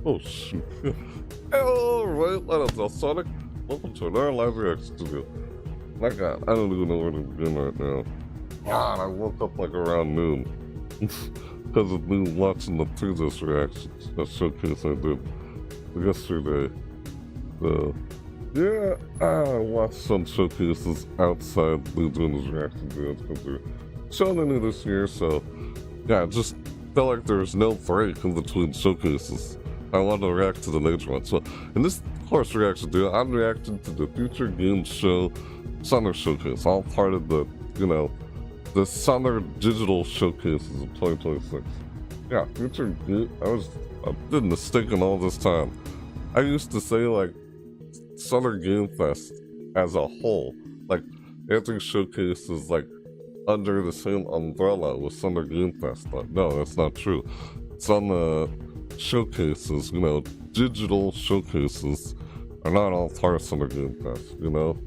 Oh shoot. Hello, right, let us Alsonic. Welcome to another live reaction studio. My god, I don't even know where to begin right now. God, I woke up like around noon. Because of me watching the previous reactions, that showcase I did yesterday. Yeah, I watched some showcases outside me doing these reaction videos because they're showing new this year, so yeah, I just felt like there's no break in between showcases. I want to react to the major one. So in this course reaction video, I'm reacting to the Future Games Show Summer Showcase, all part of the, you know, the Summer Digital Showcases of 2026. Yeah, Future Games, I've been mistaken all this time. I used to say like Summer Game Fest as a whole, like every showcase is like under the same umbrella with Summer Game Fest, but no, that's not true. Some showcases, you know, digital showcases are not all part of Summer Game Fest, you know?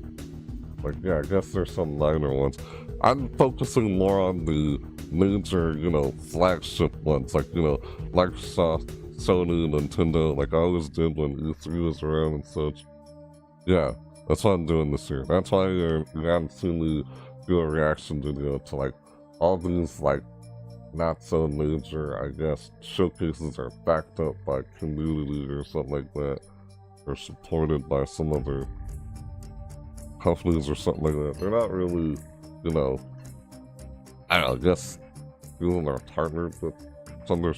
Like, yeah, I guess there's some minor ones. I'm focusing more on the major, you know, flagship ones, like, you know, Microsoft, Sony, Nintendo, like I always did when E3 was around and such. Yeah, that's what I'm doing this year. That's why you haven't seen me do a reaction video to, like, all these, like, not so major, I guess, showcases are backed up by community or something like that, or supported by some other companies or something like that. They're not really, you know, I don't know, I guess people are partnered with Summer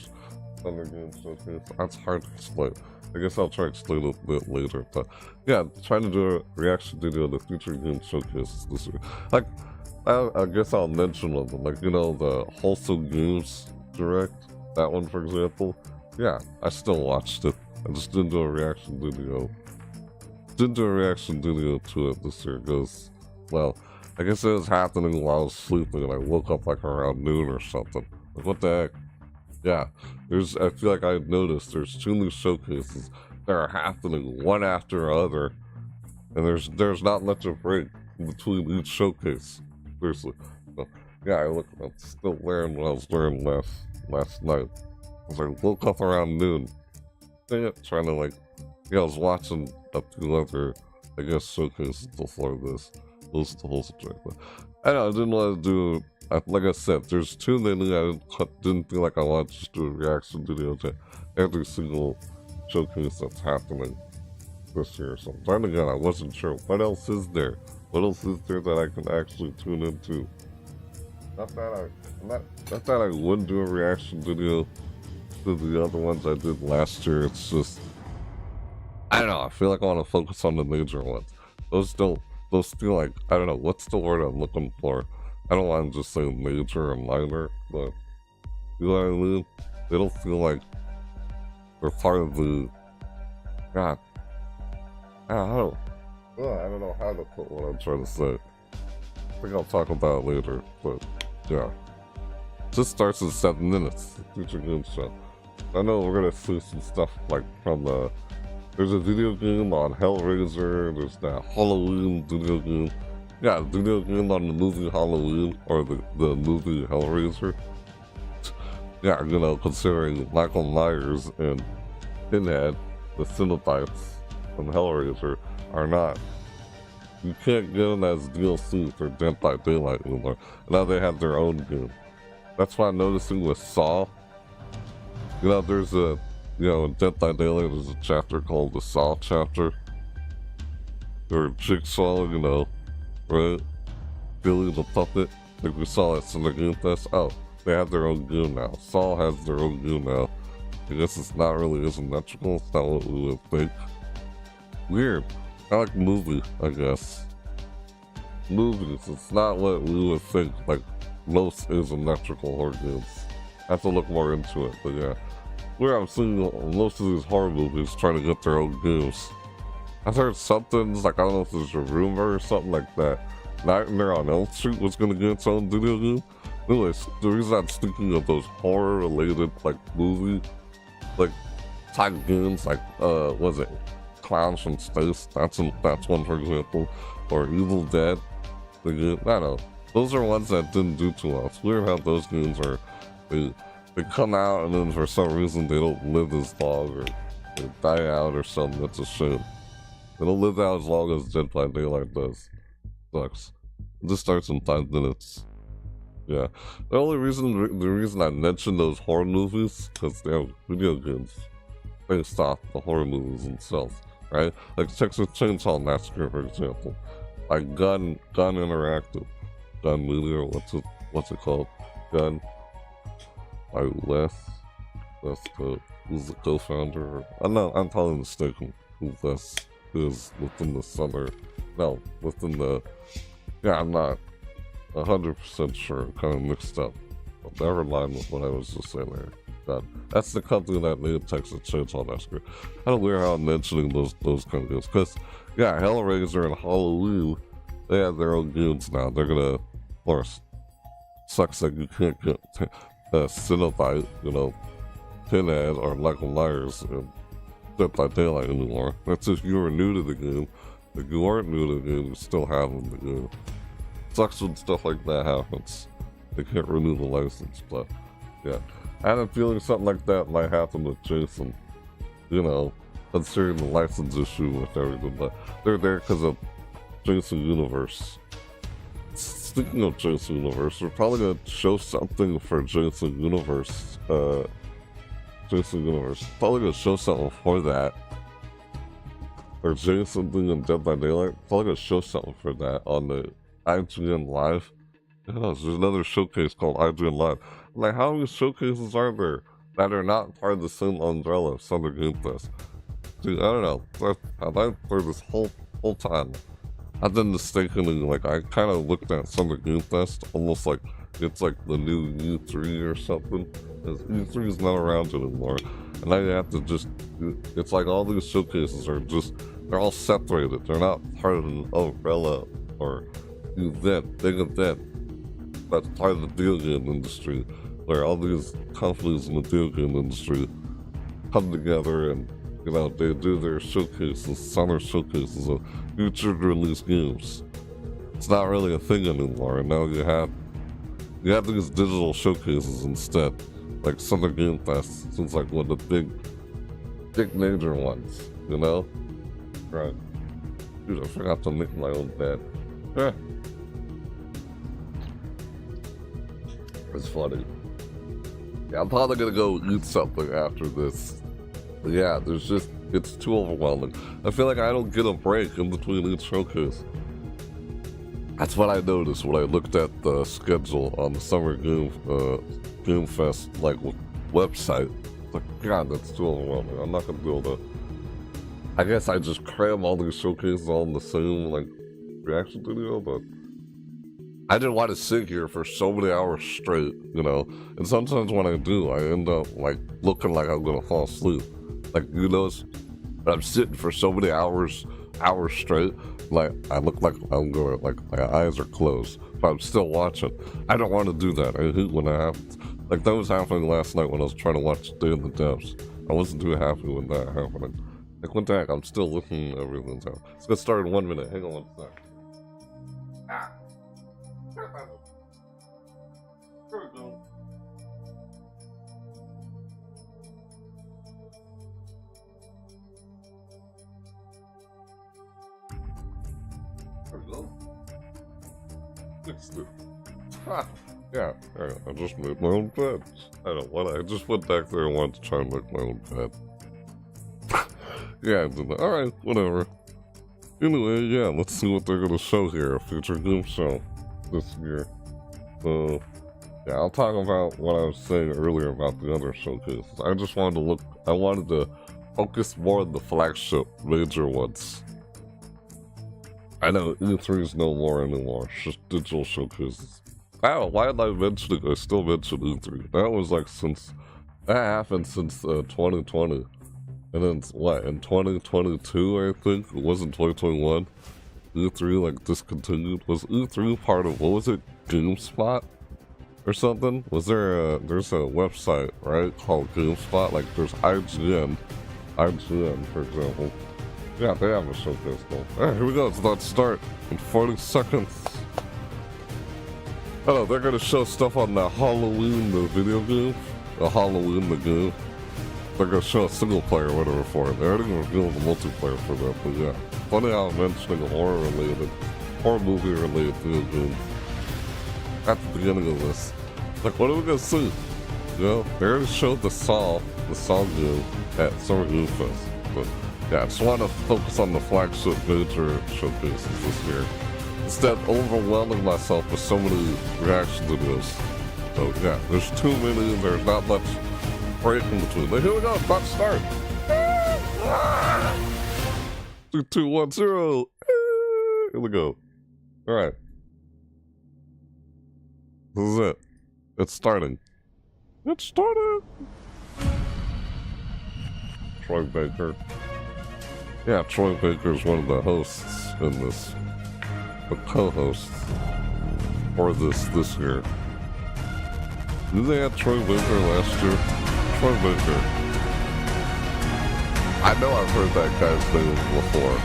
Game Showcase. That's hard to explain. I guess I'll try to explain it a bit later, but yeah, I'm trying to do a reaction video to the Future Game Showcase this year. Like, I guess I'll mention one of them, like, you know, the Wholesome Games Direct, that one for example. Yeah, I still watched it. I just didn't do a reaction video. Didn't do a reaction video to it this year because, well, I guess it was happening while I was sleeping and I woke up like around noon or something. Like, what the heck? Yeah, I feel like I noticed there's 2 new showcases that are happening one after another, and there's not much of a break in between each showcase. Seriously. So, yeah, I'm still wearing what I was wearing last night. I was like, woke up around noon. Dang it, trying to like, yeah, I was watching a few other, I guess, showcases before this. Those the whole subject. But I know I didn't want to do, like I said, there's too many. I didn't feel like I wanted to just do a reaction video to every single showcase that's happening this year. So then again, I wasn't sure what else is there. What else is there that I can actually tune into? Not that I wouldn't do a reaction video to the other ones I did last year. It's just, I don't know, I feel like I want to focus on the major ones. Those feel like, I don't know, what's the word I'm looking for? I don't want to just say major or minor, but you know what I mean? They don't feel like they're part of the, God, I don't know how to put what I'm trying to say. I think I'll talk about it later, but yeah. Just starts in 7 minutes, the Future Game Show. I know we're gonna see some stuff like from there's a video game on Hellraiser, there's that Halloween video game. Yeah, video game on the movie Halloween, or the movie Hellraiser. Yeah, you know, considering Michael Myers and Pinhead, the Cenobites from Hellraiser, are not. You can't get them as DLC for Dead by Daylight anymore. Now they have their own game. That's why I'm noticing with Saw. You know, there's a, you know, in Dead by Daylight, there's a chapter called the Saw chapter. Or Jigsaw, you know, right? Billy the Puppet. Like we saw at Summer Game Fest. Oh, they have their own game now. Saw has their own game now. I guess it's not really asymmetrical. It's not what we would think. Weird. I like movie, I guess. Movies, it's not what we would think, like most asymmetrical horror games. I have to look more into it, but yeah. Where I'm seeing most of these horror movies trying to get their own games. I've heard something, like, I don't know if there's a rumor or something like that. Nightmare on Elm Street was gonna get its own video game. Anyways, the reason I'm thinking of those horror-related, like, movie, like, type games, like, was it Clowns from Space? That's one, for example. Or Evil Dead. the game, I don't know. Those are ones that didn't do too well. It's weird how those games are, they come out and then for some reason they don't live as long or they die out or something. That's a shame. They don't live out as long as Dead by Daylight does. Sucks. It just starts in 5 minutes. Yeah. The reason I mentioned those horror movies, because they have video games based off the horror movies themselves, right? Like Texas Chainsaw Massacre, for example. Like Gun Interactive. Gun Media, what's it called? Gun. Like who's the co-founder? I'm probably mistaken who Les is within the center. No, within the, yeah, I'm not 100% sure, kind of mixed up. But never mind with what I was just saying there. That's the company that made Texas Chainsaw Massacre. I don't know how I'm mentioning those kind of games, because, yeah, Hellraiser and Halloween, they have their own games now. They're gonna, of course, sucks that you can't get Cinnabite, you know, Pinhead or Michael Myers and Dead by Daylight anymore. That's if you were new to the game. If you weren't new to the game, you still have them in the game. Sucks when stuff like that happens. They can't renew the license, but yeah. I had a feeling something like that might happen with Jason. You know, considering the license issue with everything, but they're there because of Jason Universe. Speaking of Jason Universe, we're probably gonna show something for Jason Universe. Probably gonna show something for that. Or Jason being in Dead by Daylight. Probably gonna show something for that on the IGN Live. Yeah, there's another showcase called IGN Live. Like, how many showcases are there that are not part of the same umbrella of Summer Game Fest? Dude, I don't know. I've for this whole time, I've been mistakenly, like, I kind of looked at Summer Game Fest almost like it's like the new E3 or something. Because E3 is not around anymore. And I have to just, it's like all these showcases are just, they're all separated. They're not part of an umbrella or event, big event. That's part of the video game industry, where all these companies in the video game industry come together and, you know, they do their showcases, summer showcases of future release games. It's not really a thing anymore, and now you have these digital showcases instead. Like Summer Game Fest seems like one of the big major ones, you know? Right. Dude, I forgot to make my own bed. Yeah. It's funny. Yeah, I'm probably gonna go eat something after this. But yeah, it's too overwhelming. I feel like I don't get a break in between each showcase. That's what I noticed when I looked at the schedule on the Summer Game Fest website. It's like, God, that's too overwhelming. I'm not gonna be able to. I guess I just cram all these showcases all in the same reaction video, but I didn't want to sit here for so many hours straight, you know. And sometimes when I do, I end up looking like I'm gonna fall asleep. Like, you know, I'm sitting for so many hours straight. Like, I look like I'm going, my eyes are closed, but I'm still watching. I don't want to do that. I hate when that happens. Like, that was happening last night when I was trying to watch Day in the Depths. I wasn't too happy when that happened. Like, what the heck? I'm still looking at everything's out. It's gonna start in 1 minute. Hang on 1 sec. Ah. There we go. There we go. Fixed it. Ha! Yeah, I just made my own bed. I just went back there and wanted to try and make my own bed. Yeah, I did that. Alright, whatever. Anyway, yeah, let's see what they're gonna show here. A future game show this year. So, yeah, I'll talk about what I was saying earlier about the other showcases. I just wanted to focus more on the flagship major ones. I know E3 is no more anymore, it's just digital showcases. I don't know, why did I mention it? I still mention E3. That happened since 2020. And then, what, in 2022, I think? It wasn't 2021? E3, discontinued? Was E3 part of, what was it, GameSpot? Or something? There's a website, right, called GameSpot? There's IGN, for example. Yeah, they have a showcase though. Alright, here we go, it's about to start in 40 seconds. Oh, they're gonna show stuff on the Halloween, the video game. The Halloween, the game. They're gonna show a single player or whatever for it. They already revealed the multiplayer for that, but yeah. Funny how I'm mentioning horror movie related video games at the beginning of this. Like, what are we gonna see? You know, they already showed the Saw game at Summer Game Fest. But yeah, I just want to focus on the flagship major showcases this year. Instead of overwhelming myself with so many reaction videos. So yeah, there's too many and there's not much break in between. But here we go, it's about to start. 3, 2, 1, 0. Here we go. Alright. This is it. It's starting. It started! Troy Baker. Yeah, Troy Baker is one of the hosts in this. The co-hosts for this year. Did they have Troy Baker last year? Troy Baker. I know I've heard that guy's name before.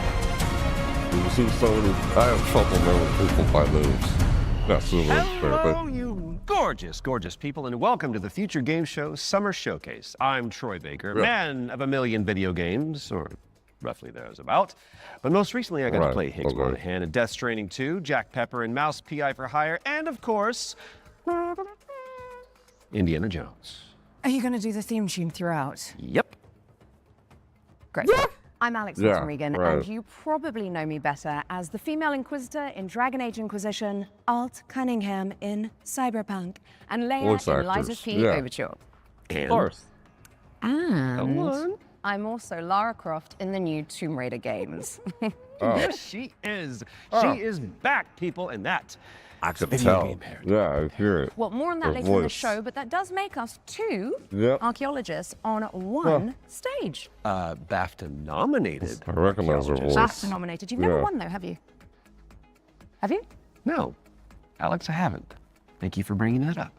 I have trouble knowing people by names. Hello, you gorgeous, gorgeous people, and welcome to the Future Game Show Summer Showcase. I'm Troy Baker, man of a million video games, or roughly thereabout. But most recently, I got to play Higgs Monahan and Death Stranding 2, Jack Pepper and Mouse P.I. for Hire, and of course, Indiana Jones. Are you going to do the theme tune throughout? Yep. Great. I'm Alex Regan, and you probably know me better as the female Inquisitor in Dragon Age Inquisition, Alt Cunningham in Cyberpunk, and Leia in Liza P. Overture. And? Of course. And I'm also Lara Croft in the new Tomb Raider games. Yes, she is. She is back, people, and that I can tell. Yeah, I hear it. Well, more on that later in the show, but that does make us two archaeologists on one stage. BAFTA nominated. I recognize her voice. BAFTA nominated. You've never won, though, have you? Have you? No. Alex, I haven't. Thank you for bringing that up.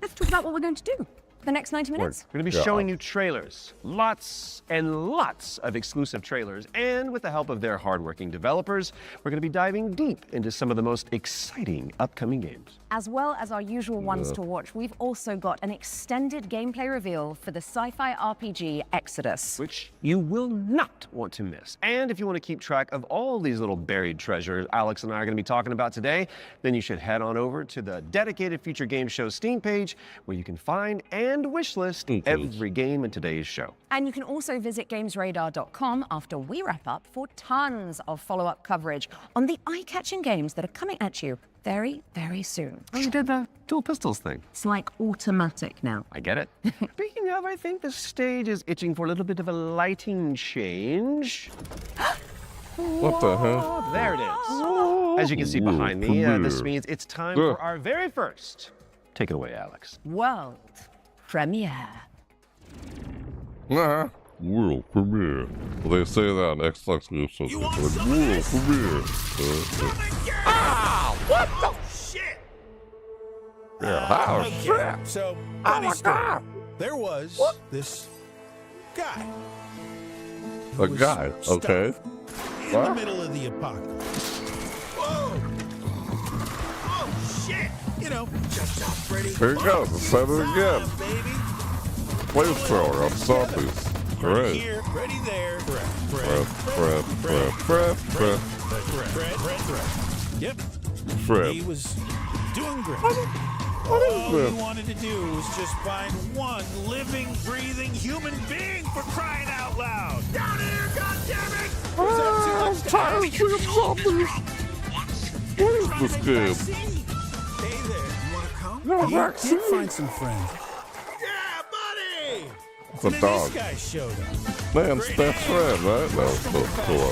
Let's talk about what we're going to do the next 90 minutes. We're going to be showing you trailers. Lots and lots of exclusive trailers. And with the help of their hardworking developers, we're going to be diving deep into some of the most exciting upcoming games. As well as our usual ones to watch, we've also got an extended gameplay reveal for the sci-fi RPG Exodus, which you will not want to miss. And if you want to keep track of all these little buried treasures Alex and I are going to be talking about today, then you should head on over to the dedicated Future Game Show Steam page, where you can find and wishlist every game in today's show. And you can also visit gamesradar.com after we wrap up for tons of follow-up coverage on the eye-catching games that are coming at you very, very soon. Oh, you did the dual pistols thing. It's like automatic now. I get it. Speaking of, I think the stage is itching for a little bit of a lighting change. What the hell? Oh, there it is. As you can see behind me, this means it's time for our very first. Take it away, Alex. World premiere. World premiere. Well, they say that on Xbox Game Show. World premiere. What the shit? Yeah, shit. So, funny story. There was this guy. A guy, okay. In the middle of the apocalypse. Whoa! Oh shit! You know, just not pretty. Here you go, said it again. Baby. Flamethrower of zombies. Ready here, ready there. Yep. Fred. He was doing great. All he wanted to do was just find one living, breathing human being, for crying out loud. Down here, goddammit! I'm tired of seeing zombies. What is this game? Hey there, you wanna come? No vaccine. Find some friends. Yeah, buddy! It's a dog. This guy showed up. Man's best friend, right? No, hello.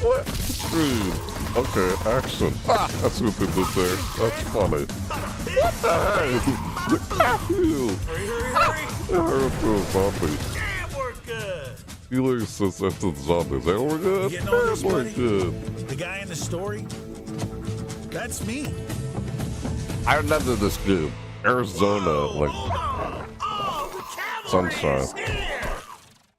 What? Screen. Okay, action. Ah, that's what they did there. That's funny. What the heck? Matthew! Hurry, through a zombie. Yeah, we're good. He says after the zombies. Hey, we're good? You know this, we're buddy? good. The guy in the story? That's me. I remember this game. Arizona, Sunshine.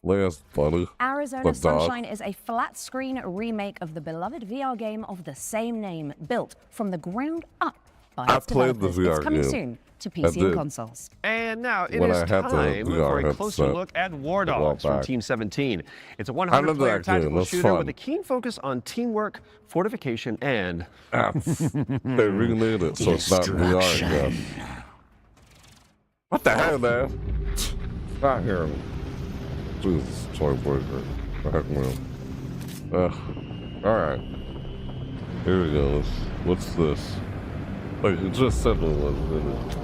Leia's funny. Arizona Sunshine is a flat-screen remake of the beloved VR game of the same name, built from the ground up by I its played the developers. It's VR coming game. soon to I PC did. and consoles. And now it When is I had the time for a VR closer headset look at War a while Dogs from back. Team 17. It's a I remember 100-player that game. tactical That's shooter fun. with a keen focus on teamwork, fortification, and They remade it, so it's not VR again. What the hell, man? Not here. Jesus, toy breaker. The heck, man. Alright. Here we go. What's this? Wait, you just said what was it?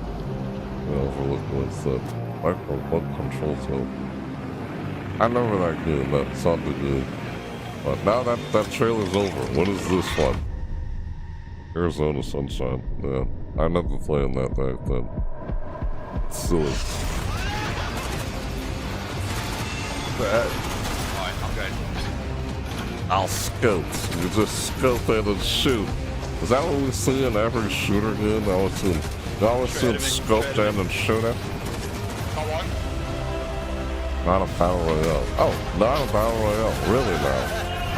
Overlook what's that? Micro bug control tool. I remember that game, that sounded good. But now that trailer's over, what is this one? Arizona Sunshine. Yeah, I never played that back then. It's silly. Alright, I'm going. I'll scope. You just scope it and shoot. Is that what we see in every shooter game? I always see scope down and shoot it. Got one. Not a battle royale. Oh, not a battle royale. Really now?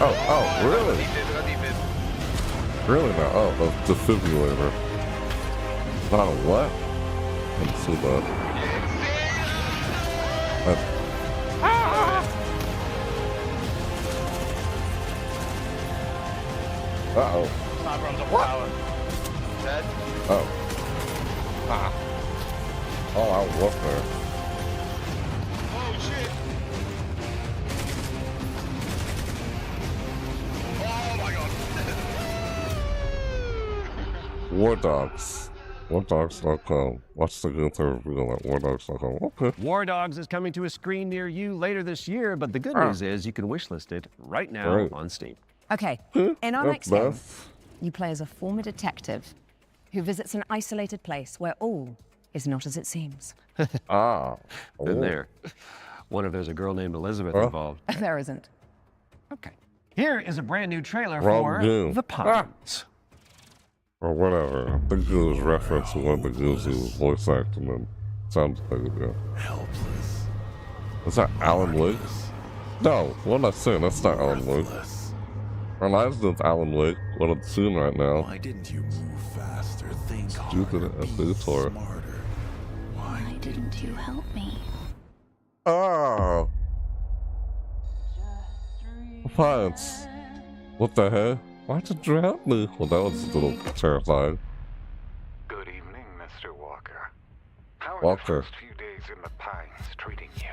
Oh, really? Really now? Oh, a defibrillator. Not a what? I didn't see that. Uh-oh. Sniper on top of tower. Dead. Oh. Ah. Oh, I was up there. Oh shit. Oh my god. War Dogs. WarDogs.com. Watch the game review at WarDogs.com. Okay. War Dogs is coming to a screen near you later this year, but the good news is you can wishlist it right now on Steam. Okay, in our next game, you play as a former detective who visits an isolated place where all is not as it seems. Been there. Wonder if there's a girl named Elizabeth involved. There isn't. Okay. Here is a brand new trailer Wrong for game. The Pines. Or whatever. I think it was reference to one of the games he was voice acting in. Sounds like it, yeah. Helpless. Is that Alan Wake? No, what am I saying? That's not Alan Wake. Reminds me of Alan Wake, what I'm seeing right now. Why didn't you move faster? Think Stupid harder, as be they tore. smarter. Why didn't you help me? Oh! Pants. What the hell? Why'd you drown me? Well, that was a little terrifying. Good evening, Mr. Walker. How are Walker. the first few days in the Pines treating you?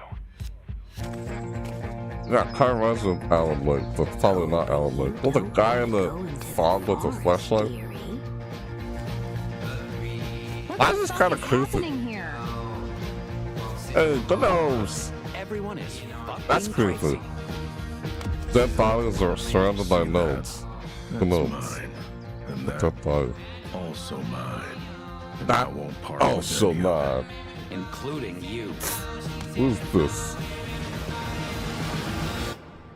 Yeah, kind of reminds me of Alan Wake, but probably not Alan Wake. Well, the guy in the fog with the flashlight? Why is this kind of creepy? Here? Hey, the nose! Everyone is fucking That's creepy. Dead bodies are surrounded by gnomes. The gnomes. And that Dead bodies. also mine. And That I won't part also with any of it. mine. including you. Who's this?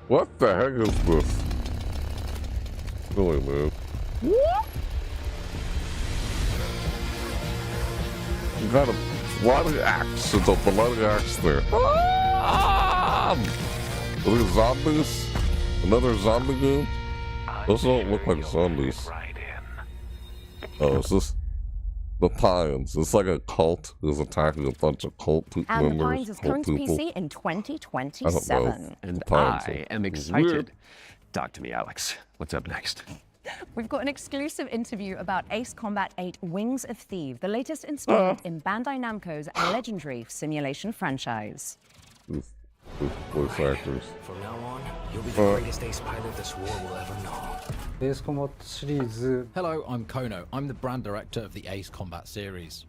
What the heck is this? Really, man. What? You got a bloody axe. It's a bloody axe there. Ah! Are these zombies? Another zombie game? Those don't look like zombies. Right in. Oh, is this the Pines? It's like a cult who's attacking a bunch of cult And The members. Pines is cult coming to people. PC in I don't know. 2027. And The Pines I are am weird. excited. Talk to me, Alex. What's up next? We've got an exclusive interview about Ace Combat 8 Wings of Thieves, the latest installment in Bandai Namco's legendary simulation franchise. These voice actors. From now on, you'll be the greatest ace pilot this war will ever know. Ace Combat シリーズ Hello, I'm Kono. I'm the brand director of the Ace Combat series.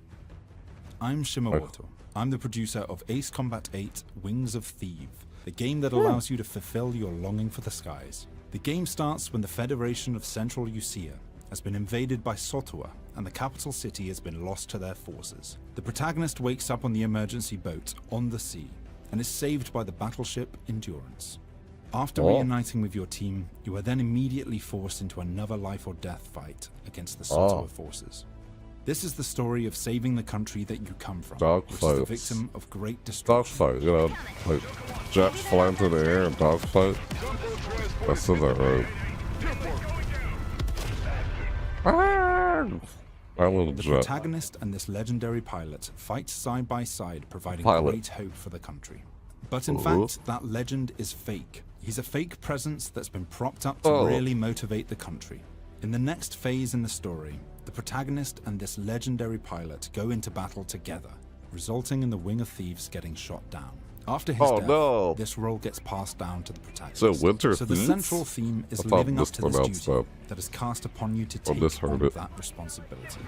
I'm Shimamoto. I'm the producer of Ace Combat 8 Wings of Thieves, the game that allows you to fulfill your longing for the skies. The game starts when the Federation of Central Usia has been invaded by Sotua, and the capital city has been lost to their forces. The protagonist wakes up on the emergency boat on the sea, and is saved by the battleship Endurance. After reuniting with your team, you are then immediately forced into another life or death fight against the Sotua forces. This is the story of saving the country that you come from, which is the victim of great destruction. Dogfight, you know, like jets flying through the air and dogfight. I said that right. Ah! Pilot The jet. protagonist and this legendary pilot fight side by side, providing Pilot. great hope for the country. But in Uh-huh. fact, that legend is fake. He's a fake presence that's been propped up to Oh. really motivate the country. In the next phase in the story, the protagonist and this legendary pilot go into battle together, resulting in the Wing of Thieves getting shot down. After his Oh, death, no. this role gets passed down to the protagonist. So Winter So the Thieves? central theme is I thought living up to this mispronounced duty that. that is cast upon you to I take misheard on it. that responsibility.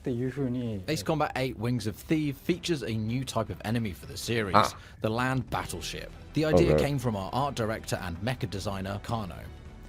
っていう風に Ace Combat 8 Wings of Thief features a new type of enemy for the series, the land battleship. The idea Okay. came from our art director and mecha designer, Kano.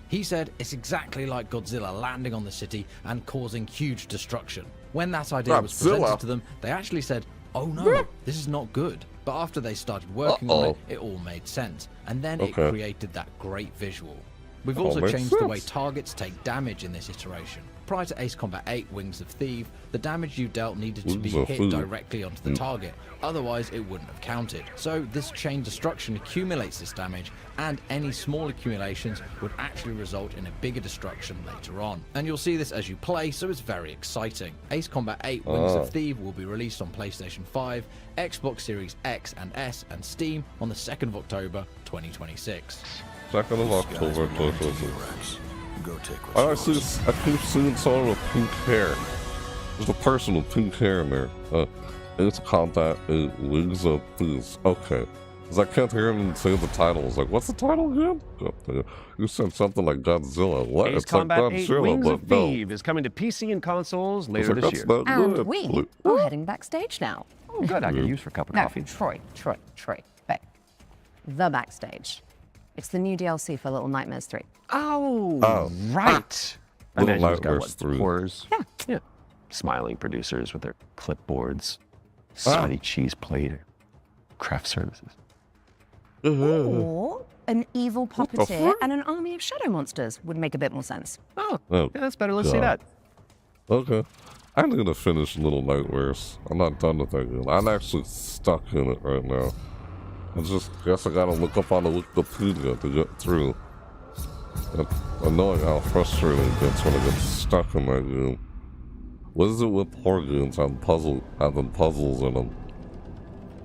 He said it's exactly like Godzilla landing on the city and causing huge destruction. When that idea was Godzilla? presented to them, they actually said, "Oh no, this is not good." But after they started working on it, it all made sense. And then it Okay. created that great visual. We've All also makes changed the way sense. targets take damage in this iteration. Prior to Ace Combat 8 Wings of Thief, the damage you dealt needed to be Wings of hit Thief. directly onto the target, otherwise it wouldn't have counted. So this chain destruction accumulates this damage, and any small accumulations would actually result in a bigger destruction later on. And you'll see this as you play, so it's very exciting. Ace Combat 8 Wings of Thief will be released on PlayStation 5, Xbox Series X and S, and Steam on the 2nd of October 2026. 2nd of October 2026. Go take I keep seeing someone with pink hair. There's a person with pink hair in there. Ace Combat 8 Wings of Thieves. Okay. Because I can't hear him say the title. I was like, what's the title again? You said something like Godzilla. What? Ace It's like Combat 8 Godzilla, Wings of but no. Thieves is coming to PC and consoles I was later like, this that's year. not And good. we are heading backstage now. Oh, good. I could use for a cup of No, coffee. Troy, back. The backstage. It's the new DLC for Little Nightmares 3. Oh, Oh. right. I Little imagine it's got, Nightmares what, 3. horrors? Yeah. Smiling producers with their clipboards, sweaty cheese plate, craft services. Or an evil the puppeteer fuck? and an army of shadow monsters would make a bit more sense. Oh, Oh, yeah, that's better. Let's see God. that. Okay. I'm gonna finish Little Nightmares. I'm not done with that game. I'm actually stuck in it right now. I just guess I gotta look up on the Wikipedia to get through. It's annoying how frustrating it gets when I get stuck in that game. What is it with horror games having puzzles in them?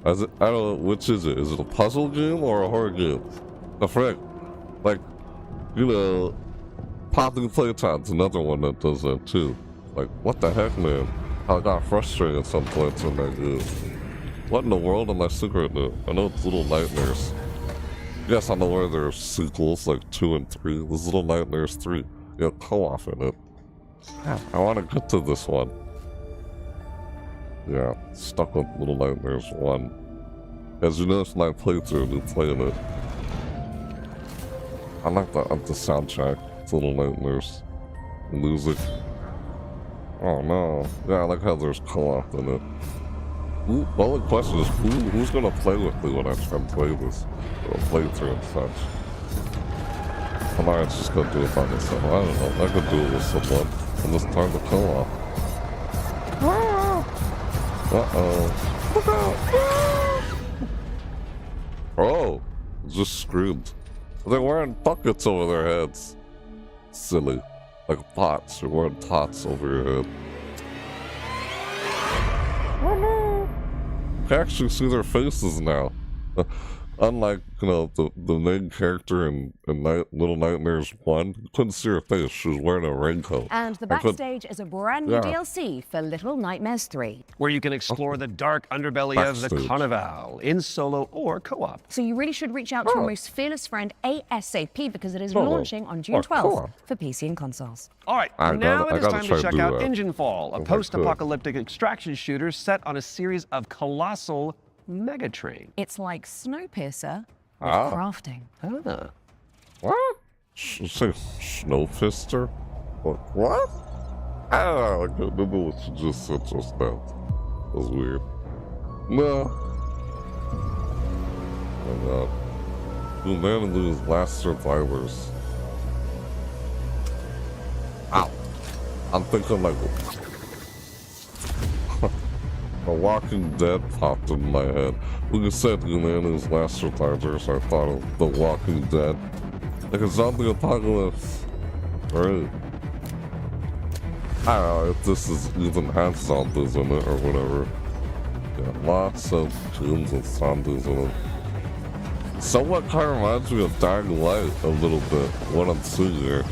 I don't know, which is it? Is it a puzzle game or a horror game? The frick. Like, you know, Popping Playtime's another one that does that too. Like, what the heck, man? I got frustrated at some points in that game. What in the world am I secretly? I know it's Little Nightmares. Yes, I'm aware there's sequels like 2 and 3. There's Little Nightmares 3. You know, co-op in it. I want to get to this one. Yeah, stuck with Little Nightmares 1. As you notice, my playthrough, you playing it. I like the soundtrack. It's Little Nightmares. The music. Oh no. Yeah, I like how there's co-op in it. The only question is, who's gonna play with me when I try and play this? Or play through and such. I might just go do it by myself. I don't know. I could do it with someone. And this time to co-op. Uh-oh. Look out! Oh! Just screamed. They're wearing buckets over their heads. Silly. Like pots. You're wearing pots over your head. Oh no! You can actually see their faces now. Unlike, you know, the main character in Little Nightmares 1, you couldn't see her face. She was wearing a raincoat. And the backstage is a brand new DLC for Little Nightmares 3. Where you can explore the dark underbelly of the Backstage. Carnival in solo or co-op. So you really should reach out to your most fearless friend ASAP because it is launching on June 12th for PC and consoles. All right, I now gotta it is try time to to check do out that. Engine Fall, a If I post-apocalyptic extraction shooter set on a series of colossal megatrain. It's like Snowpiercer with Ah. crafting. Ah. What? Say Snowfister? What? I don't know. I can't remember what you just said just now. That was weird. No. Oh god. Humanity is last survivors. Ow. I'm thinking like a Walking Dead popped in my head. When you said humanity's last survivors, I thought of The Walking Dead. Like a zombie apocalypse. Right. I don't know if this is even has zombies in it or whatever. Yeah, lots of tunes and zombies in it. Somewhat kind of reminds me of Dying Light a little bit, what I'm seeing here.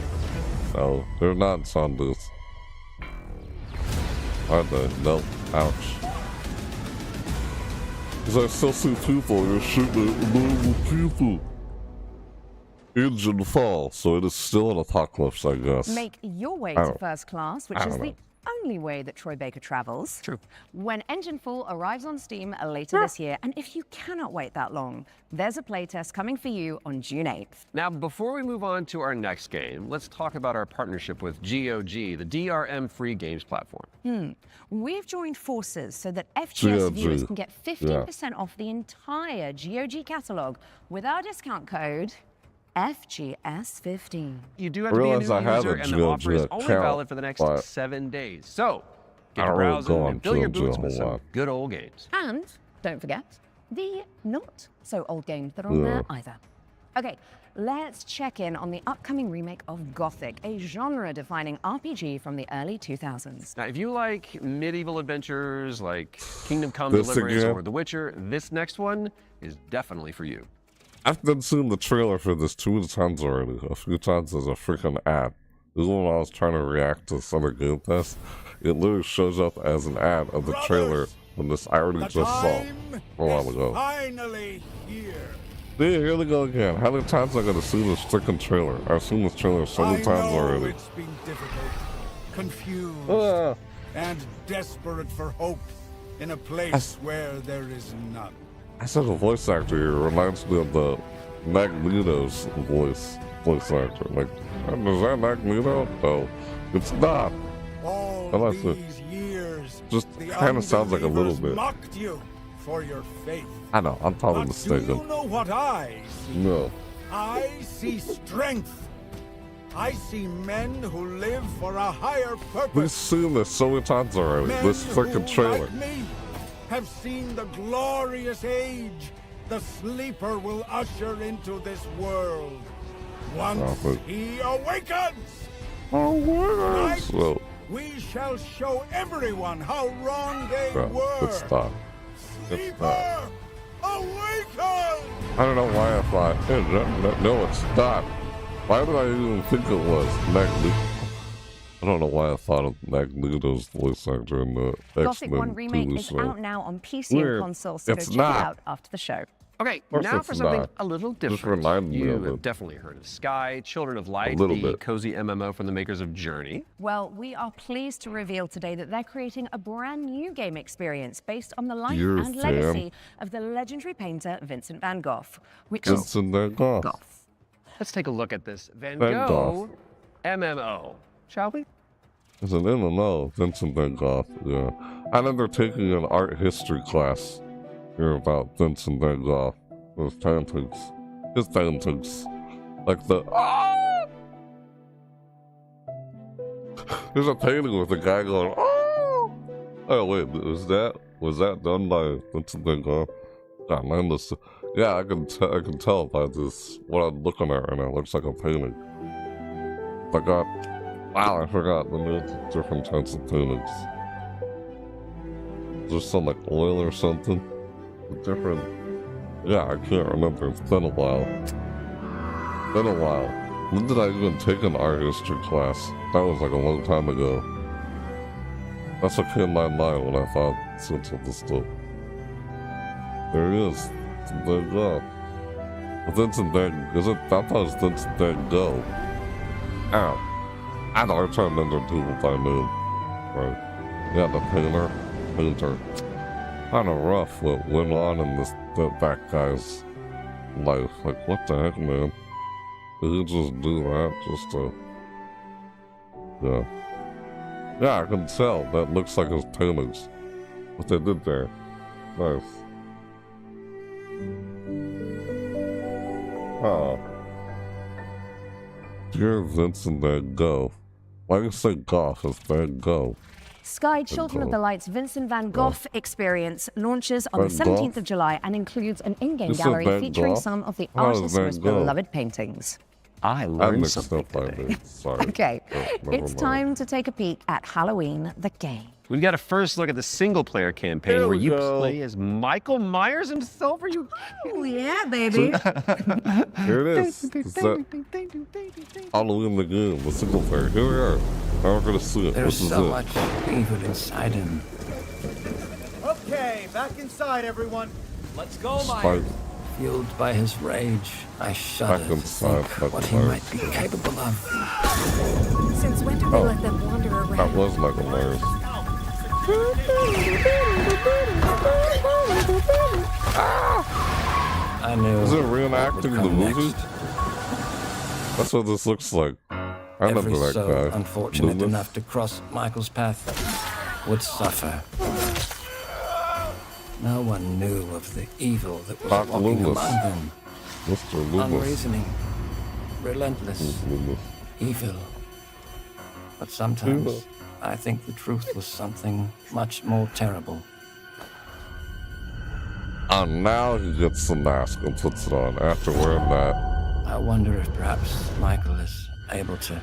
No, they're not zombies. Are they? Nope. Ouch. Because I still see people, you're shooting at normal people. Engine fall, so it is still an apocalypse, I guess. Make your way to first class, which is the only way that Troy Baker travels. True. When Engine Fall arrives on Steam later this year, and if you cannot wait that long, there's a playtest coming for you on June 8th. Now, before we move on to our next game, let's talk about our partnership with GOG, the DRM-free games platform. We've joined forces so that FGS GOG. viewers can get 15% off the entire GOG catalog with our discount code FGS15. You do have to be a new user, and the offer is only account, valid for the next 7 days. So, get I to don't really browsing go on and fill your GOG a boots with whole some lot. good old games. And don't forget the not so old games that are on there either. Okay, let's check in on the upcoming remake of Gothic, a genre-defining RPG from the early 2000s. Now, if you like medieval adventures like Kingdom Come This Deliverance again? or The Witcher, this next one is definitely for you. I've been seeing the trailer for this 2 times already. A few times as a freaking ad. Even when I was trying to react to Summer Game Fest, it literally shows up as an ad of the trailer when this I already just saw a while ago. Finally here. Yeah, here they go again. How many times am I gonna see this freaking trailer? I've seen this trailer so many times already. It's been difficult, confused, and desperate for hope in a place where there is none. I said the voice actor here reminds me of the Magneto's voice actor. Like, is that Magneto? No, it's not. All these years, just kind of sounds like a little bit. Mocked you for your faith. I know, I'm probably But mistaken. do you know what I see? No. I see strength. I see men who live for a higher purpose. We've seen this so many times already. Men This freaking who, trailer. like me, have seen the glorious age the sleeper will usher into this world. Once he awakens, tonight, Well, we shall show everyone how wrong they no, were. it's not. It's not. Awaken! I don't know why I thought, no, it's not. Why did I even think it was Magneto? I don't know why I thought of Magneto's voice actor in the Gothic X-Men 1 Remake TV is show. out now on PC and console, so It's go check not. it out after the show. Okay, course now it's for something not. a little Just different. remind me You of have it. definitely heard of Sky, Children of Light, little the bit. cozy MMO from the makers of Journey. Well, we are pleased to reveal today that they're creating a brand new game experience based on the life You're a and fan. legacy of the legendary painter Vincent van Gogh, which Vincent van Gogh. Let's take a look at this Van Van Gogh MMO, shall we? It's an MMO, Vincent van Gogh, yeah. I know they're taking an art history class here about Vincent van Gogh. His paintings. His paintings. Like the... Ah! There's a painting with a guy going, oh! Oh, wait, was that done by Vincent van Gogh? God, man, this... Yeah, I can tell by this, what I'm looking at right now. It looks like a painting. Wow, I forgot the new different types of paintings. Is there some like oil or something? Different. Yeah, I can't remember. It's been a while. When did I even take an art history class? That was like a long time ago. That's what came to my mind when I thought since of this stuff. There he is. There you go. Vincent Van Gogh. Is it? I thought it was Vincent Van Gogh. Ow. I know, I'm trying to remember people by name. Right. Yeah, the painter. Kind of rough what went on in that guy's life. Like, what the heck, man? Did he just do that just to... Yeah. Yeah, I can tell. That looks like his paintings. What they did there. Nice. Oh. Dear Vincent Van Gogh. Why do you say Goth? It's Van Gogh. Sky Children of the Light's Vincent van Gogh experience launches on the 17th of July and includes an in-game You said gallery Van featuring Gogh? some of the How is artist's Van most Gogh? beloved paintings. I learned something today. Sorry. Okay, Never it's mind. time to take a peek at Halloween the game. We've got a first look at the single-player campaign Here where we you go. play as Michael Myers himself. Are you? Oh yeah, baby. Here it is. Is that Halloween the game, the single player. Here we are. Now we're gonna see it. There's This is so it. much evil inside him. Okay, back inside, everyone. Let's go, Spike. Fueled by his rage, I shudder to inside, think back what he inside. might be capable of. Since when do they let them wander around? That was Michael Myers. I knew. Is it what would reenacting the come movie? next. That's what this looks like. I Every remember that soul guy. unfortunate Loomis. enough to cross Michael's path would suffer. No one knew of the evil that was Not walking Loomis. among them. Mr. Loomis. Unreasoning, relentless, Loomis. evil. But sometimes I think the truth was something much more terrible. And now he gets the mask and puts it on after wearing that. I wonder if perhaps Michael is able to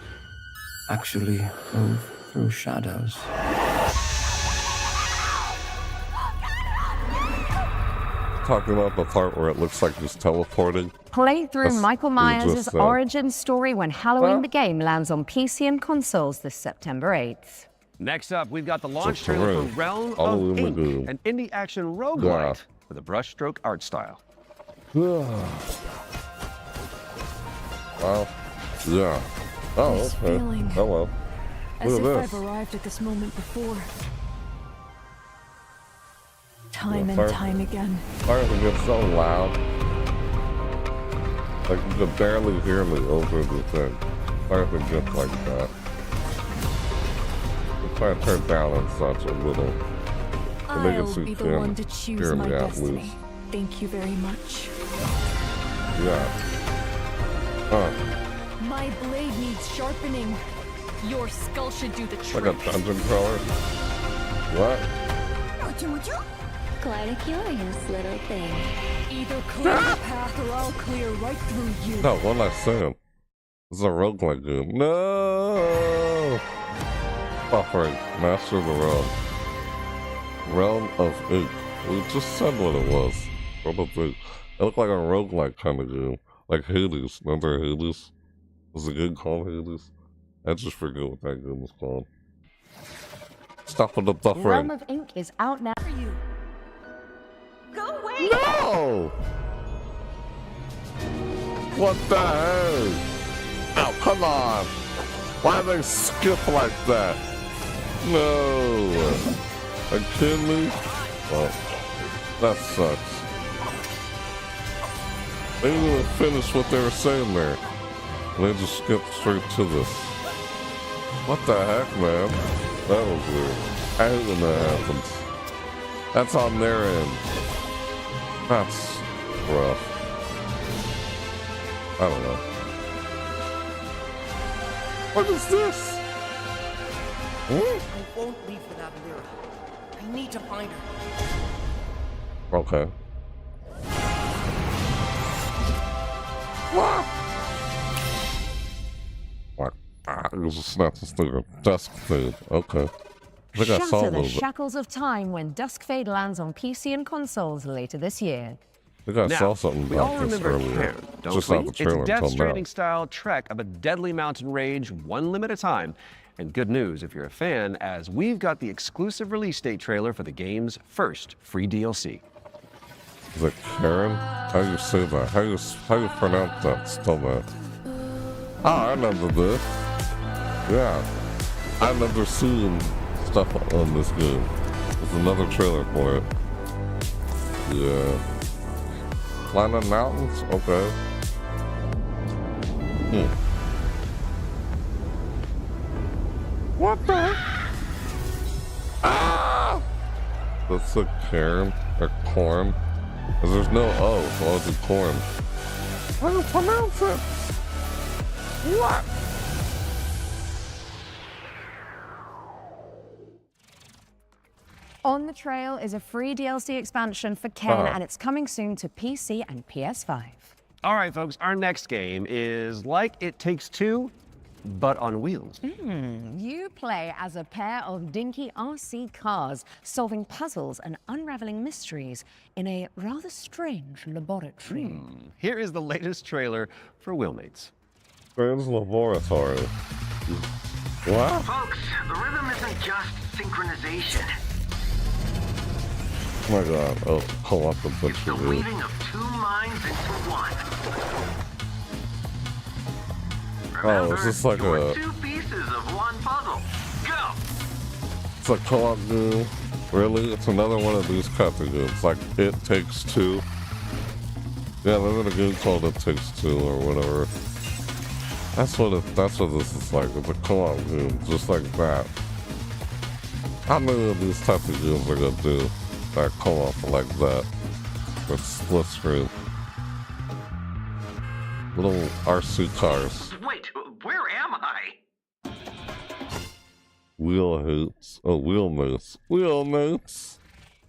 actually move through shadows. Talking about the part where it looks like he's teleporting. Play through That's Michael what we Myers' just said. origin story when Halloween the game lands on PC and consoles this September 8th. Next up, we've got the launch September trailer for 8th. Realm of Halloween the Ink, game. an indie action roguelite with a brushstroke art style. Well, yeah. Oh, This okay. feeling. Hello. As Look if at I've this. arrived at this moment before. Time Yeah, and fire- time again. Fire can get so loud. Like you could barely hear me over the thing. Fire can get like that. I'm trying to turn down on such a little. To make it I'll so be you the can one to choose hear my me at destiny. least. Thank you very much. Yeah. Huh. My blade needs sharpening. Your skull should do the Like trick. a dungeon crawler. What? Quite a curious little thing. Either clear the path or I'll clear right through you. No, what am I saying? This is a roguelike game. No! Buffering. Master of the Realm. Realm of Ink. We just said what it was. Realm of Ink. It looked like a roguelike kind of game. Like Hades. Remember Hades? Was a game called Hades? I just forget what that game was called. Stop with the Realm buffering. of Ink is out now. Go away! No! What the heck? Oh, come on! Why do they skip like that? No! Are you kidding me? Well, that sucks. They didn't even finish what they were saying there. And they just skipped straight to this. What the heck, man? That was weird. I hate when that happens. That's on their end. That's rough. I don't know. What is this? Hmm? I won't leave without Lyra. I need to find her. Okay. What? What? It was a snap this thing. Dusk fade. Okay. I think I saw a Shatter little the bit. shackles of time when Dusk Fade lands on PC and consoles later this year. I think I Now, saw something we all about this remember earlier. Cairn, don't Just we? not the trailer It's a Death until now. Stranding style trek of a deadly mountain rage, one limb at a time. And good news if you're a fan, as we've got the exclusive release date trailer for the game's first free DLC. Is it Karen? How do you say that? How you pronounce that? Spell that. Oh, I remember this. Yeah. I remember seeing stuff on this game. There's another trailer for it. Yeah. Climbing mountains? Okay. What the? Ah! That's a Karen or corn. Because there's no O, so it's a corn. How do you pronounce it? What? On the Trail is a free DLC expansion for Ken, Uh-huh. and it's coming soon to PC and PS5. All right, folks, our next game is like It Takes Two, but on wheels. You play as a pair of dinky RC cars, solving puzzles and unraveling mysteries in a rather strange laboratory. Here is the latest trailer for Wheelmates. Strange laboratory. What? Folks, the rhythm isn't just synchronization. Oh my god. Oh, pull up the It's picture, the dude. weaving of two minds into one. Oh, is this like Remember, a... two pieces of one puzzle. Go! It's a co-op game? Really? It's another one of these kinds of games. Like, It Takes Two. Yeah, there's a game called It Takes Two or whatever. That's what this is like. It's a co-op game, just like that. How many of these types of games are gonna do that co-op like that? With split screen. Little RC cars. Wait, where am I? Wheelmates. Oh, Wheelmates. Wheelmates!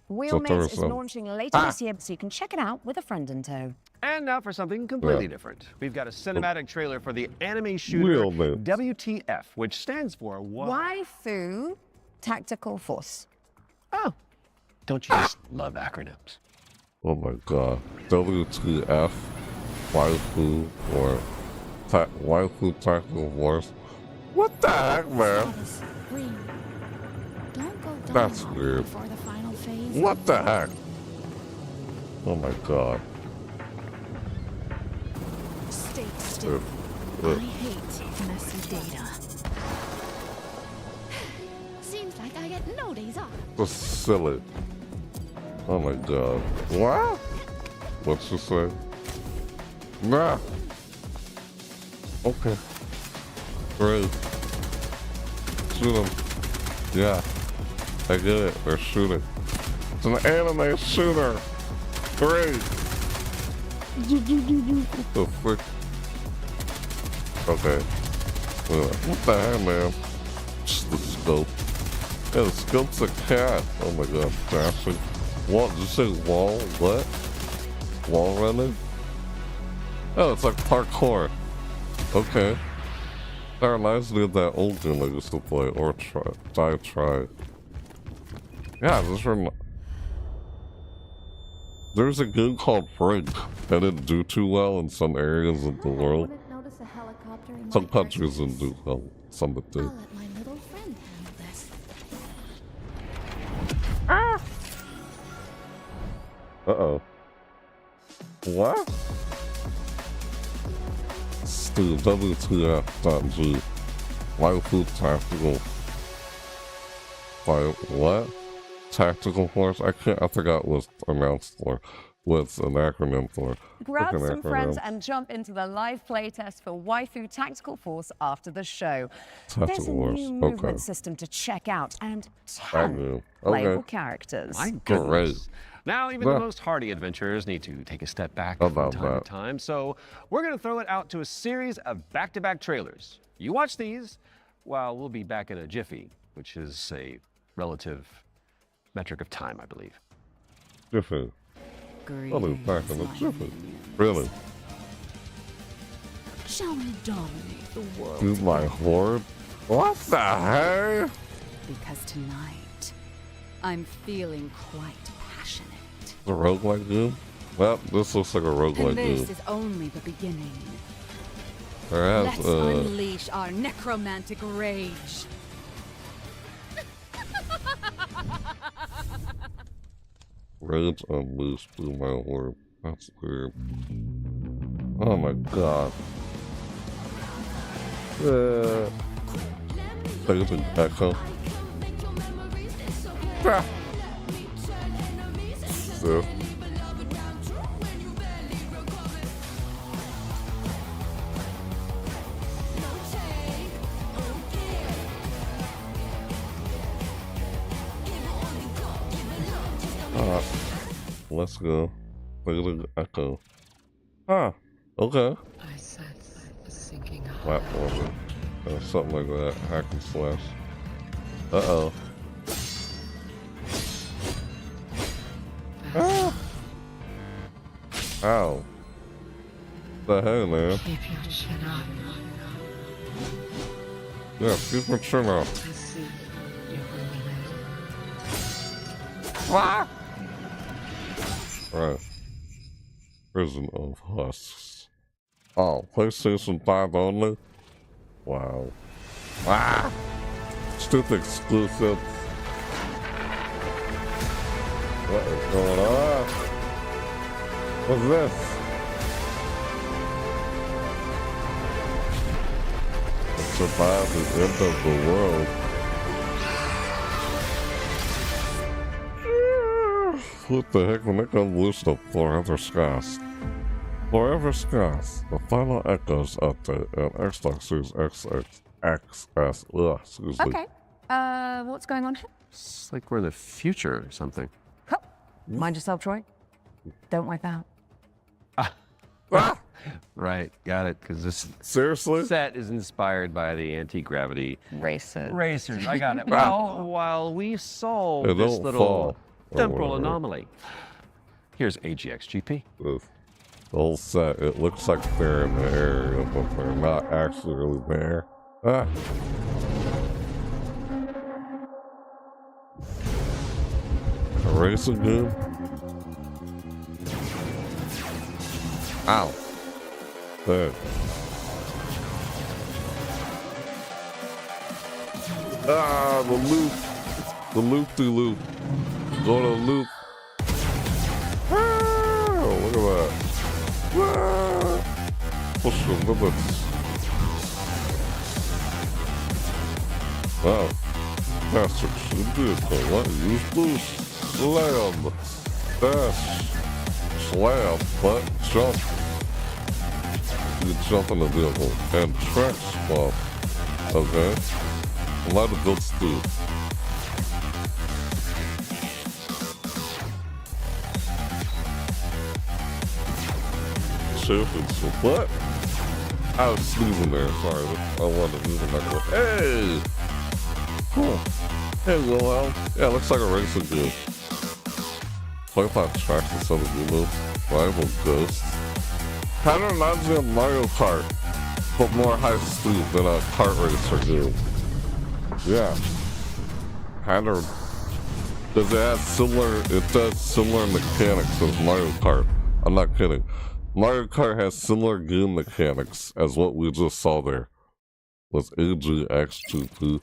Wheelmates is launching later this year, so you can check it out with a friend in tow. And now for something completely different. We've got a cinematic trailer for the anime shooter Wheelmates. WTF, which stands for Waifu Tactical Force. Oh, don't you just love acronyms? Oh my god. WTF, Waifu, or Waifu Tactical Force. What the heck, man? That's weird. What the heck? Oh my god. Stay still. I hate messy data. Seems like I get no days off. That's silly. Oh my god. What? What's she say? Nah. Okay. Great. Shoot him. Yeah. I get it. They're shooting. It's an anime shooter. Great. What the frick? Okay. What the heck, man? Just the scope. Yeah, the scope's a cat. Oh my god, dashing. What? Did you say wall? What? Wall running? Oh, it's like parkour. Okay. That reminds me of that old game I used to play, or try. Yeah, this there's a game called Brink that didn't do too well in some areas of the world. Some countries didn't do well, some that did. I'll let my little friend handle this. Uh-oh. What? Steve, WTF.G. Waifu Tactical. What? Tactical Force? I forgot what announced for. What's an acronym for? Grab Pick an some acronym. friends and jump into the live playtest for Waifu Tactical Force after the show. There's a Tactical Force, new movement okay. system to check out and I 10 do. playable Okay. characters. My goodness. Great. Now, even the most hardy adventurers need to take a step back from About time that. to time, so we're going to throw it out to a series of back-to-back trailers. You watch these, while we'll be back in a jiffy, which is a relative metric of time, I believe. Jiffy. I'll be back in the Jiffy. Really? Shall we dominate the world? Dude, my horde? What the heck? Because tonight, I'm feeling quite passionate. The roguelike game? Well, this looks like a roguelike And this game. is only the beginning. Perhaps, Let's unleash our necromantic rage. Rage unleashed through my orb. That's weird. Oh my god. There's an echo. Ah. So. Let's go. Look at the echo. Ah, okay. I sense a sinking Platformer. Something like that. Hack and slash. Uh-oh. Ah. Ow. The hell, man? Keep your chin up. Yeah, keep your chin up. I see you Ah! Right. Prison of Husks. Oh, PlayStation 5 only? Wow. Ah! Stupid exclusives. What is going on? What's this? Survive the end of the world. What the heck when it comes loose to Forever Skies? Forever Skies, the final echoes update and Xbox Series XS. Excuse me. Okay. What's going on here? It's like we're in the future or something. Oh, mind yourself, Troy. Don't wipe out. Right, got it. Because this seriously set is inspired by the anti-gravity racers. I got it. Well, while we solve Hey, this don't little fall. temporal Oh, anomaly, here's AGXGP. The whole set, it looks like they're in the area, but they're not actually really there. Ah. A racing game? Ow. There. Ah, the loop. The loop-de-loop. Go to loop. Ah, look at that. Ah, push the limits. Wow. Faster vehicle. What? Use boost. Slam. Dash. Slam. Butt. Jump. You jump in the vehicle. And track swap. Okay. A lot of good stuff. So what? I was sneezing there, sorry. I wanted to move it back up. Hey! Cool. Hey, Wilhelm. Yeah, looks like a racing game. 25 tracks instead of Hulu. Rival Ghosts. Kind of reminds me of Mario Kart, but more high speed than a kart racer game. Yeah. Kind of. Does it have similar, it does similar mechanics as Mario Kart. I'm not kidding. Mario Kart has similar game mechanics as what we just saw there with AGXGP.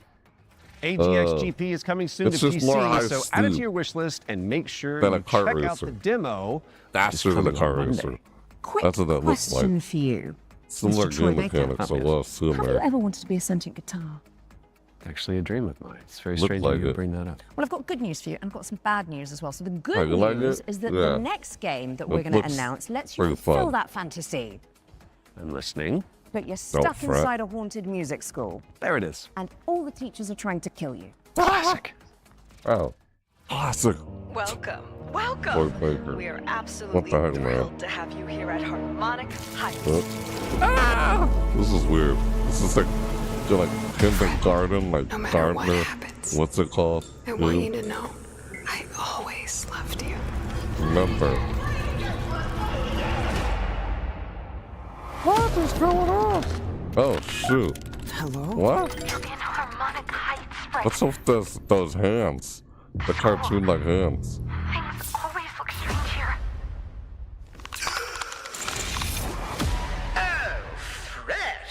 AGXGP is coming soon to PC, so add it to your wish list and make sure you check out the demo. Faster than a kart racer. That's what that looks like. Question for you. Similar Mr. Troy game Baker. mechanics, so we'll assume Have you there. ever wanted to be a sentient guitar? Actually a dream of mine. It's very Looked strange like you it. bring that up. Well, I've got good news for you, and I've got some bad news as well. So the Oh, good you like news it? is that Yeah. the next game that It we're going to looks announce lets pretty you fulfill fun. that fantasy. I'm listening. But you're stuck fret. inside a haunted music school, There it is. and all the teachers are trying to kill you. Classic. Oh. Classic. Welcome, Troy welcome. Baker. We are What absolutely the heck, man? thrilled to have you here at Harmonic Heights. This is weird. This is like kindergarten, like No matter what Gardner. happens, What's it called? I want you Dude, to know I always loved you. remember. What is going on? Oh shoot. Hello? What? Harmonic Heights, right? What's up with those hands? The cartoon like hands. Things always look strange here. Oh, Fred!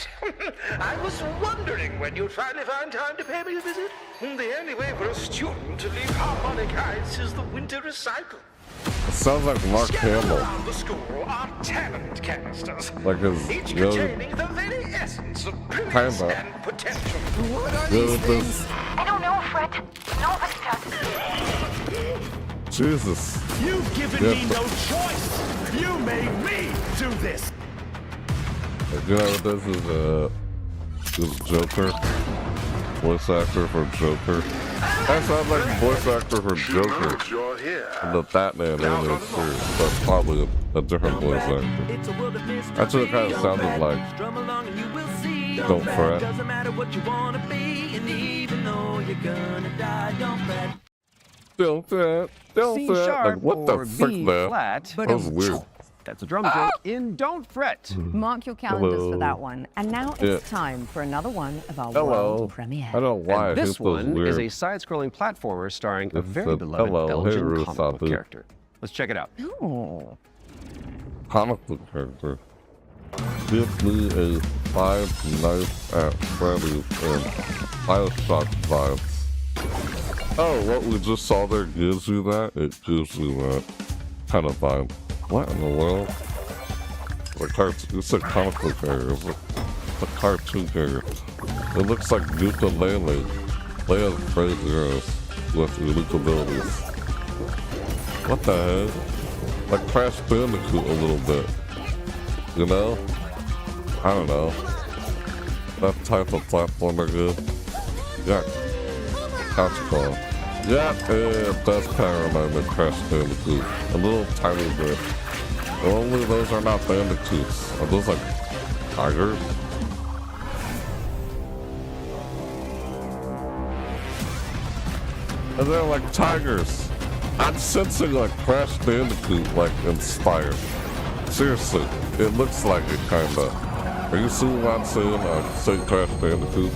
I was wondering when you'd finally find time to pay me a visit. The only way for a student to leave Harmonic Heights is the winter recycle. It sounds like Mark Scattered Hamill. around the school are talent canisters, Like his each young. containing the very essence of brilliance Kinda. and potential. What are Yeah, these this- things? I don't know, Fred. Nobody does. Jesus. You've given Yeah, me but- no choice. You made me do this. You know, this is Joker. Voice actor for Joker. That sounds like voice actor for Joker. You're here. In the Batman animated series, but probably a different voice actor. That's what it kind of sounded like. Don't fret. Doesn't matter what you wanna be, and even though you're gonna die, don't fret. Don't fret. Don't C fret. sharp Like, what the or frick, B man? flat. That was weird. That's a drum joke in Don't Fret. Mark your calendars for that one. And now it's time for another one of our world premiere. I don't know why. And this one is a side-scrolling platformer starring a very beloved Belgian comic book character. Let's check it out. Oh. Comic book character. Give me a Five Nights at Freddy's and Bioshock vibes. Oh, what we just saw there gives you that? It gives you that kind of vibe. What in the world? It's a comic book character. It's a cartoon character. It looks like ukulele. Leia's brave girls with unique abilities. What the heck? Like Crash Bandicoot a little bit. You know? I don't know. That type of platform are good. Yeah. That's cool. Yeah, it does kind of remind me of Crash Bandicoot. A little tiny bit. Only those are not bandicoots. Are those like tigers? And they're like tigers. I'm sensing like Crash Bandicoot like inspired. Seriously, it looks like it kinda. Are you seeing what I'm saying? I say Crash Bandicoot.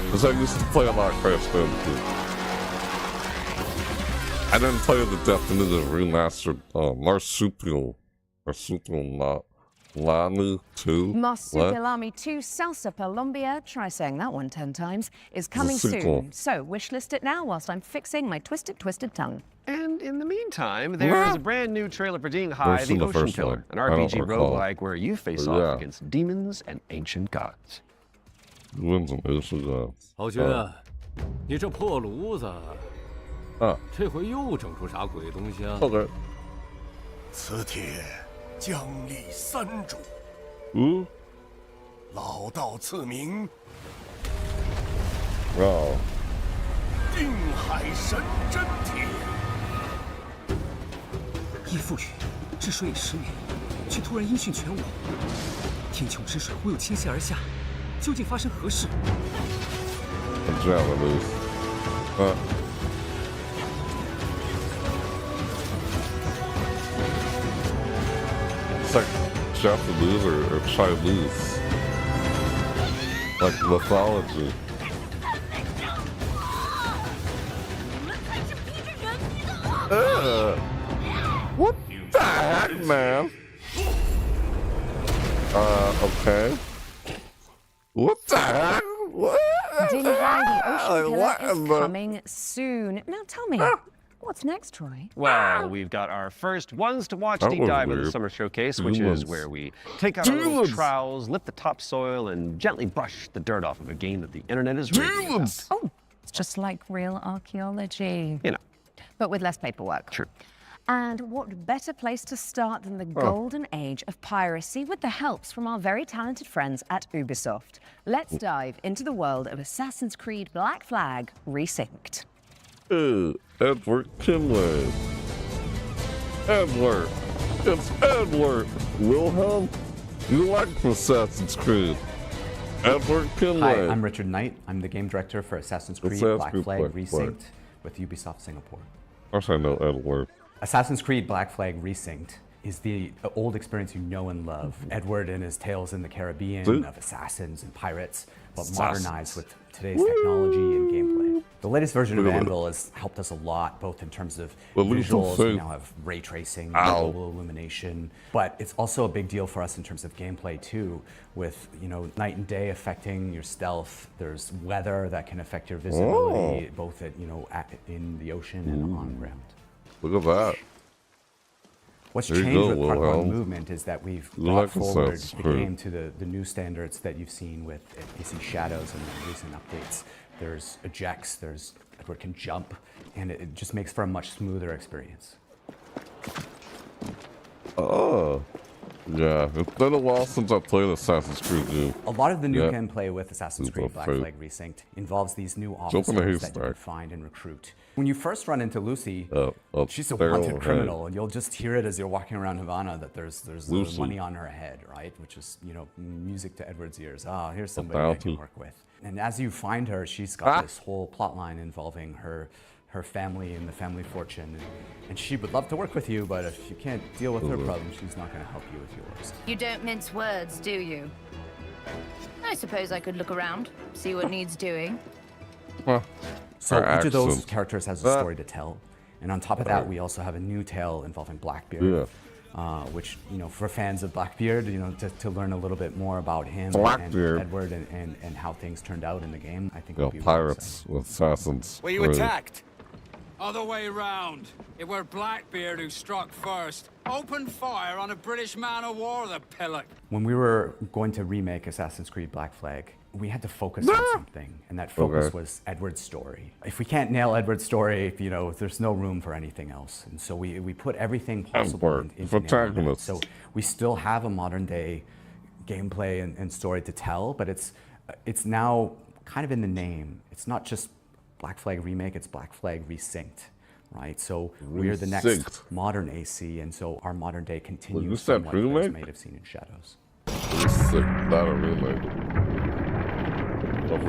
Because I used to play a lot of Crash Bandicoot. I didn't play the definitive remastered Marsupial not Lamy 2. Marsupilami 2 Salsa Colombia, try saying that one 10 times, is coming soon. So wishlist it now whilst I'm fixing my twisted tongue. And in the meantime, there's a brand new trailer for Ding Hai, the Ocean Killer, an RPG roguelike where you face off against demons and ancient gods. Demons and ancient gods. 豪爵，你这破炉子，这回又整出啥鬼东西啊？ Okay. 此帖将立三主。老道赐名。定海神针帖。叶复羽治水已10年，却突然音讯全无。天穹之水忽又倾泻而下，究竟发生何事？ It's like Japanese or Chinese. Like mythology. What the heck, man? Okay. What the heck? What? Ding Hai, the Ocean Killer is coming soon. Now tell me, what's next, Troy? Well, we've got our first ones to watch deep dive of the summer showcase, which is where we take out our little trowels, lift the topsoil, and gently brush the dirt off of a game that the internet is raving about. Oh, it's just like real archaeology. You know. But with less paperwork. True. And what better place to start than the golden age of piracy with the helps from our very talented friends at Ubisoft. Let's dive into the world of Assassin's Creed Black Flag Resynced. Edward Kimley. Edward. It's Edward. Wilhelm. You like Assassin's Creed. Edward Kimley. Hi, I'm Richard Knight. I'm the game director for Assassin's Creed Black Flag Resynced with Ubisoft Singapore. Of course I know Edward. Assassin's Creed Black Flag Resynced is the old experience you know and love. Edward and his tales in the Caribbean of assassins and pirates, but modernized with today's technology and gameplay. The latest version of Anvil has helped us a lot, both in terms of visuals, we now have ray tracing, global illumination, but it's also a big deal for us in terms of gameplay too, with night and day affecting your stealth. There's weather that can affect your visibility, both at in the ocean and on ground. Look at that. What's changed with Part 1 movement is that we've brought forward the game to the new standards that you've seen with AC Shadows and the recent updates. There's ejects, Edward can jump, and it just makes for a much smoother experience. Oh. Yeah, it's been a while since I played Assassin's Creed game. A lot of the new gameplay with Assassin's Creed Black Flag Resynced involves these new officers that you can find and recruit. When you first run into Lucy, she's a wanted criminal, and you'll just hear it as you're walking around Havana that there's money on her head, right? Which is, music to Edward's ears. Oh, here's somebody I can work with. And as you find her, she's got this whole plot line involving her her family and the family fortune. And she would love to work with you, but if you can't deal with her problems, she's not going to help you with yours. You don't mince words, do you? I suppose I could look around, see what needs doing. So each of those characters has a story to tell. And on top of that, we also have a new tale involving Blackbeard. Which, you know, for fans of Blackbeard, you know, to learn a little bit more about him and Edward and how things turned out in the game, I think it'll be pirates with assassins. Were you attacked? Other way round. It were Blackbeard who struck first. Opened fire on a British man-o'-war, the pillock. When we were going to remake Assassin's Creed Black Flag, we had to focus on something, and that focus was Edward's story. If we can't nail Edward's story, you know, there's no room for anything else. And so we put everything possible into nailing it. So we still have a modern day gameplay and story to tell, but it's now kind of in the name. It's not just Black Flag Remake, it's Black Flag Resynced, right? So we're the next modern AC, and so our modern day continues from what you may have seen in Shadows. Resynced, not a remake. Of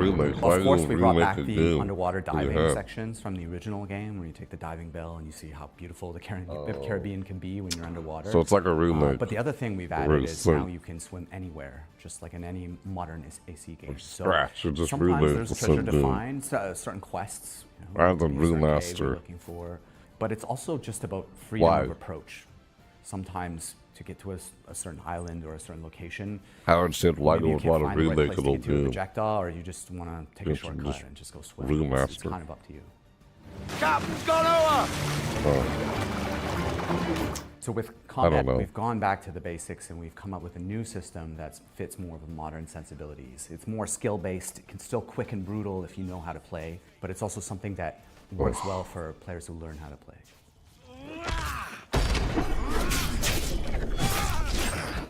course, we brought back the underwater diving sections from the original game, where you take the diving bell and you see how beautiful the Caribbean can be when you're underwater. So it's like a remake. But the other thing we've added is now you can swim anywhere, just like in any modern AC game. So sometimes there's treasure to find, certain quests. Rather than remaster. Looking for, but it's also just about freedom of approach. Sometimes to get to a certain island or a certain location, Howard said, "Why do you want to remake it all good?" Projectile, or you just want to take a shortcut and just go swim. It's kind of up to you. Captain's gone over. So with combat, we've gone back to the basics and we've come up with a new system that fits more of the modern sensibilities. It's more skill-based. It can still quick and brutal if you know how to play, but it's also something that works well for players who learn how to play.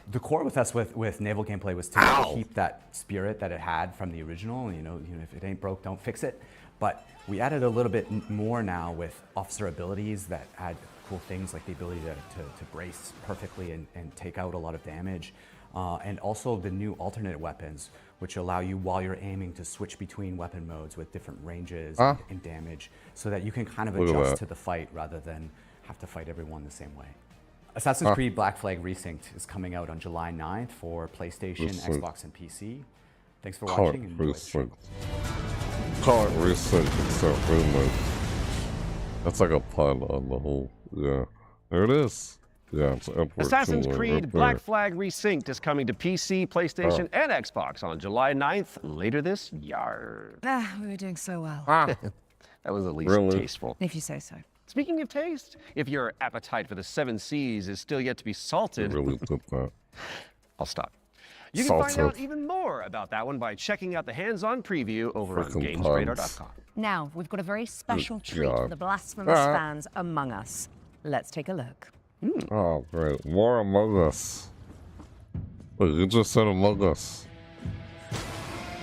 The core with us with naval gameplay was to keep that spirit that it had from the original. You know, if it ain't broke, don't fix it. But we added a little bit more now with officer abilities that add cool things like the ability to brace perfectly and take out a lot of damage. And also the new alternate weapons, which allow you while you're aiming to switch between weapon modes with different ranges and damage, so that you can kind of adjust to the fight rather than have to fight everyone the same way. Assassin's Creed Black Flag Resynced is coming out on July 9th for PlayStation, Xbox, and PC. Thanks for watching. And enjoy the show. Call it Resynced instead of remake. That's like a pun on the whole. Yeah, there it is. Yeah, it's Assassin's Creed Black Flag Resynced is coming to PC, PlayStation, and Xbox on July 9th later this year. We were doing so well. That was at least tasteful. If you say so. Speaking of taste, if your appetite for the 7 Seas is still yet to be salted, I'll stop. You can find out even more about that one by checking out the hands-on preview over on GamesRadar.com. Now, we've got a very special treat for the blasphemous fans among us. Let's take a look. Oh, great. More Among Us. Wait, you just said Among Us.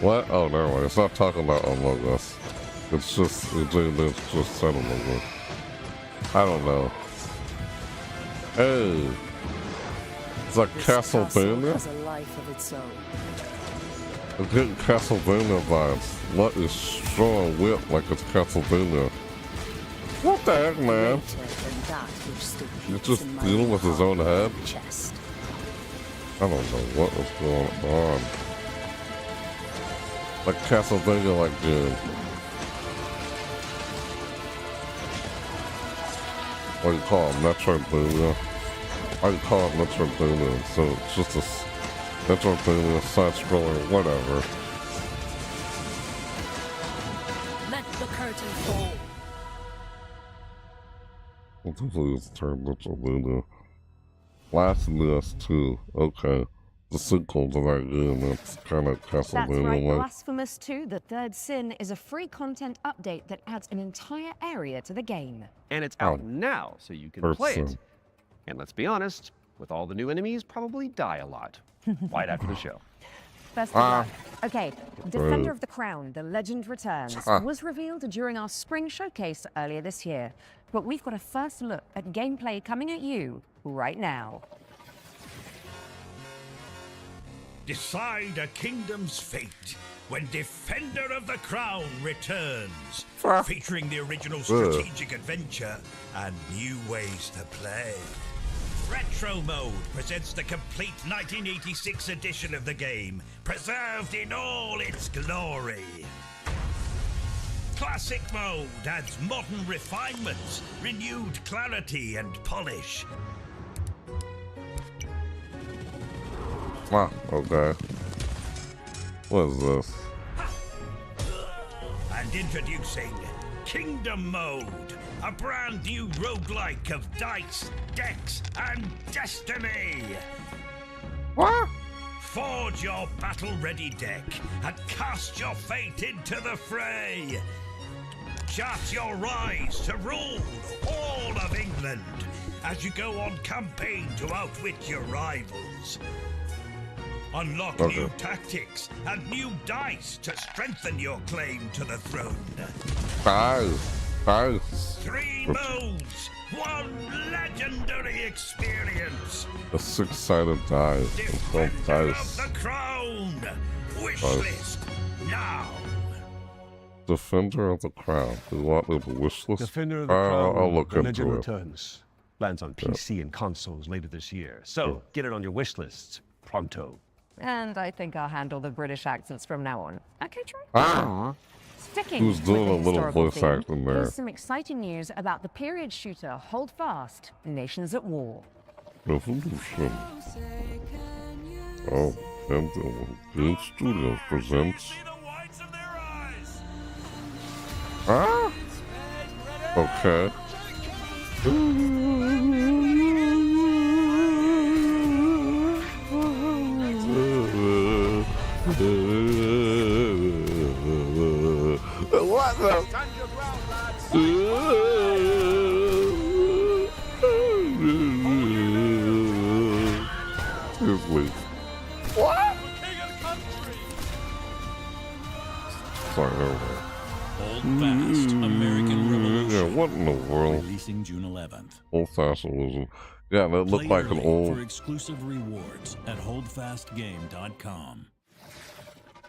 What? Oh, never mind. It's not talking about Among Us. It's just said Among Us. I don't know. Hey. It's like Castlevania? I'm getting Castlevania vibes. What is strong whip like it's Castlevania? What the heck, man? He's just dealing with his own head? I don't know what is going on. Like Castlevania, like game. What do you call it? Metroidvania? I can call it Metroidvania, so it's just a Metroidvania side-scroller, whatever. Let the curtain fall. Please turn Metroidvania. Last of Us 2, okay. The sequel to that game, that's kind of Castlevania. That's right, Blasphemous 2, The Third Sin, is a free content update that adds an entire area to the game. And it's out now, so you can play it. And let's be honest, with all the new enemies, probably die a lot. Right after the show. Best of luck. Okay, Defender of the Crown, The Legend Returns, was revealed during our spring showcase earlier this year. But we've got a first look at gameplay coming at you right now. Decide a kingdom's fate. when Defender of the Crown returns, featuring the original strategic adventure and new ways to play. Retro Mode presents the complete 1986 edition of the game, preserved in all its glory. Classic Mode adds modern refinements, renewed clarity and polish. Ah, okay. What is this? And introducing Kingdom Mode, a brand new roguelike of dice, decks, and destiny. What? Forge your battle-ready deck and cast your fate into the fray. Chart your rise to rule all of England as you go on campaign to outwit your rivals. Unlock new tactics and new dice to strengthen your claim to the throne. Dice. 3 modes, 1 legendary experience. A 6-sided dice. Defender of the Crown. Wishlist now. Defender of the Crown. Do you want me to wish list? Defender of the Crown. I'll look The into Legend it. returns. Lands on PC and consoles later this year. So get it on your wish list pronto. And I think I'll handle the British accents from now on. Okay, Troy? Ah! Sticking Who's doing with a the little historical voice theme, acting there? here's some exciting news about the period shooter Hold Fast, Nations at War. Revolution. Oh, and Game Studios presents. Ah? Okay. What the? Excuse me. What? Sorry, never mind. Hold Fast, American Revolution. Yeah, what in the world? Releasing June 11th. Old Fast Revolution. Yeah, that looked Play like an early old. for exclusive rewards at holdfastgame.com.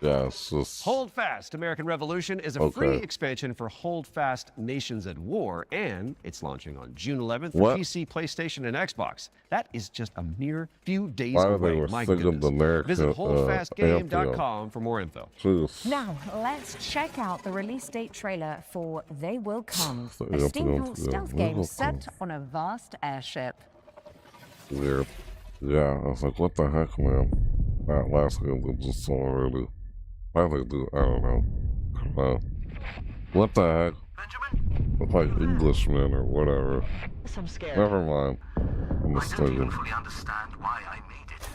Yeah, it's just. Hold Fast American Revolution is a free expansion for Hold Fast Nations at War, and it's launching on June 11th for What? PC, PlayStation, and Xbox. That is just a mere few days Why away. they were My singing goodness. the American, Visit holdfastgame.com for more info. Jeez. Now, let's check out the release date trailer for They Will Come, a Anthem, steampunk yeah, stealth They game Will set on a vast airship. Weird. Yeah, I was like, what the heck, man? That last game was just so already. Why they do? I don't know. What the heck? Look like Englishmen or whatever. I'm scared. Never mind. I'm mistaken. fully understand why I made it.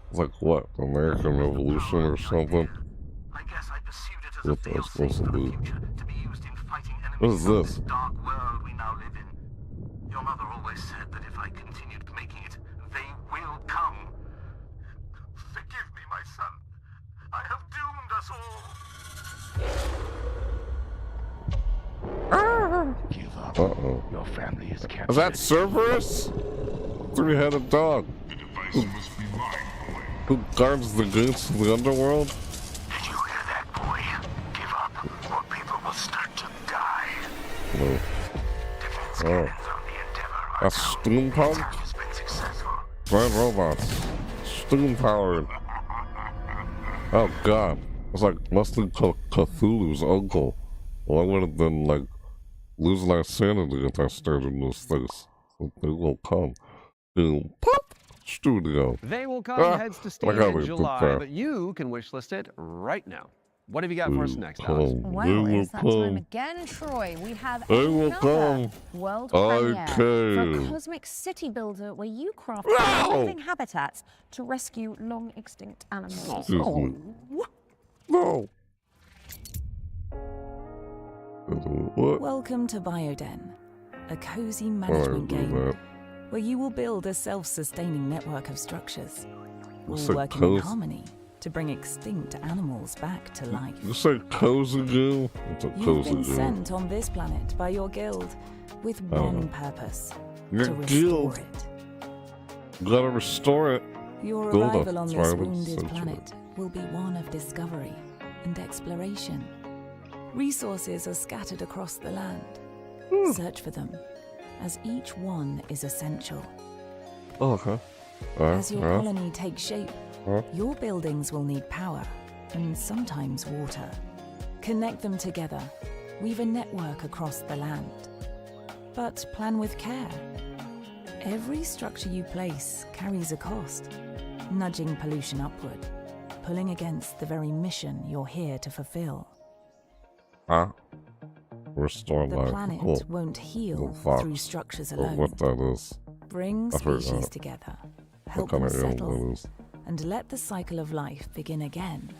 It's like what? The American Revolution or something? I guess I pursued it as What a am I failsafe supposed to for the do? future, to be used in fighting What enemies is of this? this dark world we now live in. Your mother always said that if I continued making it, they will come. Forgive me, my son. I have doomed us all. Give up. Uh-oh. Your family is captured. Is that Cerberus? Three-headed dog. Who guards the gates of the underworld? Did you hear that, boy? Give up, or people will start to die. No. Oh. That's steampunk? Has been successful. Giant robots. Steam-powered. Oh god. It's like must be Cthulhu's uncle. Well, I would have been like losing our sanity if I started in those things. So they will come to Pop Studio. They Will Come heads to Steam in July, but you can wishlist it right now. What have you got for us next, Alex? Well, it's that time again, Troy. We have They will another come. world premiere for Okay. a cosmic city builder where you craft No! living habitats to rescue long extinct animals. Excuse me. No. What? Welcome to Bioden, a cozy I management do game that. where you will build a self-sustaining network of structures, all It's a working in cozy- harmony to bring extinct animals back to life. You say cozy game? It's a You've cozy been game. sent on this planet by your guild with Oh. one purpose, Your to restore guild. it. You gotta restore it. Your Build a arrival on this thriving wounded sanctuary. planet will be one of discovery, and exploration. Resources are scattered across the land. Search for them, as each one is essential. Okay. As your colony takes shape, your buildings will need power and sometimes water. Connect them together, weave a network across the land. But plan with care. Every structure you place carries a cost, nudging pollution upward, pulling against the very mission you're here to fulfill. Restore The life. planet Cool. won't heal Fox. through structures Or alone. what that is. Bring I forgot. species together, help kind them of animal settle, that is. and let the cycle of life begin again.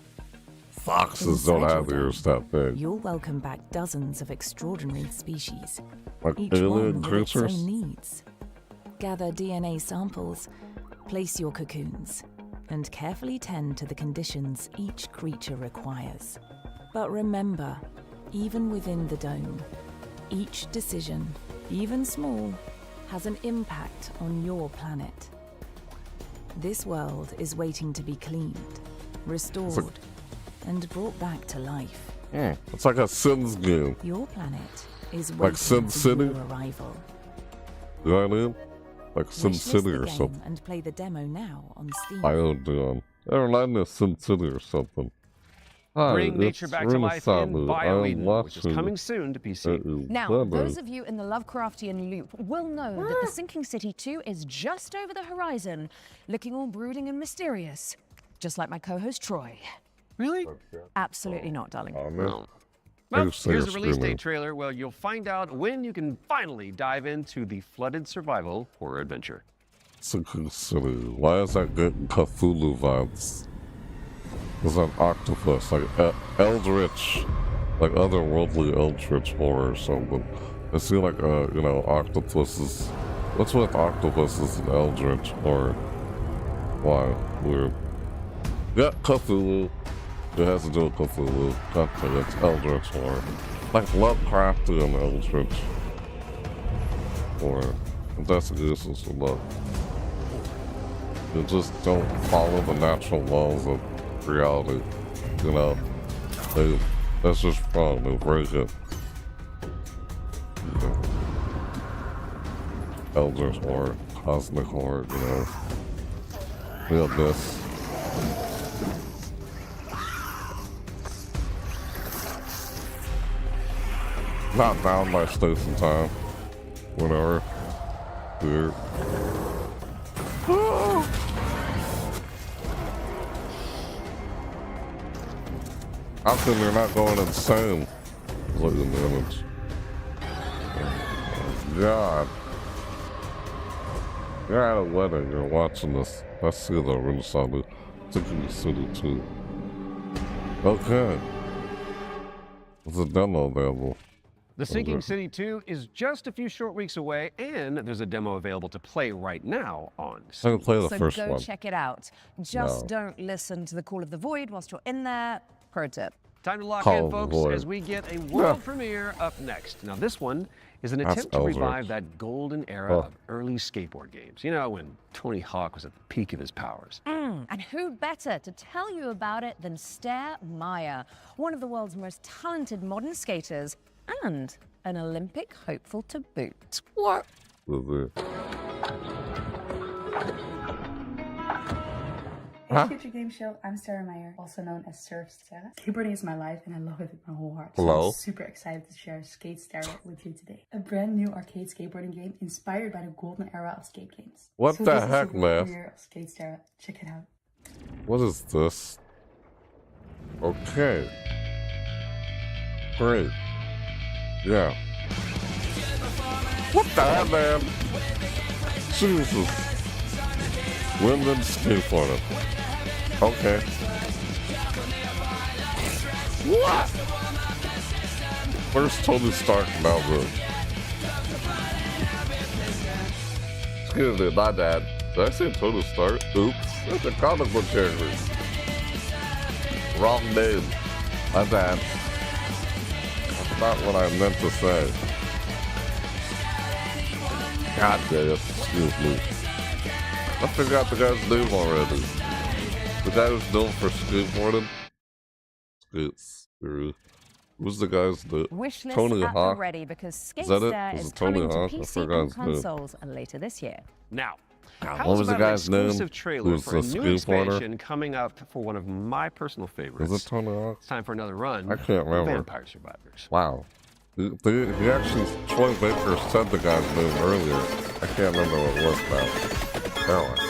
Foxes don't have ears that big. You'll welcome back dozens of extraordinary species, Like each alien one with its creatures? own needs. Gather DNA samples, place your cocoons, and carefully tend to the conditions each creature requires. But remember, even within the dome, each decision, even small, has an impact on your planet. This world is waiting to be cleaned, restored, and brought back to life. It's like a Sims game. Your planet is Like waiting Sin for City? your arrival. You know what I mean? Like Sim Wishlist City the or game something. and play the demo now on Steam. I don't do Never mind the Sim City or something. Hi, Bring nature it's back to life in Renaissance. BioEden, which is watching coming soon to PC. Now, those of you in the Lovecraftian loop will know that the Sinking City 2 is just over the horizon, looking all brooding and mysterious, just like my co-host Troy. Really? Absolutely not, darling. Well, here's the release date trailer where you'll find out when you can finally dive into the flooded survival horror adventure. Sinking City. Why is that getting Cthulhu vibes? It's an octopus, like eldritch, like otherworldly eldritch horror or something. I see like you know, octopuses. What's with octopuses and eldritch horror? Why? Weird. Yeah, Cthulhu. It has to do with Cthulhu. Gotcha, it's eldritch horror. Like Lovecraftian eldritch horror. Investigations for love. You just don't follow the natural laws of reality, you know. That's just wrong. They break it. You know. Eldritch horror, cosmic horror, you know. We have this. Not bound by space and time. Whatever. Weird. How come you're not going insane? Look at the image. Oh, God. You're at a wedding, you're watching this. Let's see the Renaissance. Sinking City 2. Okay. There's a demo available. The Sinking City 2 is just a few short weeks away, and there's a demo available to play right now on Steam. I can play the So first go one. check it out. Just No. don't listen to the call of the void whilst you're in there. Pro tip. Time to lock Call in, of the folks, Void. as we get a world premiere up next. Now, this one is an That's attempt to Eldritch. revive that golden era of early skateboard games. You know, when Tony Hawk was at the peak of his powers. And who better to tell you about it than Stair Meyer, one of the world's most talented modern skaters and an Olympic hopeful to boot. What? Hey, Future Game Show, I'm Sarah Meyer, also known as Surf Sarah. Skateboarding is my life and I love it with my whole heart. Hello. So I'm super excited to share Skate Sarah with you today. A brand new arcade skateboarding game inspired by the golden era of skate games. What so the this is heck, the world man? premiere of Skate Sarah. Check it out. What is this? Okay. Great. Yeah. What the hell, man? Jesus. Women skateboarding. Okay. What? First Tony Stark, now good. Excuse me, my bad. Did I say Tony Stark? Oops. That's a comic book character. Wrong name. My bad. That's not what I meant to say. God damn it. Excuse me. I forgot the guy's name already. The guy who's known for skateboarding. Skates. Who's the guy's the Wish list Tony at Hawk? the ready because Is that it? Skatestar Was is it Tony coming to Hawk? I PC forgot and his name. consoles later this year. Now, What how's was the about an guy's name? exclusive trailer Who's for the a new scoop runner? expansion coming up for one of my personal favorites? Is it Tony Hawk? It's time for another run. I can't remember. Vampire Survivors. Wow. He actually, Troy Baker said the guy's name earlier. I can't remember what it was about. Apparently.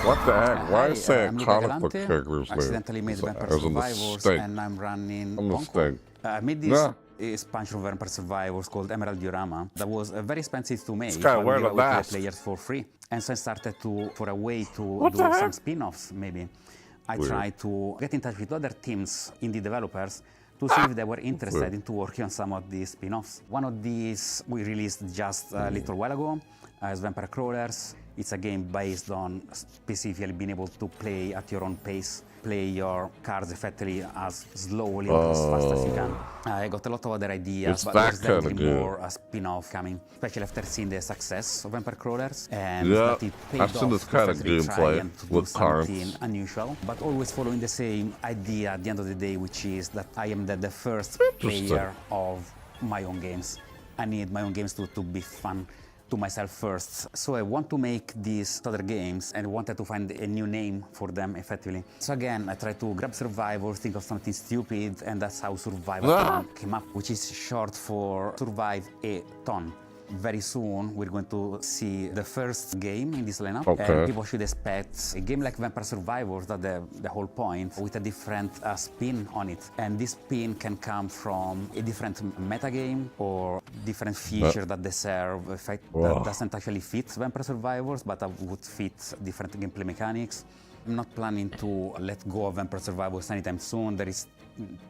What the heck? Why is saying comic book characters accidentally made Vampire Survivors, and I'm running Bonko. I made this expansion of Vampire Survivors called Emerald Diorama that was very expensive to make. This guy wearing a mask. Players for free, and so I started for a way to do some spin-offs. Maybe I tried to get in touch with other teams, indie developers, to see if they were interested into working on some of these spin-offs. One of these we released just a little while ago as Vampire Crawlers. It's a game based on specifically being able to play at your own pace, play your cards effectively as slowly or as fast as you can. I got a lot of other ideas, but there's definitely more a spin-off coming, especially after seeing the success of Vampire Crawlers. And that it paid I've seen this kind of gameplay with cards. Something unusual, but always following the same idea at the end of the day, which is that I am the first player of my own games. I need my own games to be fun to myself first. So I want to make these other games and wanted to find a new name for them effectively. So again, I tried to grab Survivor, think of something stupid, and that's how Survive-a-Ton came up, which is short for Survive-a-Ton. Very soon, we're going to see the first game in this lineup, and people should expect a game like Vampire Survivors, that's the whole point, with a different spin on it. And this spin can come from a different metagame or different feature that they serve, that doesn't actually fit Vampire Survivors, but would fit different gameplay mechanics. I'm not planning to let go of Vampire Survivors anytime soon. There is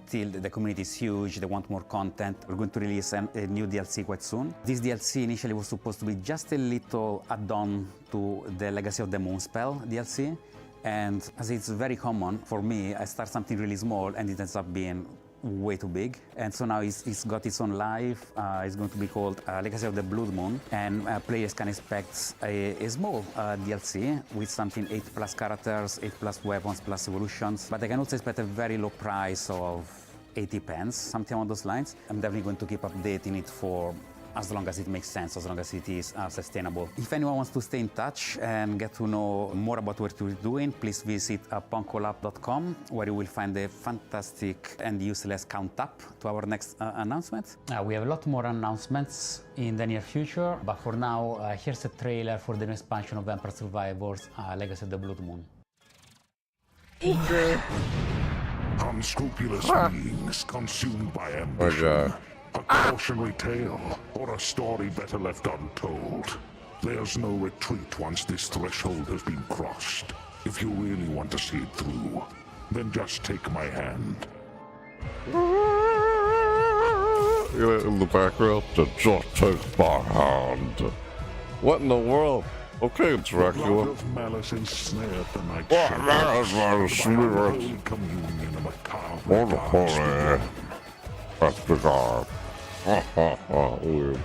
still, the community is huge, they want more content. We're going to release a new DLC quite soon. This DLC initially was supposed to be just a little add-on to the Legacy of the Moonspell DLC. And as it's very common for me, I start something really small and it ends up being way too big. And so now it's got its own life. It's going to be called Legacy of the Blood Moon, and players can expect a small DLC with something 8+ characters, 8+ weapons, plus evolutions. But I can also expect a very low price of 80 pence, something along those lines. I'm definitely going to keep updating it for as long as it makes sense, as long as it is sustainable. If anyone wants to stay in touch and get to know more about what we're doing, please visit punkolab.com, where you will find a fantastic and useless count-up to our next announcement. We have a lot more announcements in the near future, but for now, here's a trailer for the new expansion of Vampire Survivors, Legacy of the Blood Moon. Okay. Unscrupulous beings consumed by ambition. A cautionary tale, or a story better left untold. There's no retreat once this threshold has been crossed. If you really want to see it through, then just take my hand. In the background, just take my hand. What in the world? Okay, Dracula. Of malice ensnared the night communion of macabre. That's bizarre. Weird.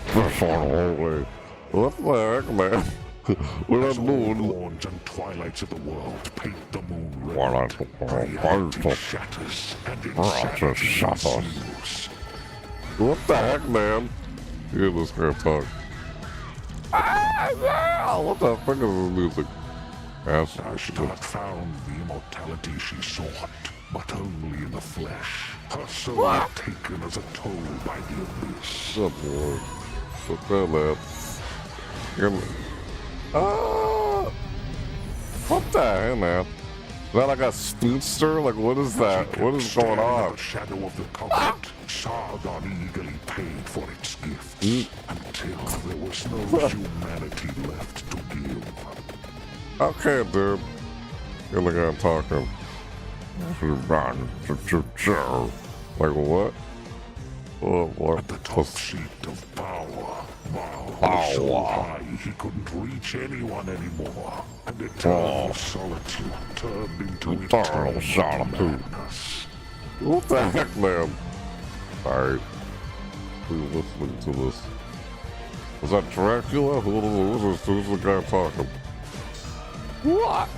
That's unholy. What the heck, man? We're on moon. Dawns and twilights of the world paint the moon red. Reality shatters and insanity ensues. What the heck, man? Hear this guy talk. What the fuck is this music? Ashdod found the immortality she sought, but only in the flesh. Her soul taken as a toll by the abyss. Good lord. What the hell, man? What the hell, man? Is that like a speedster? Like, what is that? What is going on? The shadow of the covenant, Sargon eagerly paid for its gift, until there was no humanity left to give. Okay, dude. You're the guy talking. Like what? Oh, what? At the top seat of power, was so high he couldn't reach anyone anymore, and eternal solitude turned into eternal madness. What the heck, man? Alright. Who's listening to this? Was that Dracula? Who's the guy talking? What?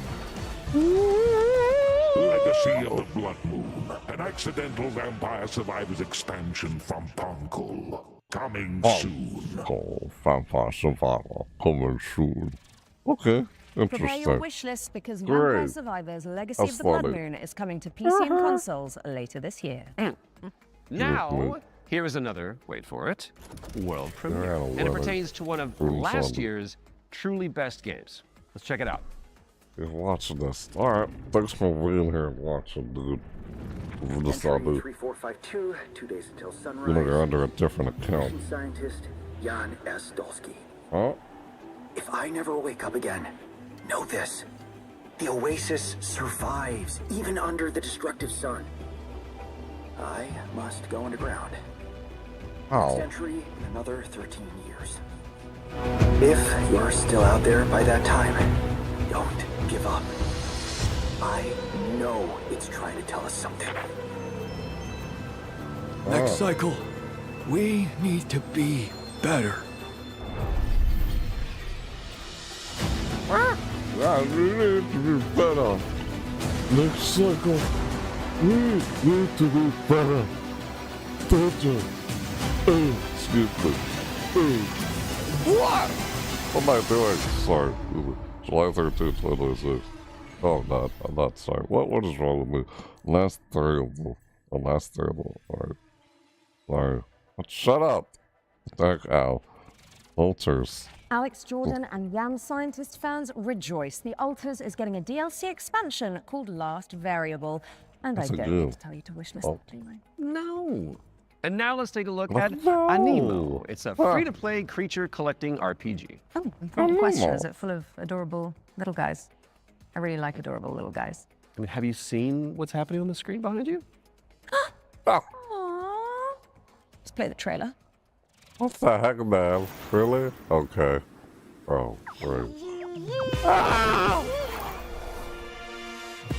Legacy of the Blood Moon. An accidental vampire survivor's expansion from Punkle. Coming soon. Oh, vampire survival. Coming soon. Okay. Prepare your Interesting. wish list because Great. Vampire Survivors Legacy That's of the Blood funny. Moon is coming to PC and consoles later this year. Now, here is another, wait for it, world premiere. And it pertains to one of last year's truly best games. Let's check it out. You're watching this. Alright, thanks for being here and watching, dude. This all do. 3452, 2 days until sunrise. You know, you're under a different account. Ocean scientist Jan S. Dolsky. Huh? If I never wake up again, know this. The Oasis survives, even under the destructive sun. I must go underground. How? Next entry, another 13 years. If you're still out there by that time, don't give up. I know it's trying to tell us something. Next cycle, we need to be better. Yeah, we need to be better. Next cycle, we need to be better. Better. Excuse me. What? What am I doing? Sorry. July 13th, 2026. Oh, I'm not sorry. What is wrong with me? Last variable. The last variable. Alright. Sorry. Shut up. Thank Al. Alters. Alex Jordan and Jan Scientist fans rejoice. The Alters is getting a DLC expansion called Last Variable. And That's I a don't good- need to tell you to wish list Oh. it anyway. No. And now let's take a look at No. Anemo. It's a free-to-play creature collecting RPG. Oh, important question. Anemo. Is it full of adorable little guys? I really like adorable little guys. I mean, have you seen what's happening on the screen behind you? Aww. Let's play the trailer. What the heck, man? Really? Okay. Oh, great. Ah!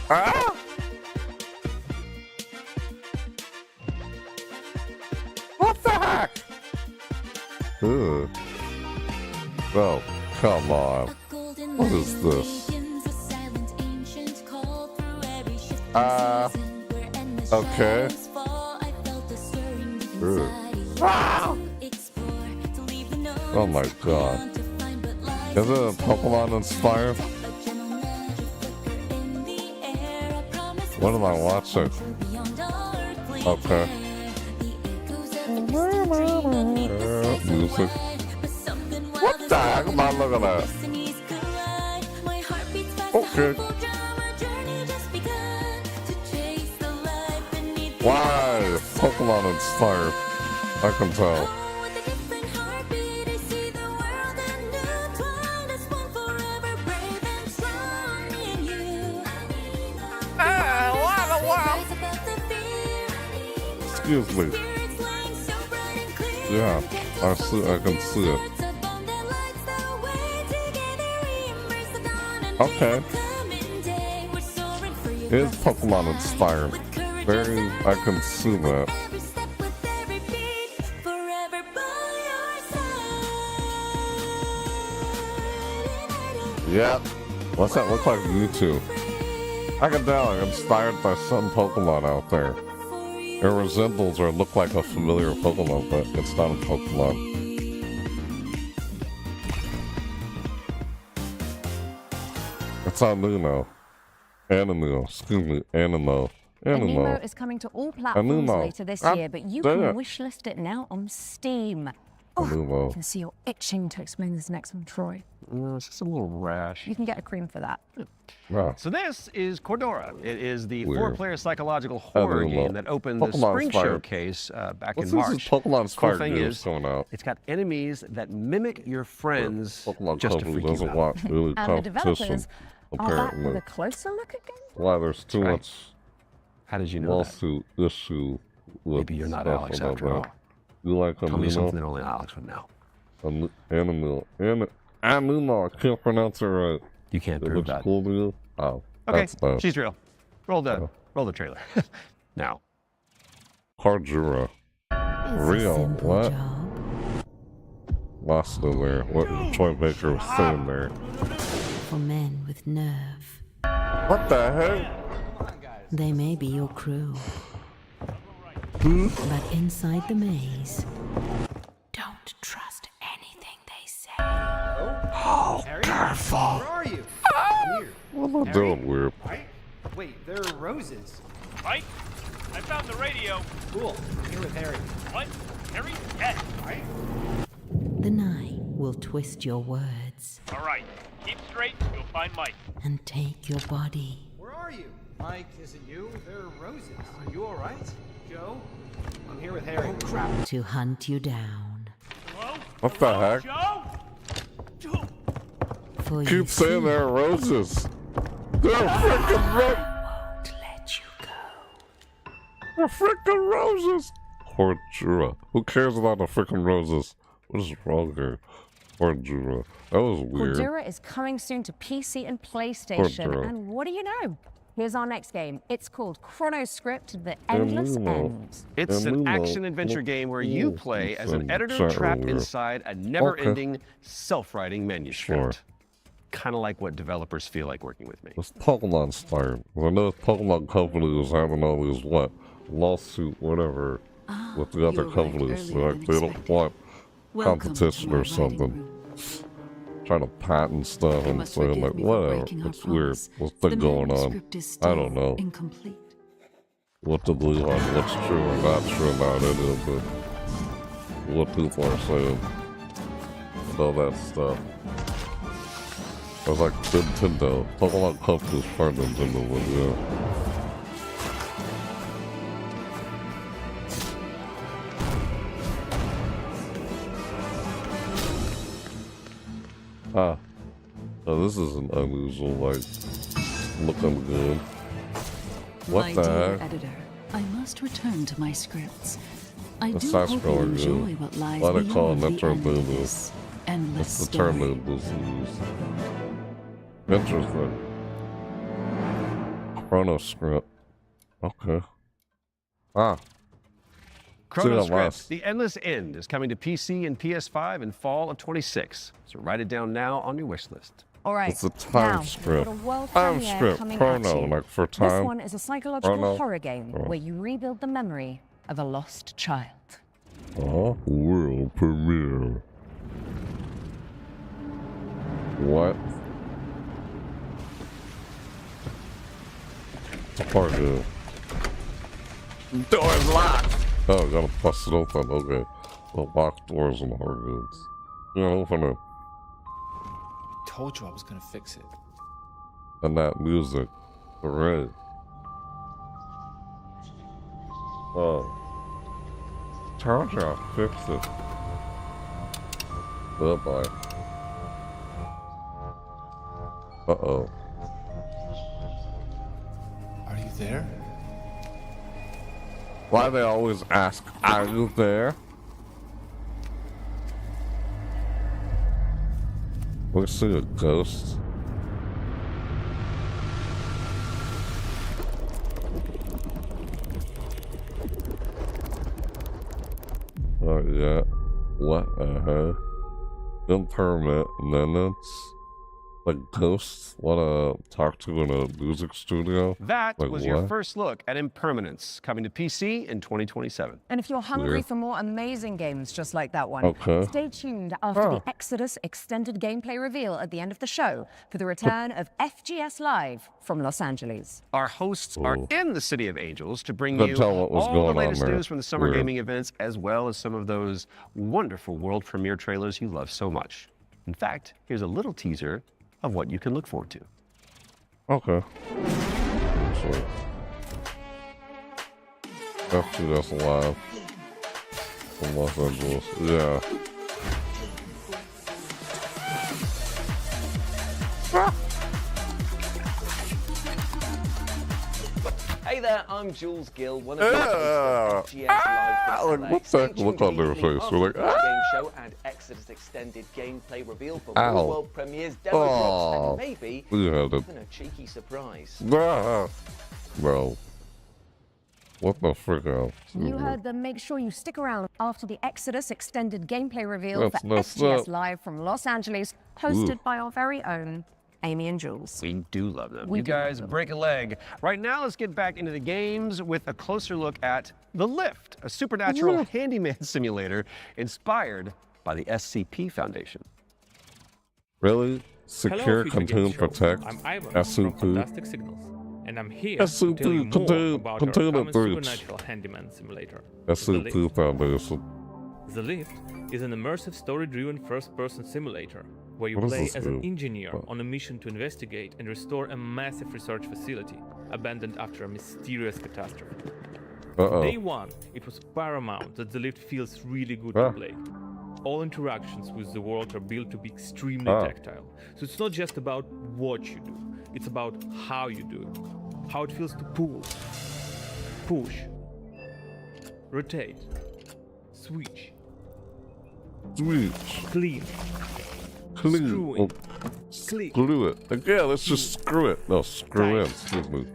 Ah! What the heck? Ugh. Oh, come on. What is this? Okay. Ugh. Ah! Oh my god. Is it a Pokemon inspired? What am I watching? Okay. Music. What the heck am I looking at? Okay. Why? Pokemon inspired. I can tell. Excuse me. Yeah, I can see it. Okay. It is Pokemon inspired. Very, I can see that. Yep. What's that look like YouTube? I can tell I'm inspired by some Pokemon out there. It resembles or look like a familiar Pokemon, but it's not a Pokemon. It's Anemo. Anemo. Excuse me. Anemo. Anemo is coming to all platforms later this year, but you can wishlist it now on Steam. Oh, I can see you're itching to explain this next one, Troy. No, it's just a little rash. You can get a cream for that. So this is Cordora. It is the Weird. four-player psychological horror game that opened the Pokemon Spring inspired. Showcase back What's in this March. Pokemon inspired Cool thing games is, coming out? it's got enemies that mimic your friends Pokemon just to company freak you doesn't out. want really And the competition, developers are back with apparently. a closer look at games. Why there's too right. much How did you know that? lawsuit issue with Maybe you're not stuff Alex about after that. all. You like Tell me Anemo? something that only Alex would know. Anemo. Anemo. I can't pronounce it right. You can't It prove looks that. cool to you? Oh, Okay, that's bad. she's real. Roll the trailer. Now. Cardura. Real. What? Lost in there. What Troy Baker was saying there. For men with nerve. What the heck? They may be your crew. But inside the maze, don't trust anything they say. Oh, careful. Where are you? Weird. What am I doing weird? Wait, there are roses. Mike, I found the radio. Cool. I'm here with Harry. What? Harry? Dead. Right? The night will twist your words All right. Keep straight. You'll find Mike. and take your body. Where are you? Mike, is it you? There are roses. Are you all right? Joe? I'm here with Harry. Oh, crap. To hunt you down. Hello? What the heck? Joe? For you Keep saying see, there are roses. They're freaking roses. won't let you go. They're freaking roses. Poor Jura. Who cares about the freaking roses? What is wrong here? Poor Jura. That was weird. Cordura is coming soon to PC and PlayStation. Cordura. And what do you know? Here's our next game. It's called Chronoscript: The Endless End. It's an action-adventure game where you play as an editor trapped inside a never-ending, self-writing manuscript. Kind of like what developers feel like working with me. It's Pokemon style. I know the Pokemon company was having all these, lawsuit, whatever, with the other companies. Like, they don't want competition or something. Trying to patent stuff and saying, like, whatever. It's weird. What's been going on? I don't know what to believe on, what's true or not true about it, but what people are saying and all that stuff. I was like Nintendo. Pokemon companies for Nintendo, but yeah. Oh, this isn't unusual, like, looking good. What the heck? Editor, I must return to my scripts. I The do site's hope you going enjoy good. what lies Why they call it beyond the Metro end of Boo-Boo? this endless That's the term story. they use. Interesting. Chronoscript. Okay. Chronoscript: The Endless End is coming to PC and PS5 in fall of 26. So write it down now on your wish list. All right. It's a time now, script. we've got a world Time premiere script. coming Chrono, at you. like for time. This one is a psychological Chrono. horror game Oh. where you rebuild the memory of a lost child. World premiere. What? Part good. Door's locked. Oh, gotta bust it open. Okay. Well, locked doors and hard goods. Yeah, open it. Told you I was gonna fix it. And that music. Hooray. Oh. Told you I fixed it. Goodbye. Uh-oh. Are you there? Why they always ask, are you there? We see a ghost. Oh yeah. What impermanent minutes? Like ghosts wanna talk to in a music studio? That Like was your what? first look at Impermanence, coming to PC in 2027. And if you're hungry Weird. for more amazing games just like that one, Okay. stay tuned after the Exodus extended gameplay reveal at the end of the show for the return of FGS Live from Los Angeles. Our hosts are in the City of Angels to bring Couldn't you tell what was all going the on latest there. news from the summer Weird. gaming events, as well as some of those wonderful world premiere trailers you love so much. In fact, here's a little teaser of what you can look forward to. Okay. So, that's live from Los Angeles. Yeah. Hey there, I'm Jules Gill, one of the FGS Live Like, what the heck? Look on their face. They're like, game show and Exodus extended gameplay reveal for Ow. more world premieres, demo Oh, drops, and maybe we had it. even a cheeky surprise. Bro. What the frick out? You heard them. Make sure you stick around after the Exodus extended gameplay reveal That's for messed FGS up. Live from Los Angeles, hosted Ooh. by our very own Amy and Jules. We do love them. We You do guys love them. break a leg. Right now, let's get back into the games with a closer look at The Lift, a supernatural handyman simulator inspired by the SCP Foundation. Really? Secure, contain, protect, I'm Ivan from SCP. Fantastic Signals, and I'm here to SCP, tell you more contain, about our contain common a breach. supernatural handyman simulator. SCP Foundation. The Lift is an immersive story-driven first-person simulator where you What does play this as an do? engineer on a mission to investigate and restore a massive research facility abandoned after a mysterious catastrophe. Day one, it was paramount that the Lift feels really good to play. All interactions with the world are built to be extremely tactile. So it's not just about what you do, it's about how you do it. How it feels to pull, push, rotate, switch, clean, screw it, click. Screw it. Again, let's just screw it. No, screw in. Excuse me.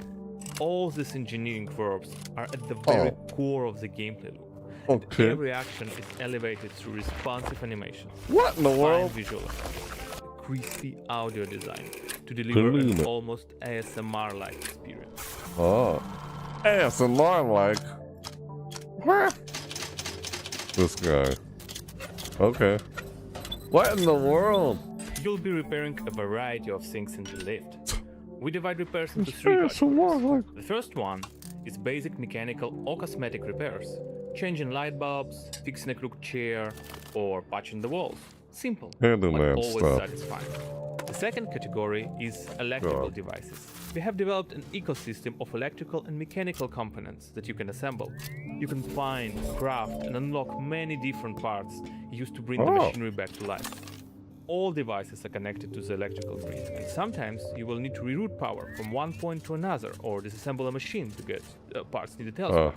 All these engineering verbs are at the very core of the gameplay loop. Okay. And every action is elevated through responsive animations. What in the world? Fine visual effects, crispy audio design to deliver an almost ASMR-like experience. Oh. ASMR-like? What? This guy. Okay. What in the world? You'll be repairing a variety of things in the Lift. We divide repairs into three categories. The first one is basic mechanical or cosmetic repairs. Changing light bulbs, fixing a crooked chair, or patching the walls. Simple, but always satisfying. The second category is electrical devices. We have developed an ecosystem of electrical and mechanical components that you can assemble. You can find, craft, and unlock many different parts used to bring the machinery back to life. All devices are connected to the electrical grid, and sometimes you will need to reroute power from one point to another or disassemble a machine to get parts needed elsewhere.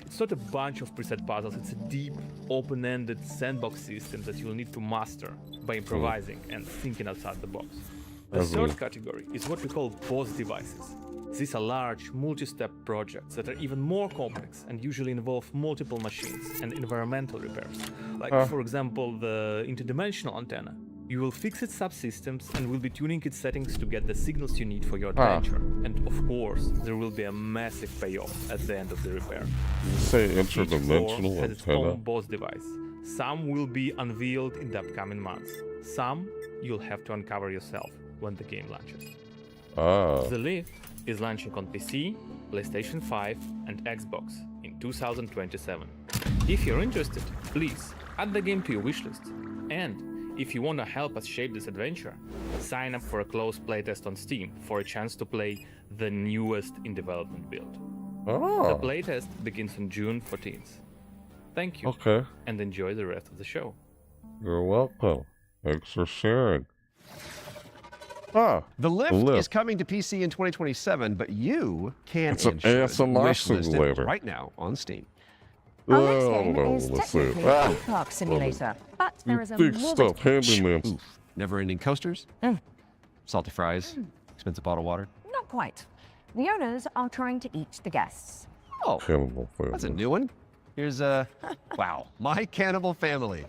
It's not a bunch of preset puzzles, it's a deep, open-ended sandbox system that you'll need to master by improvising and thinking outside the box. The third category is what we call boss devices. These are large, multi-step projects that are even more complex and usually involve multiple machines and environmental repairs, like for example the interdimensional antenna. You will fix its subsystems and will be tuning its settings to get the signals you need for your adventure. And of course, there will be a massive payoff at the end of the repair. You say Each floor interdimensional has its antenna? own boss device. Some will be unveiled in the upcoming months. Some you'll have to uncover yourself when the game launches. The Lift is launching on PC, PlayStation 5 and Xbox in 2027. If you're interested, please add the game to your wishlist. And if you want to help us shape this adventure, sign up for a closed playtest on Steam for a chance to play the newest in development build. The playtest begins on June 14th. Thank you, and enjoy the rest of the show. You're welcome. Thanks for sharing. The Lift is coming to PC in 2027, but you can It's an ASMR simulator. right now on Steam. Our next game is technically a park simulator, but there is a Big more stuff, handyman. Never-ending coasters, salty fries, expensive bottled water. Not quite. The owners are trying to eat the guests. Oh, that's a new one. Here's wow, My Cannibal Family.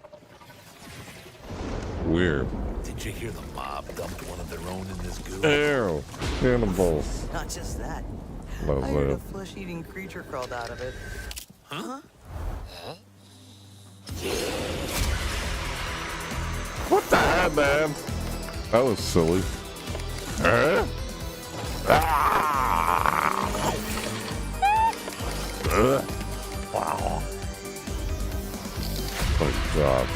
Weird. Did you hear the mob dumped one of their own in this goo? Ew, cannibals. Not just that. Love I heard a that. flesh-eating creature crawled out of it. Huh? What the heck, man? That was silly. Wow. Oh God,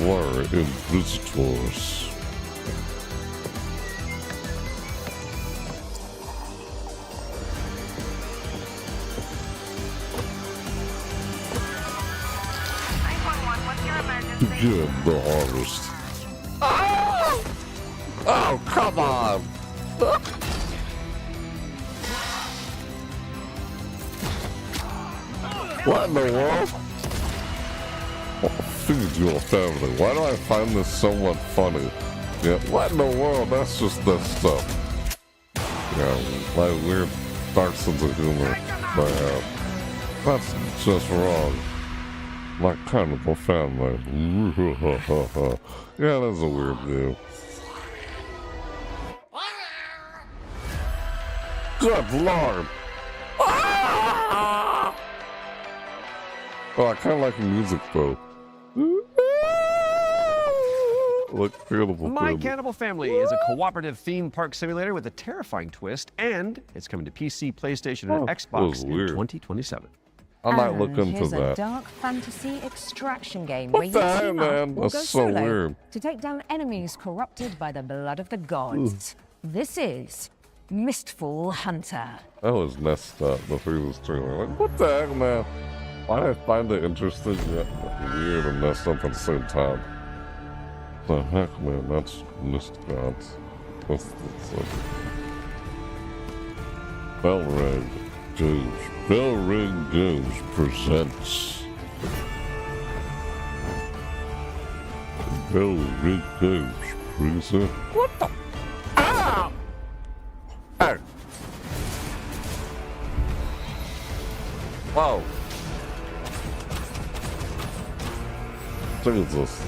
war in visitors. Begin the harvest. Oh, oh come on! What in the world? Oh, feed your family. Why do I find this somewhat funny? Yeah, what in the world? That's just that stuff. Yeah, my weird dark sense of humor. But that's just wrong. My cannibal family. Yeah, that's a weird view. Good lord. Ah! Oh, I kind of like the music though. Look, beautiful. My Cannibal Family is a cooperative theme park simulator with a terrifying twist, and it's coming to PC, PlayStation, and Xbox in 2027. I might look into here's that. a dark fantasy extraction game What where you the heck, team up man? or go That's so solo weird. to take down enemies corrupted by the blood of the gods. This is Mistfall Hunter. That was messed up. The previous trailer. Like, what the heck, man? Why did I find it interesting yet weird and messed up at the same time? The heck, man? That's missed gods. What's this? Bellring Goose. Bellring Goose presents. Bellring Goose presents. What the? Ah! Hey! Wow. Jesus.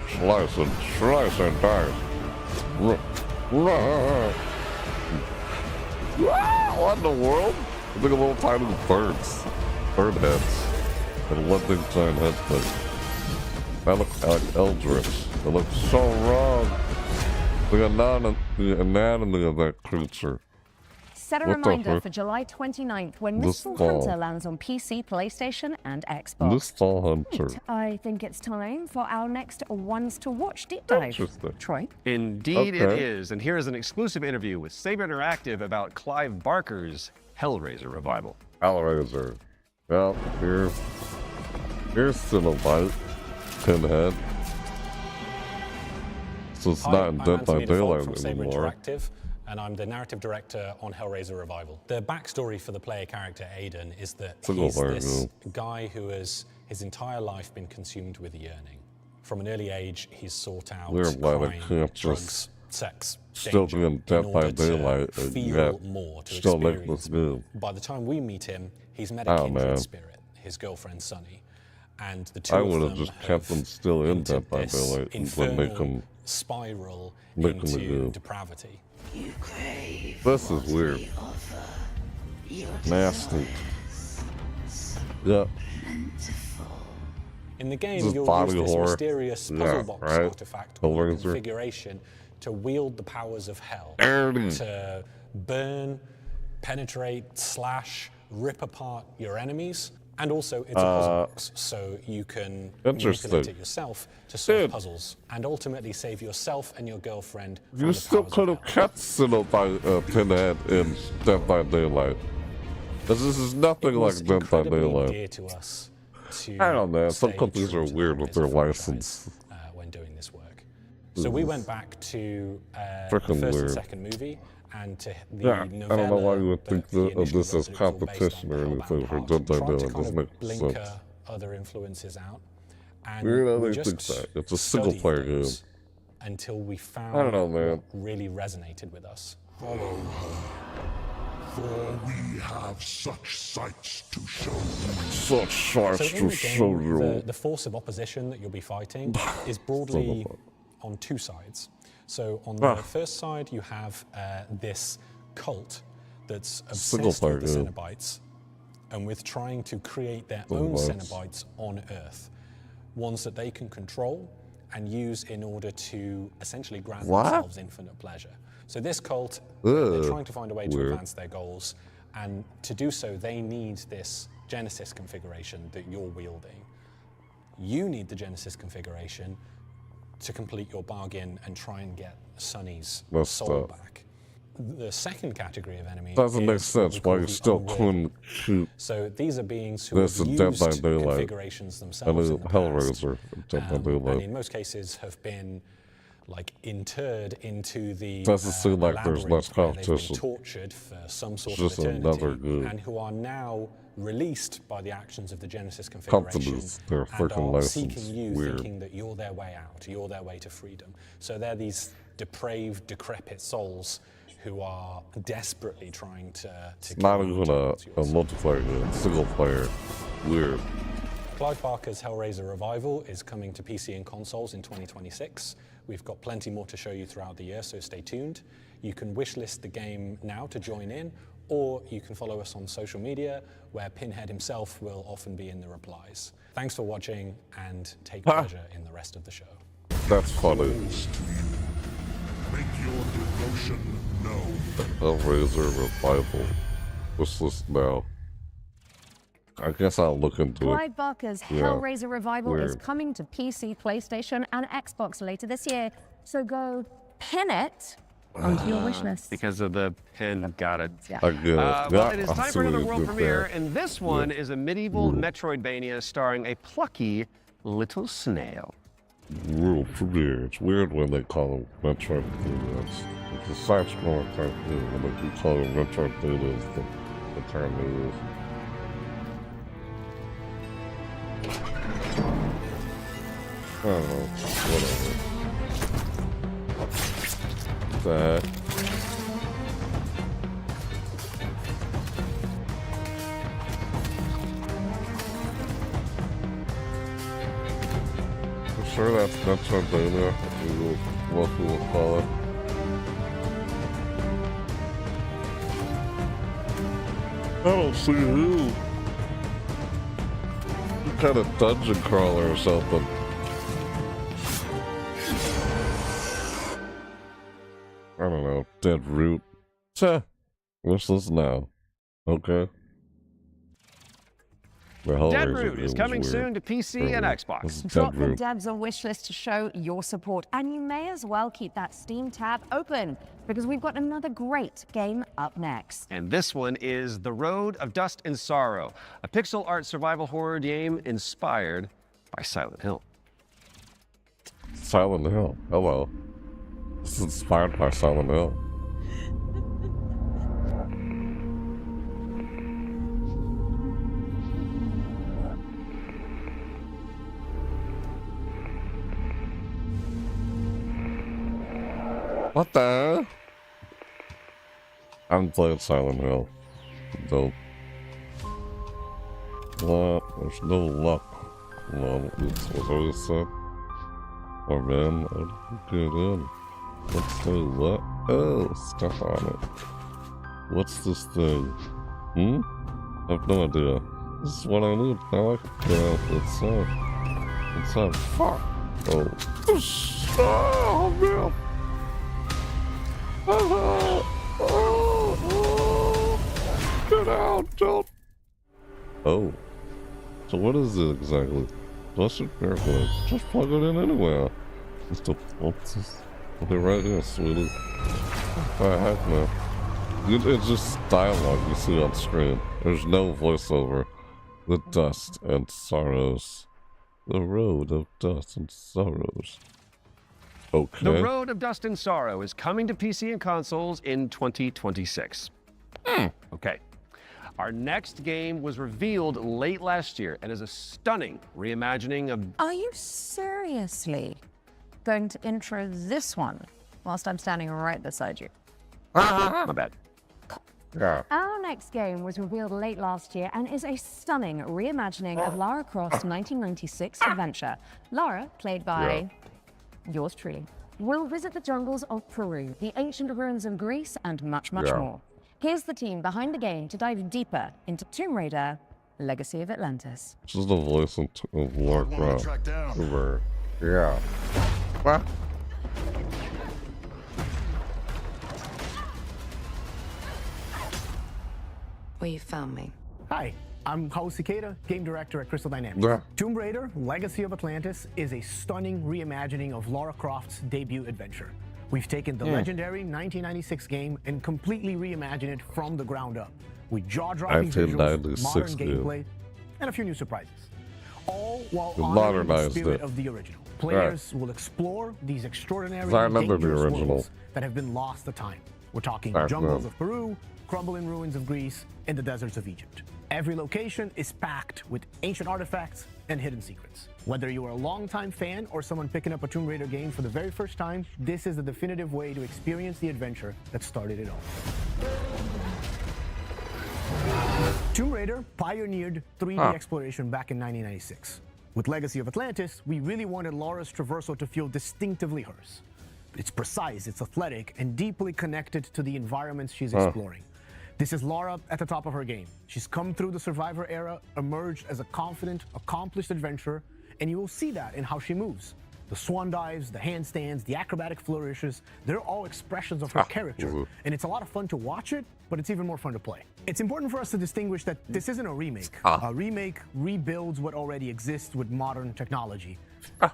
Slice and dice. What in the world? Look at little tiny birds. Bird heads. And one big giant head thing. That looks like eldritch. It looks so wrong. The anatomy of that creature. Set a reminder for July 29th when Mistfall Hunter lands on PC, PlayStation, and Xbox. Mistfall Hunter. I think it's time for our next Ones to Watch deep dive. Interesting. Troy? Indeed it is, and here is an exclusive interview with Saber Interactive about Clive Barker's Hellraiser revival. Hellraiser. Well, here's Cinnabite, Pinhead. So it's not in Dead by Daylight from Saber anymore. Interactive, and I'm the narrative director on Hellraiser Revival. The backstory for the player character Aiden is that he's this guy who has his entire life been consumed with yearning. From an early age, he's sought out crime, drugs, sex, still danger, doing Dead in by order Daylight to and feel yet more, to still make experience this game. By the time we meet him, he's met a kindred spirit, his girlfriend Sunny, and the two I of would them have just kept them still in Dead by Daylight and then make them spiral make them into again. depravity. This is weird. Nasty. Yeah. In the game, This is you'll body use this horror. mysterious puzzle box artifact called Hellraiser. configuration to wield the powers of hell. Dirty. To burn, penetrate, slash, rip apart your enemies. And also, it's a puzzle box, so you can manipulate it yourself to solve puzzles and ultimately save yourself and your girlfriend from You the still powers could have kept Cinnabite, Pinhead in Dead by Daylight. This is nothing like Dead by Daylight. dear to us to I don't know, some stay companies true are to weird that with as their a franchise, license. when doing this work. So we went back to the Frickin' first weird. and second movie and to the Yeah, I don't know why you would think of this as competition or anything for Dead by Daylight. It doesn't make sense. blinker other influences out. And Weird how we they just think that. It's a single player game. those until we found I don't know, man. what really resonated with us. For we have such sights to show you. Such sights So in to the show game, you. the force of opposition that you'll be fighting is broadly on two sides. So on the first side, you have this cult that's obsessed with the Cenobites and with trying to create their own Cenobites on Earth, ones that they can control and use in order to essentially grant themselves infinite pleasure. So this cult, they're trying to find a way to advance their goals, and to do so, they need this Genesis configuration that you're wielding. You need the Genesis configuration to complete your bargain and try and get Sunny's soul back. The second category of enemies Doesn't make sense why you still couldn't shoot. So these are beings who have Dead by used Daylight. configurations themselves in the past, Hellraiser, Dead by and Daylight. in most cases have been like interred into the Doesn't seem like there's much labyrinth where they've been competition. tortured for some sort It's of just another eternity, good. and who are now released by the actions of the Genesis configuration Companies, they're and freaking are licensed. seeking you, Weird. thinking that you're their way out, you're their way to freedom. So they're these depraved, decrepit souls who are desperately trying to Not even a multiplayer game, single player. Weird. Clive Barker's Hellraiser Revival is coming to PC and consoles in 2026. We've got plenty more to show you throughout the year, so stay tuned. You can wishlist the game now to join in, or you can follow us on social media, where Pinhead himself will often be in the replies. Thanks for watching, and take pleasure in the rest of the show. That's funny. Make your devotion known. Hellraiser Revival. What's this now? I guess I'll look into it. Clive Barker's Hellraiser Revival is coming to PC, PlayStation, and Xbox later this year. So go pin it onto your wish list. Because of the pin, got it. Yeah. Well, it is time for another world premiere, and this one is a medieval Metroidvania starring a plucky little snail. World premiere. It's weird when they call them Metroidvania. It's a side-scrolling type thing when they do call them Metroidvania. The term it is. I don't know, whatever. That. I'm sure that's Metroidvania, what people call it. I don't see who. Some kind of dungeon crawler or something. I don't know, Dead Root. What's this now? Okay. Dead Root is coming soon to PC and Xbox. Drop the devs a wish list to show your support, and you may as well keep that Steam tab open, because we've got another great game up next. And this one is The Road of Dust and Sorrow, a pixel art survival horror game inspired by Silent Hill. Silent Hill, hello. This is inspired by Silent Hill. What the? I haven't played Silent Hill. Dope. What? There's no luck. Well, that's what I always said. Or man, I'll get in. Let's do what? Oh, stuff on it. What's this thing? I have no idea. This is what I need. Now I can get out outside. Inside. Fuck! Oh. Oh, man! Get out! Don't! Oh. So what is it exactly? Blessed Airplane. Just plug it in anywhere. Just what's this? Okay, right here, sweetie. What the heck, man? It's just dialogue you see on screen. There's no voiceover. The dust and sorrows. The road of dust and sorrows. Okay. The Road of Dust and Sorrow is coming to PC and consoles in 2026. Okay. Our next game was revealed late last year and is a stunning reimagining of... Are you seriously going to intro this one whilst I'm standing right beside you? My bad. Yeah. Our next game was revealed late last year and is a stunning reimagining of Lara Croft's 1996 adventure. Lara, played by yours truly, will visit the jungles of Peru, the ancient ruins of Greece, and much, much more. Here's the team behind the game to dive deeper into Tomb Raider, Legacy of Atlantis. This is the voice of Lara Croft. Yeah. What? Well, you found me. Hi, I'm Hao Cicada, game director at Crystal Dynamics. Yeah. Tomb Raider, Legacy of Atlantis is a stunning reimagining of Lara Croft's debut adventure. We've taken the legendary 1996 game and completely reimagined it from the ground up, with jaw-dropping visuals, modern gameplay, and a few new surprises. All while honoring the spirit of the original. Players will explore these extraordinary, dangerous worlds that have been lost to time. We're talking jungles of Peru, crumbling ruins of Greece, and the deserts of Egypt. Every location is packed with ancient artifacts and hidden secrets. Whether you are a longtime fan or someone picking up a Tomb Raider game for the very first time, this is the definitive way to experience the adventure that started it all. Tomb Raider pioneered 3D exploration back in 1996. With Legacy of Atlantis, we really wanted Laura's traversal to feel distinctively hers. It's precise, it's athletic, and deeply connected to the environments she's exploring. This is Laura at the top of her game. She's come through the Survivor era, emerged as a confident, accomplished adventurer, and you will see that in how she moves. The swan dives, the handstands, the acrobatic flourishes, they're all expressions of her character. And it's a lot of fun to watch it, but it's even more fun to play. It's important for us to distinguish that this isn't a remake. A remake rebuilds what already exists with modern technology.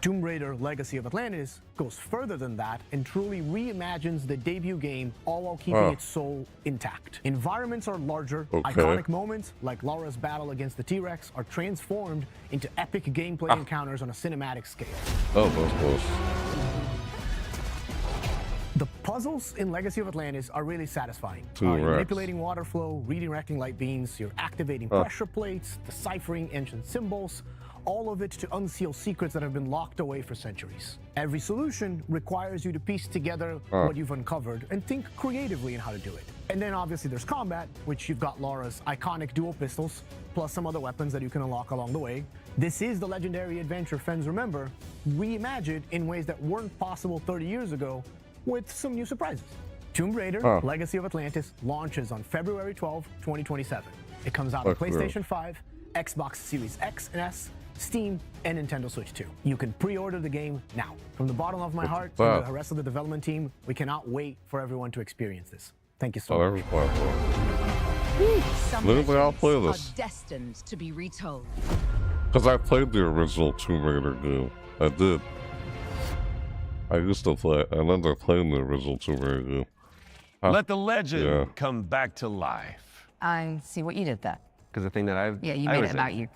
Tomb Raider Legacy of Atlantis goes further than that and truly reimagines the debut game, all while keeping its soul intact. Environments are larger, iconic moments like Laura's battle against the T-Rex are transformed into epic gameplay encounters on a cinematic scale. Oh, that's close. The puzzles in Legacy of Atlantis are really satisfying. You're manipulating water flow, redirecting light beams, you're activating pressure plates, deciphering ancient symbols, all of it to unseal secrets that have been locked away for centuries. Every solution requires you to piece together what you've uncovered and think creatively in how to do it. And then obviously there's combat, which you've got Laura's iconic dual pistols, plus some other weapons that you can unlock along the way. This is the legendary adventure fans remember, reimagined in ways that weren't possible 30 years ago, with some new surprises. Tomb Raider Legacy of Atlantis launches on February 12, 2027. It comes out on PlayStation 5, Xbox Series X and S, Steam, and Nintendo Switch 2. You can pre-order the game now. From the bottom of my heart to the rest of the development team, we cannot wait for everyone to experience this. Thank you so much. Some I'll play this. Are destined to be retold. Because I played the original Tomb Raider game. I did. I used to play, and then they're playing the original Tomb Raider game. Let the legend come back to life. I see what you did there. Because the thing that you made it about you.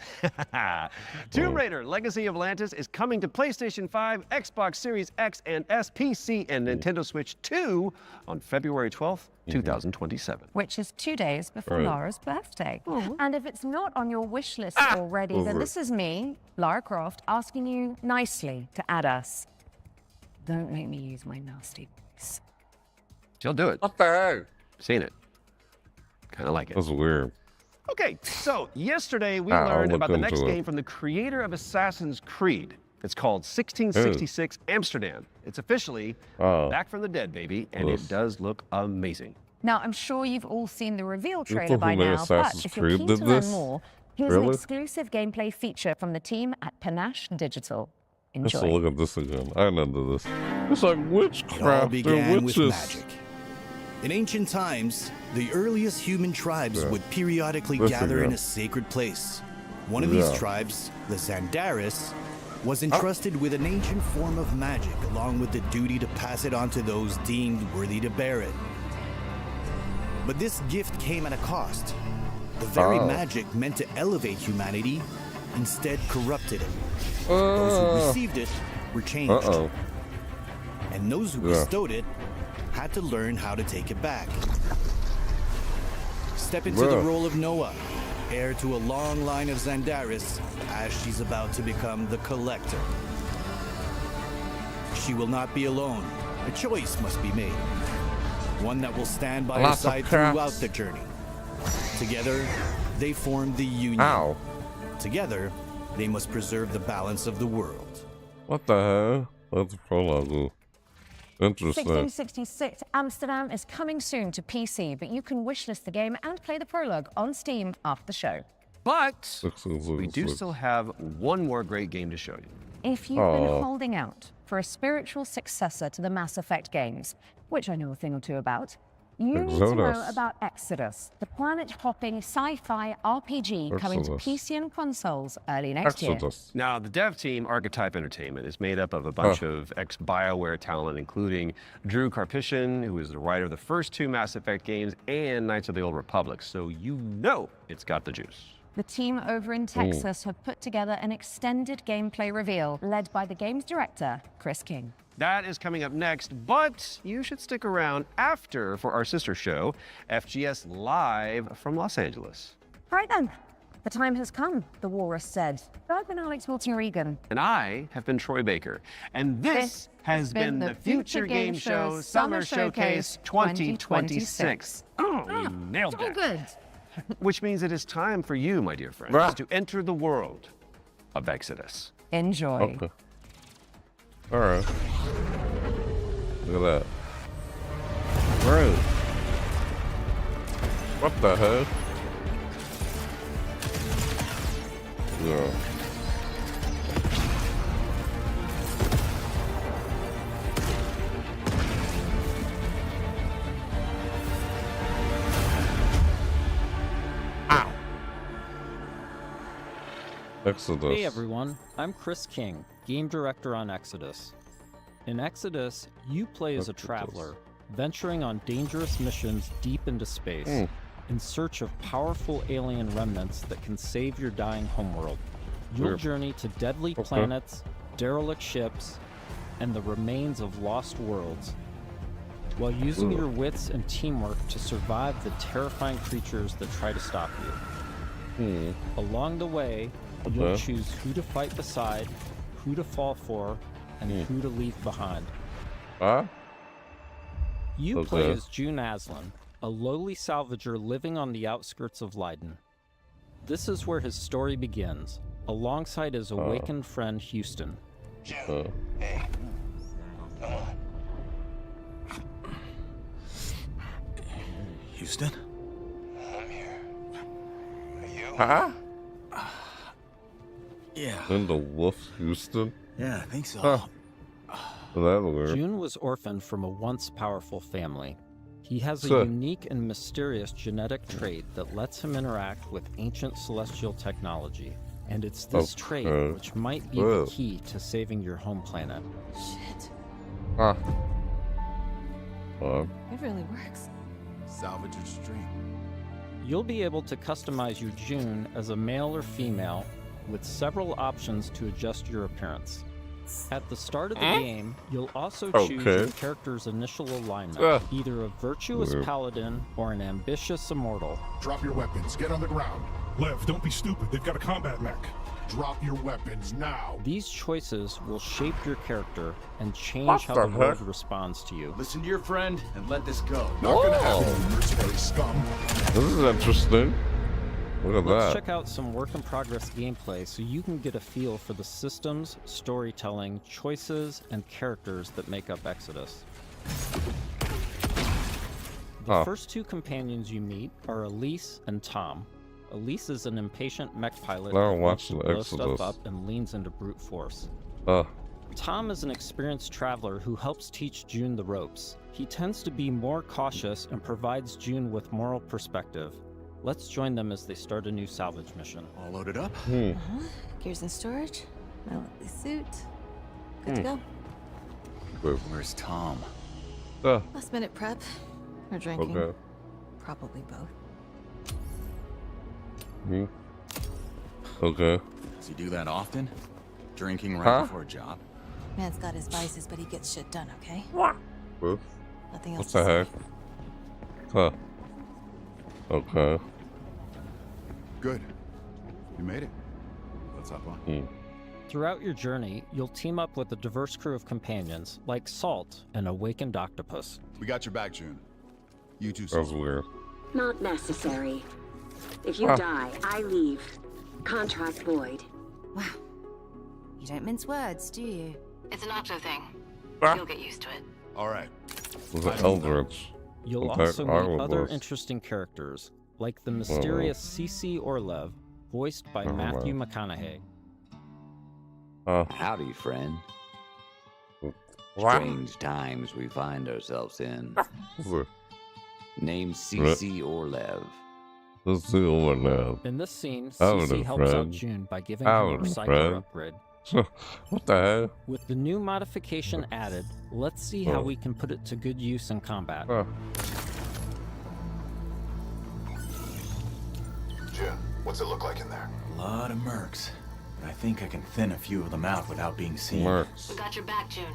Tomb Raider Legacy of Atlantis is coming to PlayStation 5, Xbox Series X and S, PC, and Nintendo Switch 2 on February 12th, 2027. Which is 2 days before Laura's birthday. And if it's not on your wish list already, then this is me, Lara Croft, asking you nicely to add us. Don't make me use my nasty voice. She'll do it. What the heck? Seen it. Kind of like it. That's weird. Okay, so yesterday we learned about the next game from the creator of Assassin's Creed. It's called 1666 Amsterdam. It's officially back from the dead, baby, and it does look amazing. Now, I'm sure you've all seen the reveal trailer by now, but if you're keen to learn more, here's an exclusive gameplay feature from the team at Panache Digital. Enjoy. Let's look at this again. I remember this. It's like witchcraft. It all began with magic. In ancient times, the earliest human tribes would periodically gather in a sacred place. One of these tribes, the Zandaris, was entrusted with an ancient form of magic along with the duty to pass it on to those deemed worthy to bear it. But this gift came at a cost. The very magic meant to elevate humanity instead corrupted it. Those who received it were changed. And those who bestowed it had to learn how to take it back. Step into the role of Noah, heir to a long line of Zandaris, as she's about to become the Collector. She will not be alone. A choice must be made. One that will stand by her side throughout the journey. Together, they form the Union. Together, they must preserve the balance of the world. What the hell? That's a prologue. Interesting. 1666 Amsterdam is coming soon to PC, but you can wishlist the game and play the prologue on Steam after the show. But we do still have one more great game to show you. If you've been holding out for a spiritual successor to the Mass Effect games, which I know a thing or two about, you need to know about Exodus, the planet-hopping sci-fi RPG coming to PC and consoles early next year. Now, the dev team, Archetype Entertainment, is made up of a bunch of ex-BioWare talent, including Drew Karpyshyn, who is the writer of the first two Mass Effect games, and Knights of the Old Republic, so you know it's got the juice. The team over in Texas have put together an extended gameplay reveal led by the game's director, Chris King. That is coming up next, but you should stick around after for our sister show, FGS Live from Los Angeles. Right then, the time has come, the walrus said. I've been Alex Wilton-Regan. And I have been Troy Baker. And this has been the Future Game Show Summer Showcase 2026. Oh, we nailed that. So good. Which means it is time for you, my dear friends, to enter the world of Exodus. Enjoy. Okay. All right. Look at that. Bro. What the hell? Yeah. Ow. Exodus. Hey everyone, I'm Chris King, game director on Exodus. In Exodus, you play as a traveler, venturing on dangerous missions deep into space, in search of powerful alien remnants that can save your dying homeworld. You'll journey to deadly planets, derelict ships, and the remains of lost worlds, while using your wits and teamwork to survive the terrifying creatures that try to stop you. Along the way, you'll choose who to fight beside, who to fall for, and who to leave behind. You play as June Aslan, a lowly salvager living on the outskirts of Leiden. This is where his story begins, alongside his awakened friend Houston. June, hey, come on. Houston? I'm here. Are you? Huh? Yeah. In the wolf, Houston? Yeah, I think so. That weird. June was orphaned from a once powerful family. He has a unique and mysterious genetic trait that lets him interact with ancient celestial technology. And it's this trait which might be the key to saving your home planet. Shit. It really works. Salvager's dream. You'll be able to customize your June as a male or female, with several options to adjust your appearance. At the start of the game, you'll also choose your character's initial alignment, either a virtuous paladin or an ambitious immortal. Drop your weapons. Get on the ground. Lev, don't be stupid. They've got a combat mech. Drop your weapons now. These choices will shape your character and change how the world responds to you. Listen to your friend and let this go. Not gonna happen, you mercenary scum. This is interesting. Look at Let's that. check out some work-in-progress gameplay so you can get a feel for the systems, storytelling, choices, and characters that make up Exodus. The first two companions you meet are Elise and Tom. Elise is an impatient mech pilot who wants to blow stuff up and leans into brute force. Tom is an experienced traveler who helps teach June the ropes. He tends to be more cautious and provides June with moral perspective. Let's join them as they start a new salvage mission. All loaded up? Gears in storage. My lovely suit. Good to go. Where's Tom? Last minute prep. Or drinking. Okay. Probably both. Okay. Does he do that often? Drinking right before a job? Man's got his vices, but he gets shit done, okay? Nothing else What the heck? Huh. Okay. Good. You made it. Let's hop on. Throughout your journey, you'll team up with a diverse crew of companions, like Salt, an awakened octopus. We got your back, June. You too. That was weird. Not necessary. If you die, I leave. Contract void. Wow. You don't mince words, do you? It's an Octo thing. You'll get used to it. All right. Was it Eldritch? You'll also meet other interesting characters, like the mysterious C.C. Orlev, voiced by Matthew McConaughey. Howdy, friend. Strange times we find ourselves in. Named C.C. Orlev. In this scene, C.C. helps out June by giving him a recycler upgrade. What the hell? With the new modification added, let's see how we can put it to good use in combat. June, what's it look like in there? A lot of mercs. But I think I can thin a few of them out without being seen. We got your back, June.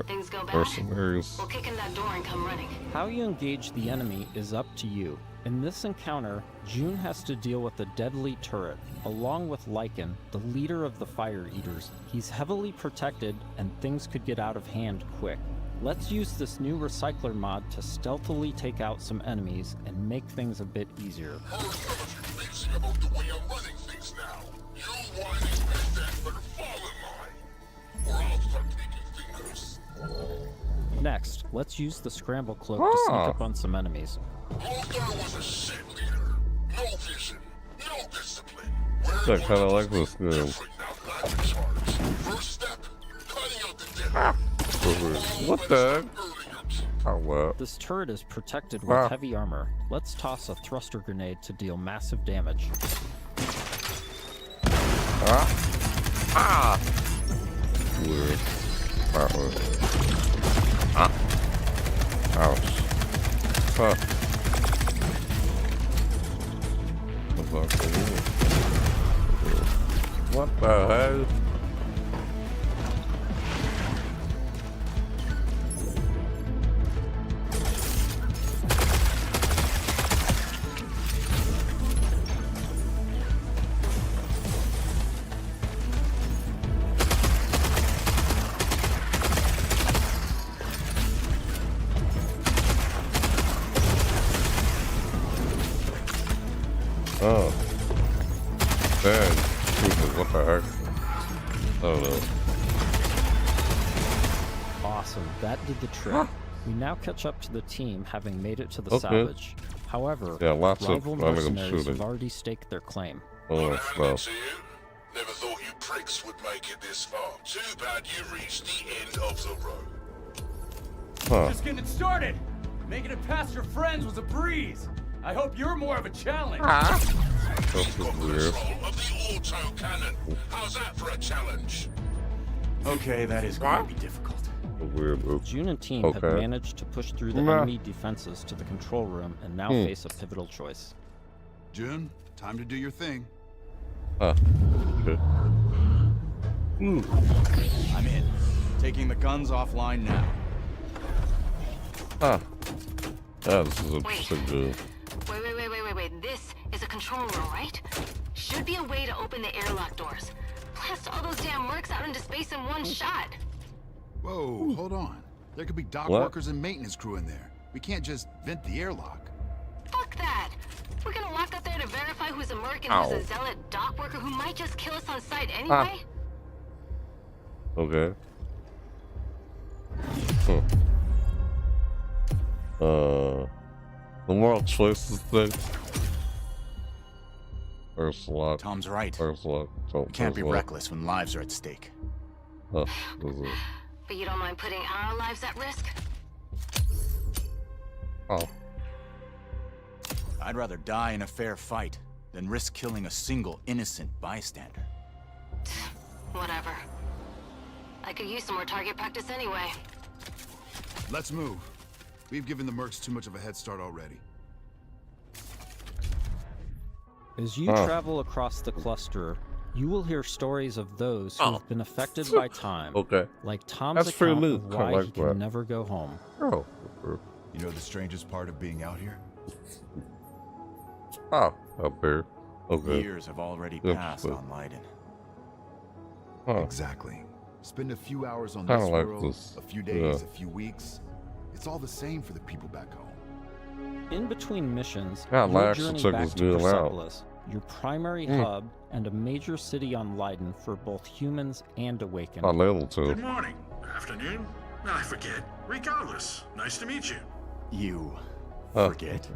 Things go bad. We'll kick in that door and come running. How you engage the enemy is up to you. In this encounter, June has to deal with a deadly turret, along with Lycan, the leader of the Fire Eaters. He's heavily protected, and things could get out of hand quick. Let's use this new recycler mod to stealthily take out some enemies and make things a bit easier. Next, let's use the scramble cloak to sneak up on some enemies. I kind of like this game. What the heck? Oh, well. This turret is protected with heavy armor. Let's toss a thruster grenade to deal massive damage. Weird. Ouch. Huh. What the hell? Oh. Man, what the heck? Oh no. Awesome, that did the trick. We now catch up to the team having made it to the salvage. However, rival mercenaries have already staked their claim. Oh, no. Never thought you pricks would make it this far. Too bad you reached the end of the road. Huh. Just getting it started. Making it past your friends was a breeze. I hope you're more of a challenge. This is weird. How's that for a challenge? Okay, that is going to be difficult. Weird move. June and team have managed to push through the enemy defenses to the control room and now face a pivotal choice. June, time to do your thing. Okay. I'm in. Taking the guns offline now. Yeah, this is interesting, dude. Wait. This is a control room, right? Should be a way to open the airlock doors. Blast all those damn mercs out into space in one shot. Whoa, hold on. There could be dock workers and maintenance crew in there. We can't just vent the airlock. Fuck that. We're gonna walk up there to verify who's a merc and who's a zealot dock worker who might just kill us on sight anyway. Okay. The moral choices thing. There's a lot. Tom's right. There's a lot. We can't be reckless when lives are at stake. But you don't mind putting our lives at risk? I'd rather die in a fair fight than risk killing a single innocent bystander. Whatever. I could use some more target practice anyway. Let's move. We've given the mercs too much of a head start already. As you travel across the cluster, you will hear stories of those who have been affected by time. Like Tom's account of why he can never go home. You know the strangest part of being out here? Up there. Years have already passed on Leiden. Exactly. Spend a few hours on this world, a few days, a few weeks. It's all the same for the people back home. In between missions, you'll journey back to Persepolis, your primary hub and a major city on Leiden for both humans and Awakened. Good morning, afternoon, I forget. Regardless, nice to meet you. You forget?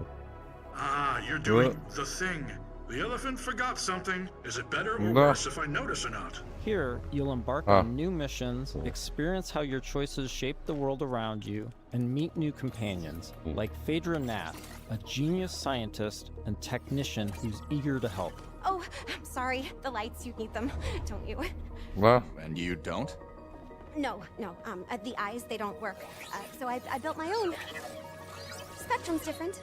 You're doing the thing. The elephant forgot something. Is it better or worse if I notice or not? Here, you'll embark on new missions, experience how your choices shape the world around you, and meet new companions, like Phaedra Nat, a genius scientist and technician who's eager to help. Oh, I'm sorry. The lights, you need them, don't you? And you don't? No. The eyes, they don't work. So I built my own. Spectrum's different.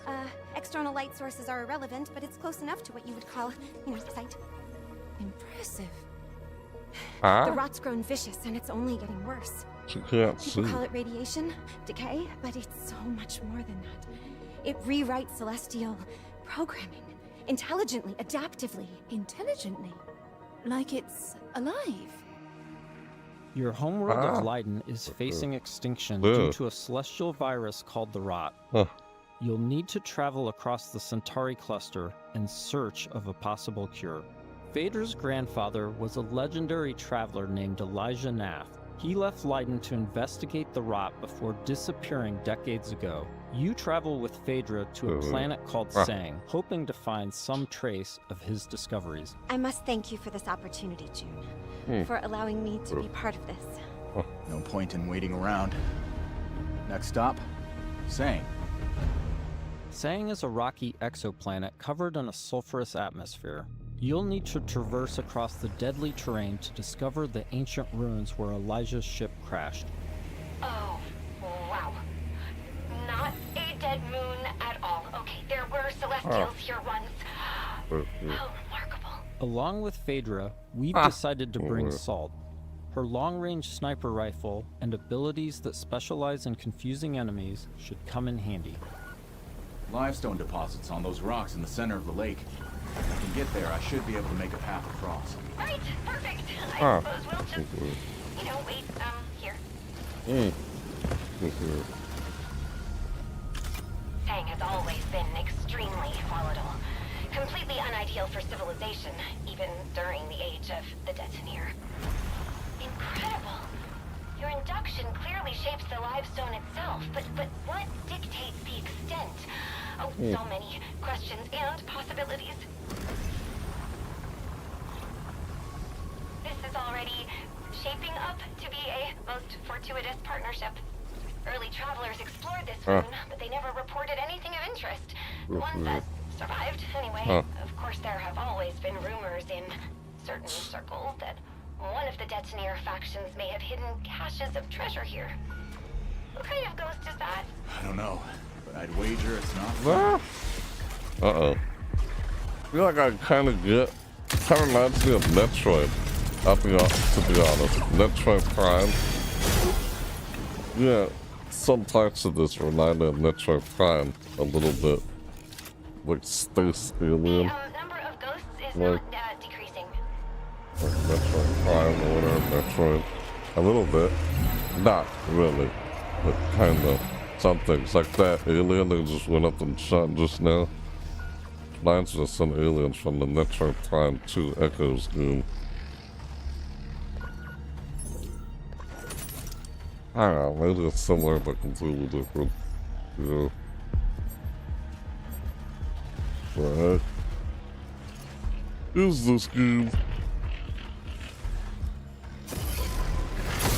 External light sources are irrelevant, but it's close enough to what you would call, sight. Impressive. The rot's grown vicious, and it's only getting worse. People call it radiation, decay, but it's so much more than that. It rewrites celestial programming. Intelligently, adaptively. Intelligently? Like it's alive? Your homeworld of Leiden is facing extinction due to a celestial virus called the Rot. You'll need to travel across the Centauri cluster in search of a possible cure. Phaedra's grandfather was a legendary traveler named Elijah Nath. He left Leiden to investigate the Rot before disappearing decades ago. You travel with Phaedra to a planet called Sang, hoping to find some trace of his discoveries. I must thank you for this opportunity, June, for allowing me to be part of this. No point in waiting around. Next stop, Sang. Sang is a rocky exoplanet covered in a sulfurous atmosphere. You'll need to traverse across the deadly terrain to discover the ancient ruins where Elijah's ship crashed. Oh, wow. Not a dead moon at all. Okay, there were celestials here once. How remarkable. Along with Phaedra, we've decided to bring Salt. Her long-range sniper rifle and abilities that specialize in confusing enemies should come in handy. Limestone deposits on those rocks in the center of the lake. If I can get there, I should be able to make a path across. Right, perfect. I suppose we'll just, wait, here. Sang has always been extremely volatile. Completely unideal for civilization, even during the age of the Detoneer. Incredible. Your induction clearly shapes the limestone itself, but what dictates the extent? Oh, so many questions and possibilities. This is already shaping up to be a most fortuitous partnership. Early travelers explored this moon, but they never reported anything of interest. The ones that survived, anyway. Of course, there have always been rumors in certain circles that one of the Detoneer factions may have hidden caches of treasure here. What kind of ghost is that? I don't know, but I'd wager it's not. I feel like I kind of reminds me of Metroid. To be honest, Metroid Prime. Yeah, some parts of this remind me of Metroid Prime a little bit, like space alien. The number of ghosts is not decreasing. Like Metroid Prime or whatever, Metroid. A little bit. Not really, but kind of. Some things like that alien that just went up and shot just now. Reminds me of some aliens from the Metroid Prime 2 Echoes game. I don't know, maybe it's similar but completely different. You know. What the heck is this game?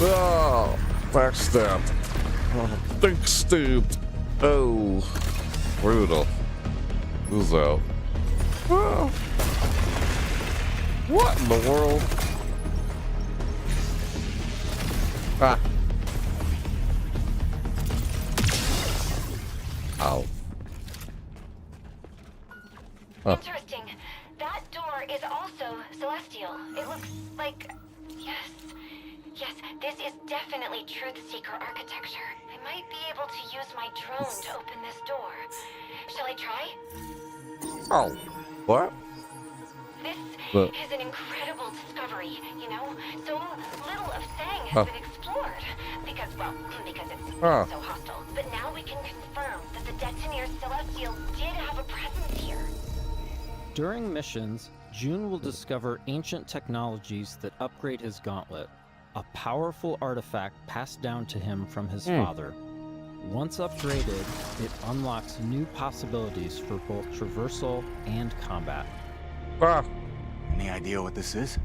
Oh, backstabbed. Big stabbed. Oh, brutal. Who's out? Oh. What in the world? Ah. Ow. Interesting. That door is also celestial. It looks like... Yes, this is definitely Truth Seeker architecture. I might be able to use my drone to open this door. Shall I try? Oh. What? This is an incredible discovery, you know? So little of Sang has been explored. Because it's so hostile. But now we can confirm that the Detoneer Celestial did have a presence here. During missions, June will discover ancient technologies that upgrade his gauntlet, a powerful artifact passed down to him from his father. Once upgraded, it unlocks new possibilities for both traversal and combat. Any idea what this is?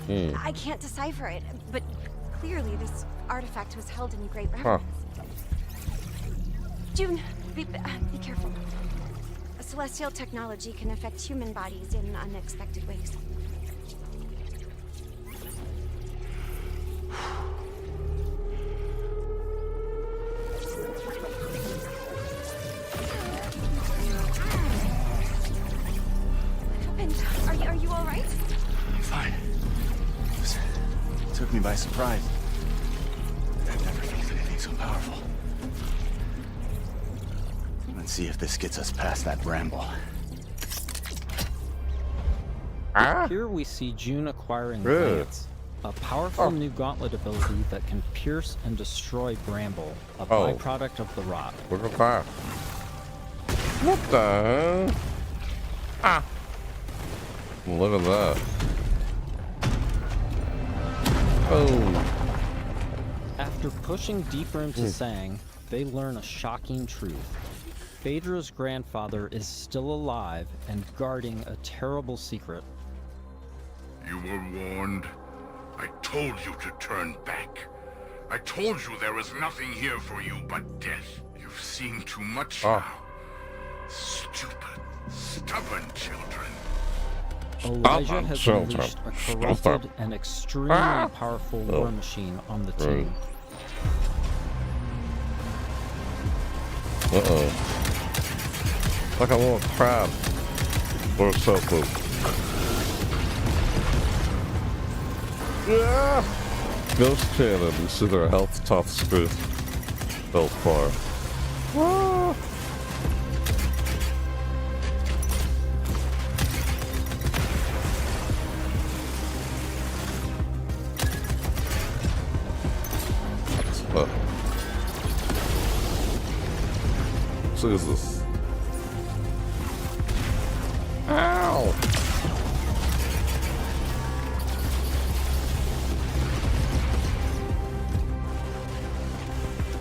I can't decipher it, but clearly this artifact was held in great reverence. June, be careful. Celestial technology can affect human bodies in unexpected ways. Are you all right? I'm fine. It took me by surprise. I've never felt anything so powerful. Let's see if this gets us past that bramble. Here we see June acquiring plants. A powerful new gauntlet ability that can pierce and destroy Bramble, a byproduct of the rot. Look at that. What the hell? Ah! Look at that. Oh. After pushing deeper into Sang, they learn a shocking truth. Phaedra's grandfather is still alive and guarding a terrible secret. You were warned. I told you to turn back. I told you there was nothing here for you but death. You've seen too much now. Stupid, stubborn children. Elijah has unleashed a corrupted and extremely powerful war machine on the team. Like a little crab or something. Yeah. Ghost cannon. You see their health top screen. Health bar. Jesus. Ow!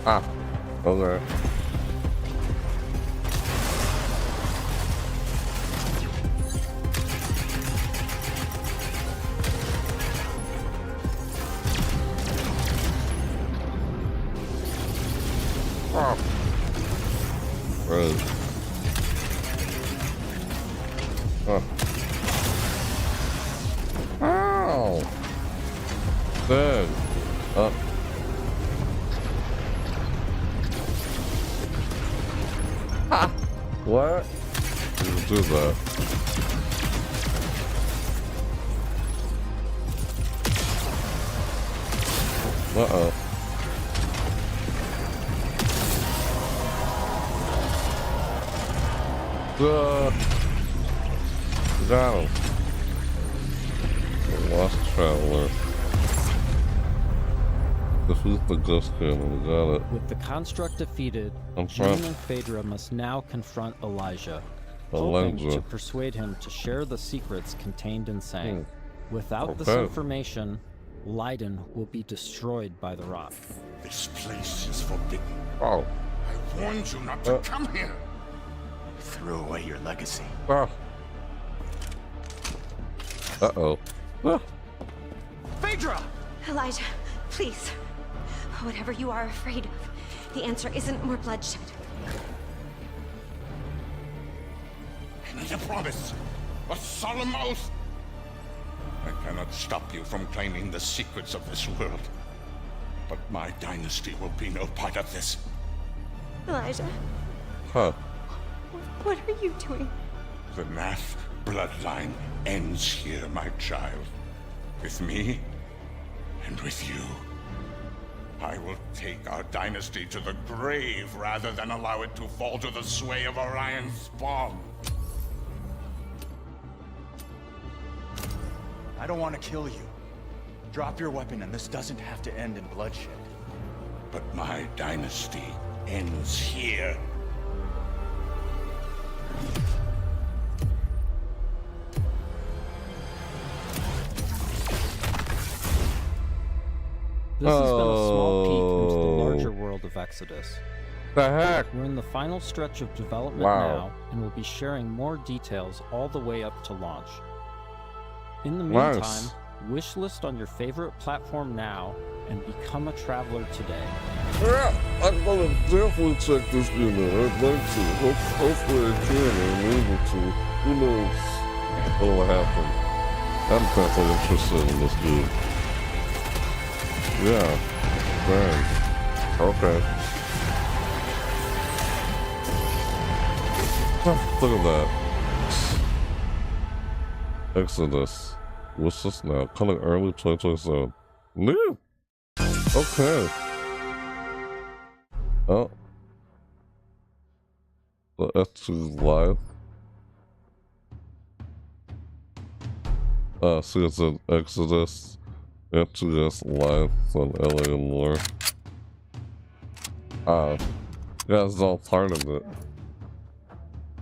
Ah, okay. Oh. Right. Oh. Ow! Good. Up. Ha! What? You do that. Uh-oh. Got him. The Lost Traveler. Defeat the Ghost Cannon. We got it. With the construct defeated, June and Phaedra must now confront Elijah, hoping to persuade him to share the secrets contained in Sang. Without this information, Leiden will be destroyed by the rot. This place is forbidden. Oh. I warned you not to come here. Throw away your legacy. Oh. Uh-oh. Ah. Phaedra! Elijah, please. Whatever you are afraid of, the answer isn't more bloodshed. I need a promise. A solemn oath. I cannot stop you from claiming the secrets of this world. But my dynasty will be no part of this. Elijah. Huh. What are you doing? The Nath bloodline ends here, my child. With me and with you. I will take our dynasty to the grave rather than allow it to fall to the sway of Orion's spawn. I don't want to kill you. Drop your weapon and this doesn't have to end in bloodshed. But my dynasty ends here. This has been a small peek into the larger world of Exodus. The heck? We're in the final stretch of development now, and we'll be sharing more details all the way up to launch. In the meantime, wishlist on your favorite platform now, and become a traveler today. Yeah, I'm gonna definitely check this game out. I'd like to. Hopefully I can. I'm able to. Who knows what'll happen. I'm definitely interested in this game. Yeah. Dang. Okay. Look at that. Exodus. What's this now? Coming early 2027. New. Okay. Oh. The F2 is live. See, it's an Exodus. FGS Live on LA and more. Yeah, it's all part of it.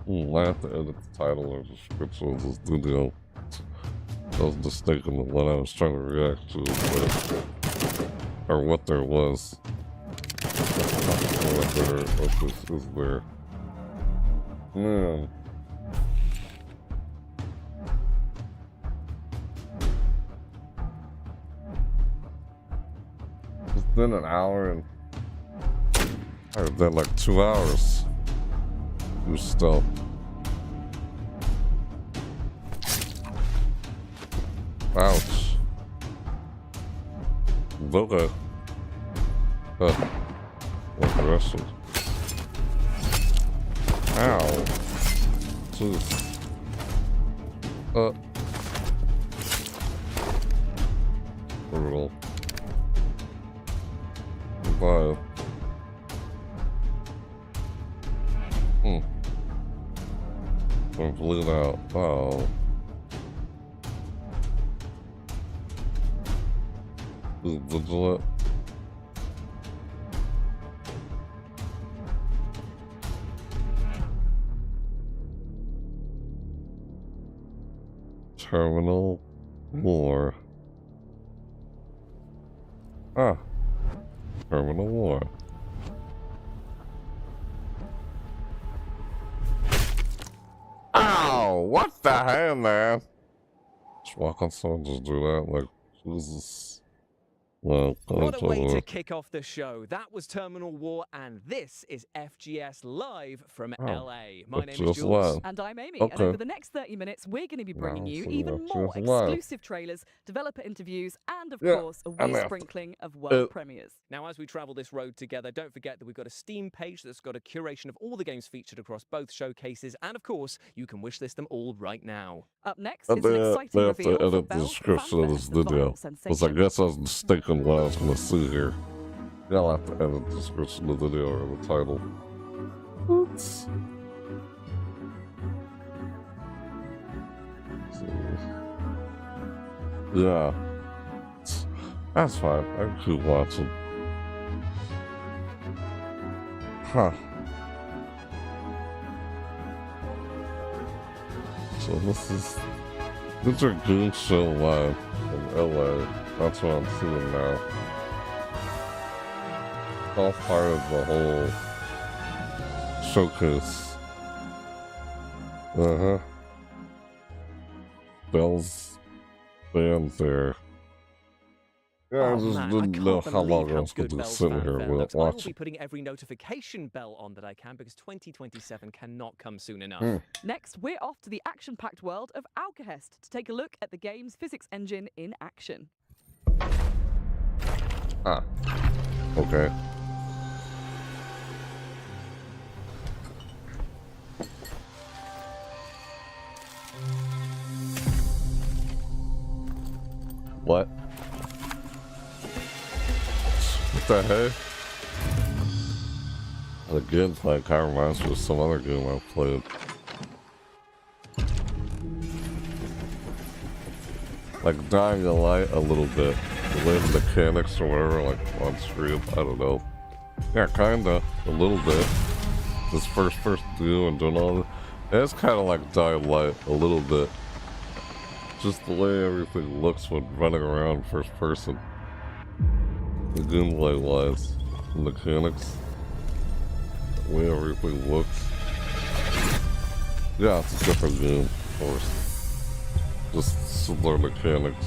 I have to edit the title or description of this video. I was mistaken with what I was trying to react to, or what there was. What this is there. Man. It's been an hour and I've been like 2 hours. You still. Ouch. Okay. Aggressive. Ow. Jeez. Brutal. Bye. Bleed out. Oh. Vigilant. Terminal War. Terminal War. Ow! What the hell, man? Just walk on someone, just do that, like, Jesus. Well, what a way to kick off the show. That was Terminal War, and this is FGS Live from LA. My name is Jules. And I'm Amy. And over the next 30 minutes, we're going to be bringing you even more exclusive trailers, developer interviews, and, of course, a wee sprinkling of world premieres. Now, as we travel this road together, don't forget that we've got a Steam page that's got a curation of all the games featured across both showcases, and, of course, you can wishlist them all right now. Up next is an exciting reveal to edit the description of this video, because I guess I was mistaken what I was going to see here. Yeah, I'll have to edit the description of the video or the title. Oops. Yeah. That's fine. I can keep watching. Huh. So these are Game Show Live in LA. That's what I'm seeing now. It's all part of the whole showcase. Bell's band there. Yeah, I just didn't know how long I was going to be sitting here I watching. will be putting every notification bell on that I can, because 2027 cannot come soon enough. Next, we're off to the action-packed world of Alcahest to take a look at the game's physics engine in action. Okay. What? What the heck? The gameplay kind of reminds me of some other game I played. Like Dying Light a little bit. The way the mechanics or whatever, like on screen, I don't know. Yeah, kinda, a little bit. This first person view and doing all that. It's kind of like Dying Light a little bit. Just the way everything looks when running around first person. The gameplay wise, the mechanics, the way everything looks. Yeah, it's a different game, of course. Just similar mechanics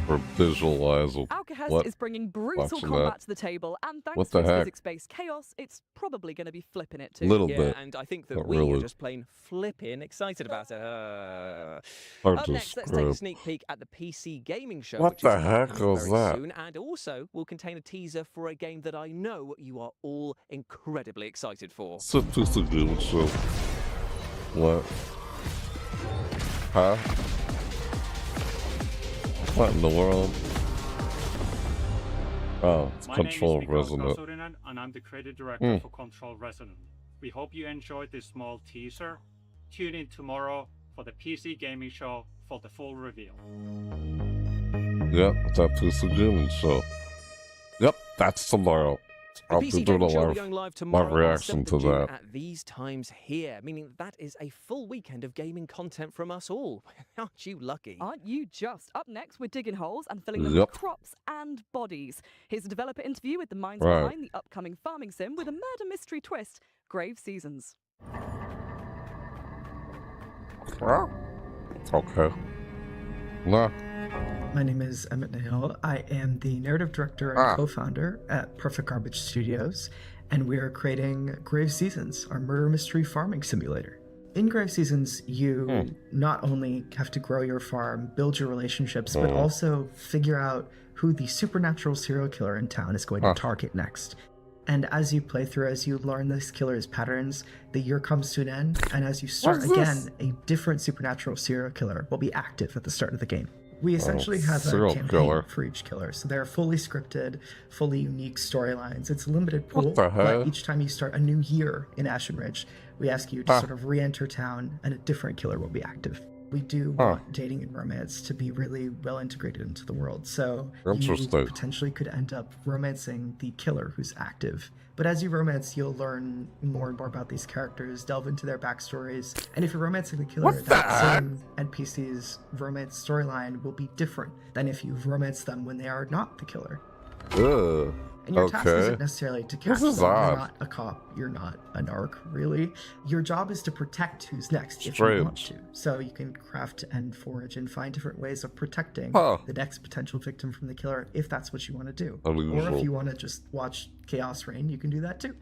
or visualize. Alcahest is bringing brutal combat to the table, and thanks to its physics-based chaos, it's probably going to be flipping it too. Little bit. And I think that Not we really. are just plain flipping excited about it. Hard Up to next, let's take a describe. sneak peek at the PC gaming show. What which the is heck coming was very that? Soon, and also will contain a teaser for a game that I know you are all incredibly excited for. It's a piece of game show. What? Huh? What in the world? Oh, it's Control Resonant. And I'm the creative director for Control Resonant. We hope you enjoyed this small teaser. Tune in tomorrow for the PC gaming show for the full reveal. Yep, that PC Gaming Show. Yep, that's tomorrow. I'll be PC doing a Gaming Show will be going live tomorrow live on the reaction 7th to of June that. at these times here, meaning that is a full weekend of gaming content from us all. Aren't you lucky? Aren't you just? Up next, we're digging holes and filling them Yep. with crops and bodies. Here's a developer interview with the minds Right. behind the upcoming farming sim with a murder mystery twist, Grave Seasons. Okay. Nah. My name is Emmett Nahil. I am the narrative director and co-founder at Perfect Garbage Studios, and we are creating Grave Seasons, our murder mystery farming simulator. In Grave Seasons, you not only have to grow your farm, build your relationships, but also figure out who the supernatural serial killer in town is going to target next. And as you play through, as you learn this killer's patterns, the year comes to an end, and as you start again, a different supernatural serial killer will be active at the start of the game. We essentially have a campaign for each killer, so they're fully scripted, fully unique storylines. It's a limited pool, but each time you start a new year in Ashen Ridge, we ask you to sort of re-enter town, and a different killer will be active. We do want dating and romance to be really well integrated into the world, so you potentially could end up romancing the killer who's active. But as you romance, you'll learn more and more about these characters, delve into their backstories, and if you're romancing the killer, that same NPC's romance storyline will be different than if you've romanced them when they are not the killer. And your task isn't necessarily to catch them. You're not a cop. You're not a narc, really. Your job is to protect who's next if you want to. So you can craft and forage and find different ways of protecting the next potential victim from the killer if that's what you want to do. Or if you want to just watch chaos reign, you can do that too.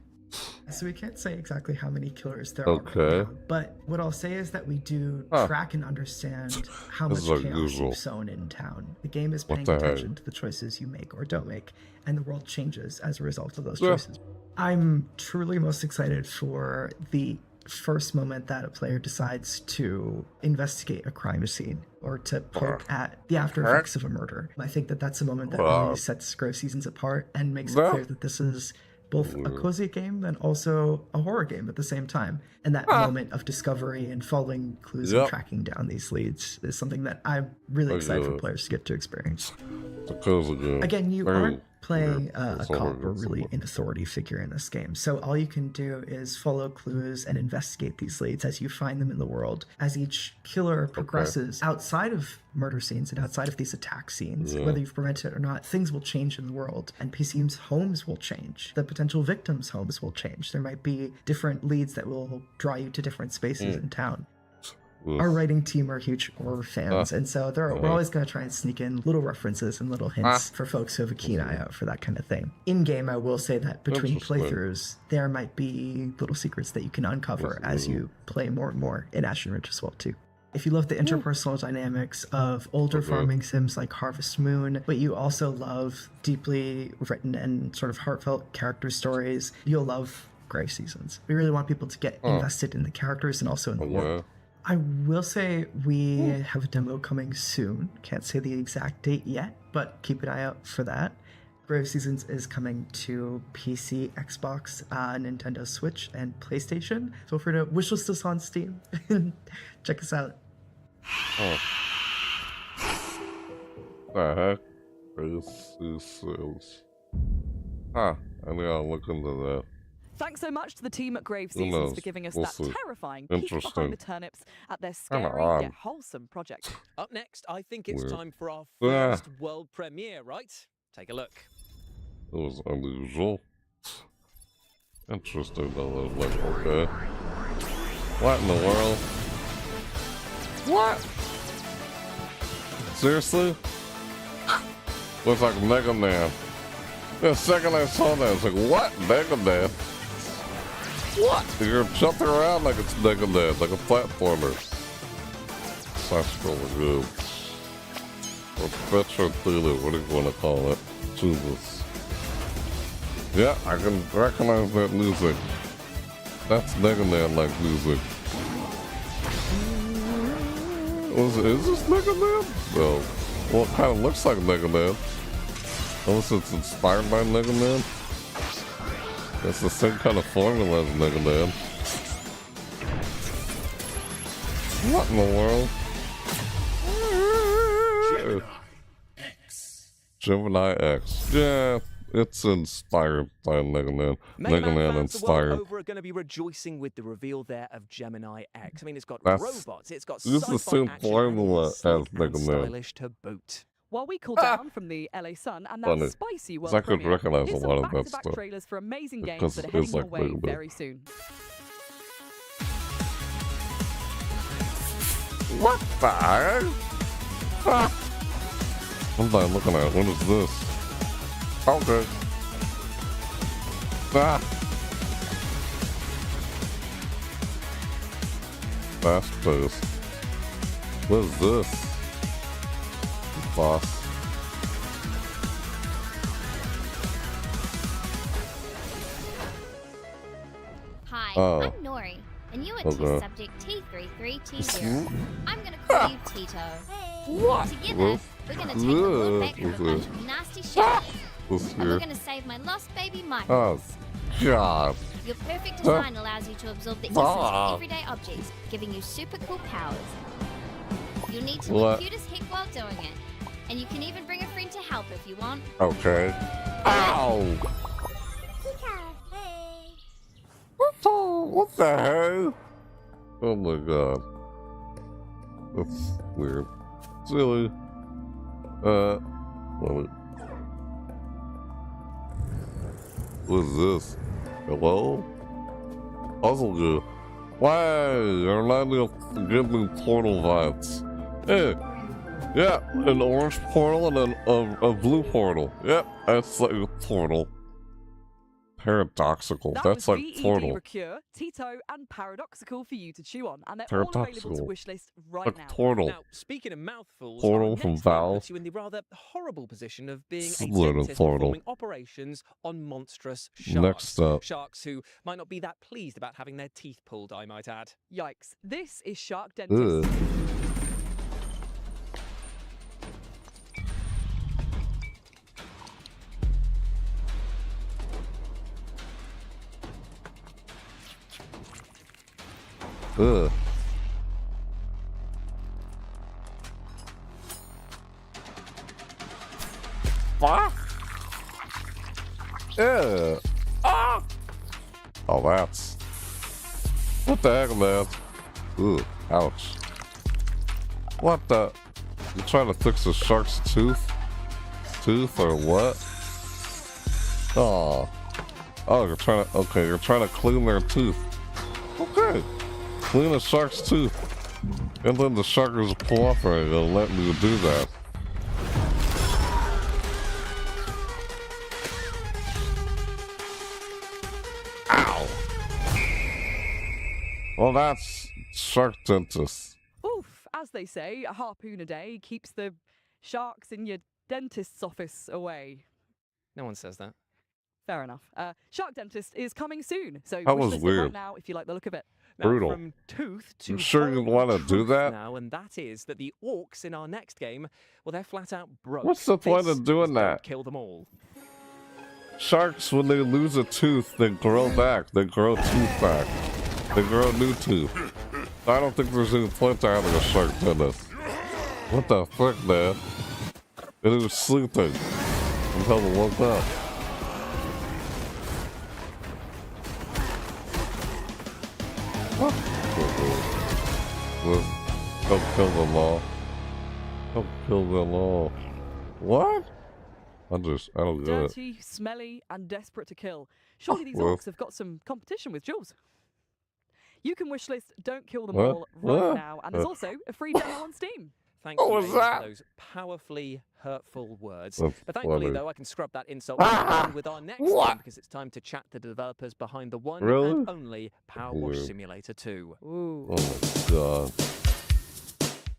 So we can't say exactly how many killers there are right now, but what I'll say is that we do track and understand how much chaos you've sown in town. The game is paying attention to the choices you make or don't make, and the world changes as a result of those choices. I'm truly most excited for the first moment that a player decides to investigate a crime scene or to poke at the after effects of a murder. I think that that's a moment that really sets Grave Seasons apart and makes it clear that this is both a cozy game and also a horror game at the same time. And that moment of discovery and following clues and tracking down these leads is something that I'm really excited for players to get to experience. Again, you aren't playing a cop or really an authority figure in this game. So all you can do is follow clues and investigate these leads as you find them in the world. As each killer progresses outside of murder scenes and outside of these attack scenes, whether you've prevented it or not, things will change in the world. NPCs' homes will change. The potential victims' homes will change. There might be different leads that will draw you to different spaces in town. Our writing team are huge horror fans, and so we're always going to try and sneak in little references and little hints for folks who have a keen eye out for that kind of thing. In-game, I will say that between playthroughs, there might be little secrets that you can uncover as you play more and more in Ashen Ridge as well, too. If you love the interpersonal dynamics of older farming sims like Harvest Moon, but you also love deeply written and sort of heartfelt character stories, you'll love Grave Seasons. We really want people to get invested in the characters and also in the world. I will say we have a demo coming soon. Can't say the exact date yet, but keep an eye out for that. Grave Seasons is coming to PC, Xbox, Nintendo Switch, and PlayStation. Feel free to wishlist us on Steam and check us out. The heck? This is... I think I'll look into that. Thanks so much to the team at Grave Seasons for giving us that terrifying peek behind the turnips at their scary yet wholesome project. Up next, I think it's time for our first world premiere, right? Take a look. It was unusual. Interesting though, like, okay. What in the world? What? Seriously? Looks like Mega Man. The second I saw that, I was like, what? Mega Man? What? You're jumping around like it's Mega Man, like a platformer. That's really good. Adventure theater, what do you want to call it? Jesus. Yeah, I can recognize that music. That's Mega Man-like music. Is this Mega Man? No. Well, it kind of looks like Mega Man. Unless it's inspired by Mega Man. It's the same kind of formula as Mega Man. What in the world? Gemini X. Gemini X. Yeah, it's inspired by Mega Man. Mega Man inspired. The world over are going to be rejoicing with the reveal there of Gemini X. I mean, it's got That's, robots, it's got this is the same formula as Mega Man. Stylish to boot. While we cool down from the LA sun and that Funny. spicy world I could premiere, recognize here's a lot some of that back-to-back stuff. trailers for amazing games Because that are it heading is your like way Mega Man. very soon. What the heck? Ah. What am I looking at? What is this? Okay. Ah. Fast pace. What is this? Boss. Hi, Oh. I'm Nori, and you are Okay. test subject T33T0. I'm gonna call you Tito. What? Together, we're gonna take the world back from a bunch of nasty shit. And we're gonna save my lost baby Michael. Oh, God. Your perfect design allows you to absorb the essence of everyday objects, giving you super cool powers. You'll need to What? look cute as heck while doing it. And you can even bring a friend to help if you want. Okay. Ow! What the hell? Oh my god. That's weird. Silly. What is this? Hello? Puzzle good. Why? You're not gonna give me portal vibes. Hey! Yeah, an orange portal and a blue portal. Yep, that's like a portal. Paradoxical. That's like VED portal. Recure, Tito, and Paradoxical for you to chew on, and they're all available to Paradoxical. wishlist right Like now. portal. Now, speaking of mouthfuls, Portal our from next game Valve. puts you in the rather horrible position of being a Split a dentist portal. performing operations on monstrous sharks. Next up. Sharks who might not be that pleased about having their teeth pulled, I might add. Yikes. This is Shark Dentist. Ugh. Ugh. Fuck. Yeah. Ah. Oh, that's. What the heck, man? Ooh, ouch. What the? You trying to fix the shark's tooth? Tooth or what? Oh. Oh, you're trying to. Okay, you're trying to clean their tooth. Okay. Clean a shark's tooth. And then the shark is cooperating and let me do that. Ow! Well, that's Shark Dentist. Oof, as they say, a harpoon a day keeps the sharks in your dentist's office away. No one says that. Fair enough. Shark Dentist is coming soon, so That was wishlist it weird. right now if you like the look of it. Now, Brutal. from tooth to You sure you want to do truth that? now, and that is that the orcs in our next game, well, they're flat out broke. What's the point This of doing is that? Don't kill them all. Sharks, when they lose a tooth, they grow back. They grow tooth back. They grow a new tooth. I don't think there's any point to having a shark dentist. What the frick, man? And he was sleeping until he woke up. Don't kill them all. Don't kill them all. What? I don't get it. Dirty, smelly, and desperate to kill. Surely these well. orcs have got some competition with Jules. You can wishlist Don't Kill Them What? All right What? now, and there's also a free demo on Steam. Thank What you, was Amy, that? for those powerfully hurtful words. That's But thankfully, funny. though, I can scrub that insult Ah! on with our next What? game because it's time to chat to the developers behind the one Really? and only Power Wash Weird. Simulator 2. Oh my god.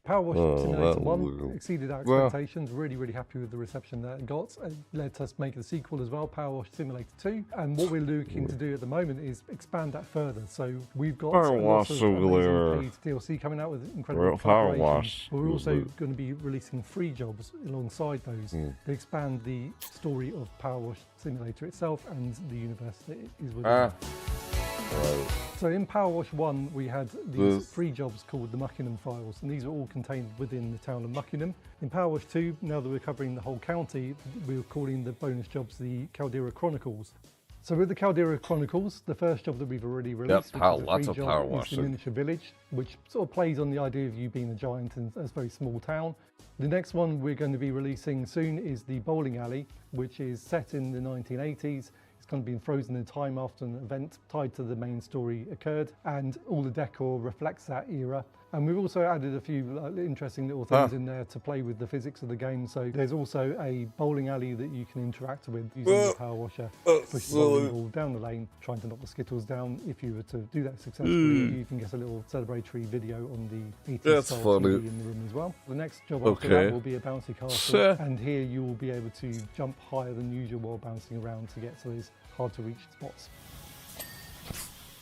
Power Wash Oh, Simulator that 1 was- exceeded our Well. expectations. Really happy with the reception that it got. It led us make the sequel as well, Power Wash Simulator 2. And what we're looking to do at the moment is expand that further. So we've got Power lots Wash of Simulator. amazing paid DLC coming out with incredible Power collaborations. Wash But we're also was going to be releasing free jobs alongside those Mm. to expand the story of Power Wash Simulator itself and the universe that it is within. Ah. Right. So in Power Wash 1, we had these This- free jobs called the Muckingham Files, and these are all contained within the town of Muckingham. In Power Wash 2, now that we're covering the whole county, we're calling the bonus jobs the Caldera Chronicles. So with the Caldera Chronicles, the first job that we've already released, which is a free job, is the Miniature Village, which sort of plays on the idea of you being a giant in a very small town. The next one we're going to be releasing soon is the Bowling Alley, which is set in the 1980s. It's kind of been frozen in time after an event tied to the main story occurred, and all the decor reflects that era. And we've also added a few interesting little things in there to play with the physics of the game. So there's also a bowling alley that you can interact with using the power washer to push the bowling ball down the lane, trying to knock the skittles down. If you were to do that successfully, you can get a little celebratory video on the 80s style TV in the room as well. The next job after that will be a bouncy castle, and here you will be able to jump higher than usual while bouncing around to get to those hard to reach spots.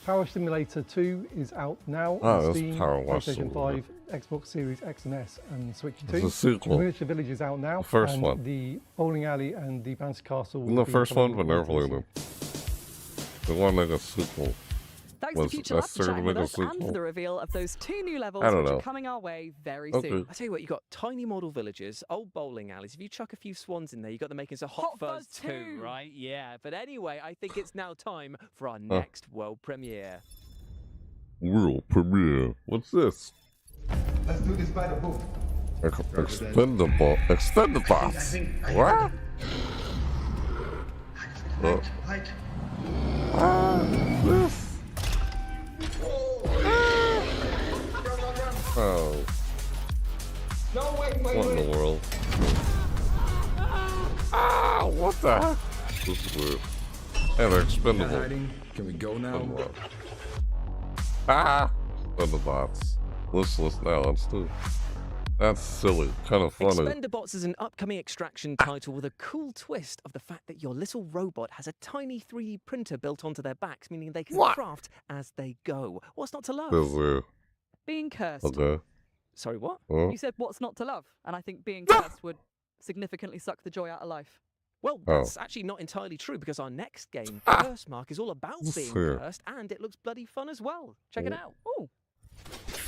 Power Simulator 2 is out now on Steam, PlayStation 5, Xbox Series X and S, and Switch 2. It's a sequel. The Miniature Village is out now. The first one. The Bowling Alley and the Bouncy Castle. The first one, but never played them. The one like a sequel. Thanks to Future Lab for chatting with us and for the reveal of those 2 new levels which are coming our way very soon. I tell you what, you've got tiny model villages, old bowling alleys. If you chuck a few swans in there, you've got the makings of Hot Fuzz 2, right? Yeah, but anyway, I think it's now time for our next world premiere. World premiere? What's this? Let's do this by the book. Expendables. What? This? Oh. No, wait. What in the world? Ah, what the heck? This is weird. And they're expendable. Can we go now? Ah! Expendabots. Let's now, let's do it. That's silly, kind of funny. Expendabots is an upcoming extraction title with a cool twist of the fact that your little robot has a tiny 3D printer built onto their backs, meaning they can craft as they go. What's not to love? Being cursed. Okay. Sorry, what? You said what's not to love, and I think being cursed would significantly suck the joy out of life. Well, that's actually not entirely true, because our next game, Curse Mark, is all about being cursed, and it looks bloody fun as well. Check it out. Ooh.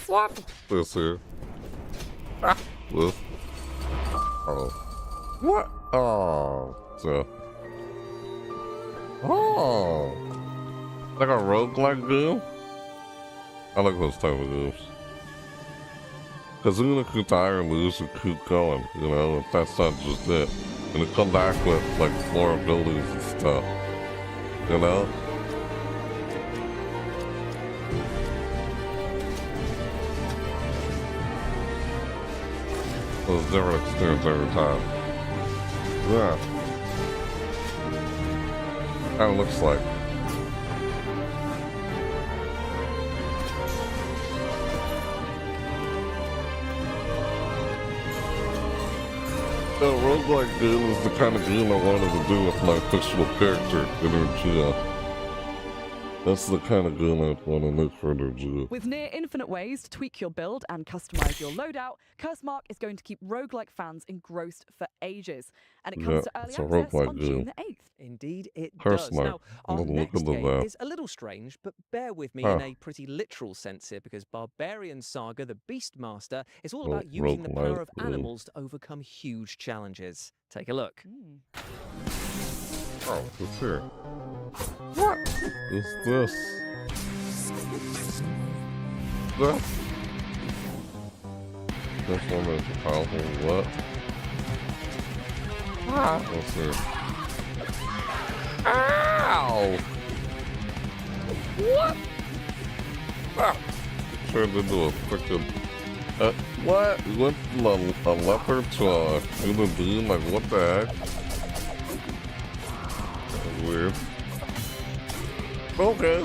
What? This here. This. Oh. What? Oh. So. Oh. Like a roguelike game? I like those type of games. Because you're gonna keep tired and lose and keep going, you know, if that's not just it. And to come back with, like, more abilities and stuff. You know? It was a different experience every time. Yeah. How it looks like. The roguelike game is the kind of game I wanted to do with my fictional character, Energia. That's the kind of game I'd want to make for Energia. With near infinite ways to tweak your build and customize your loadout, Curse Mark is going to keep roguelike fans engrossed for ages. And it comes to early access on June the 8th. Indeed, it Curse does. Mark. Now, our next game is a little strange, but bear with me in a pretty literal sense here, because Barbarian Saga, the Beastmaster, is all about using the power of animals to overcome huge challenges. Take a look. Oh, it's here. What is this? This one is powerful. What? Let's see. Ow! What? Turned into a freaking. What? You went from a leopard to a human being? Like, what the heck? That's weird. Okay.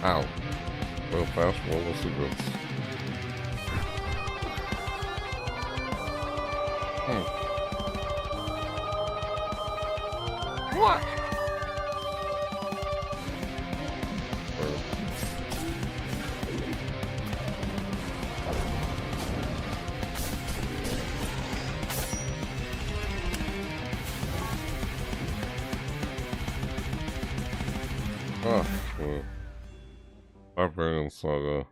Ow. Real fast, roll the cigarettes. What? Barbarian Saga.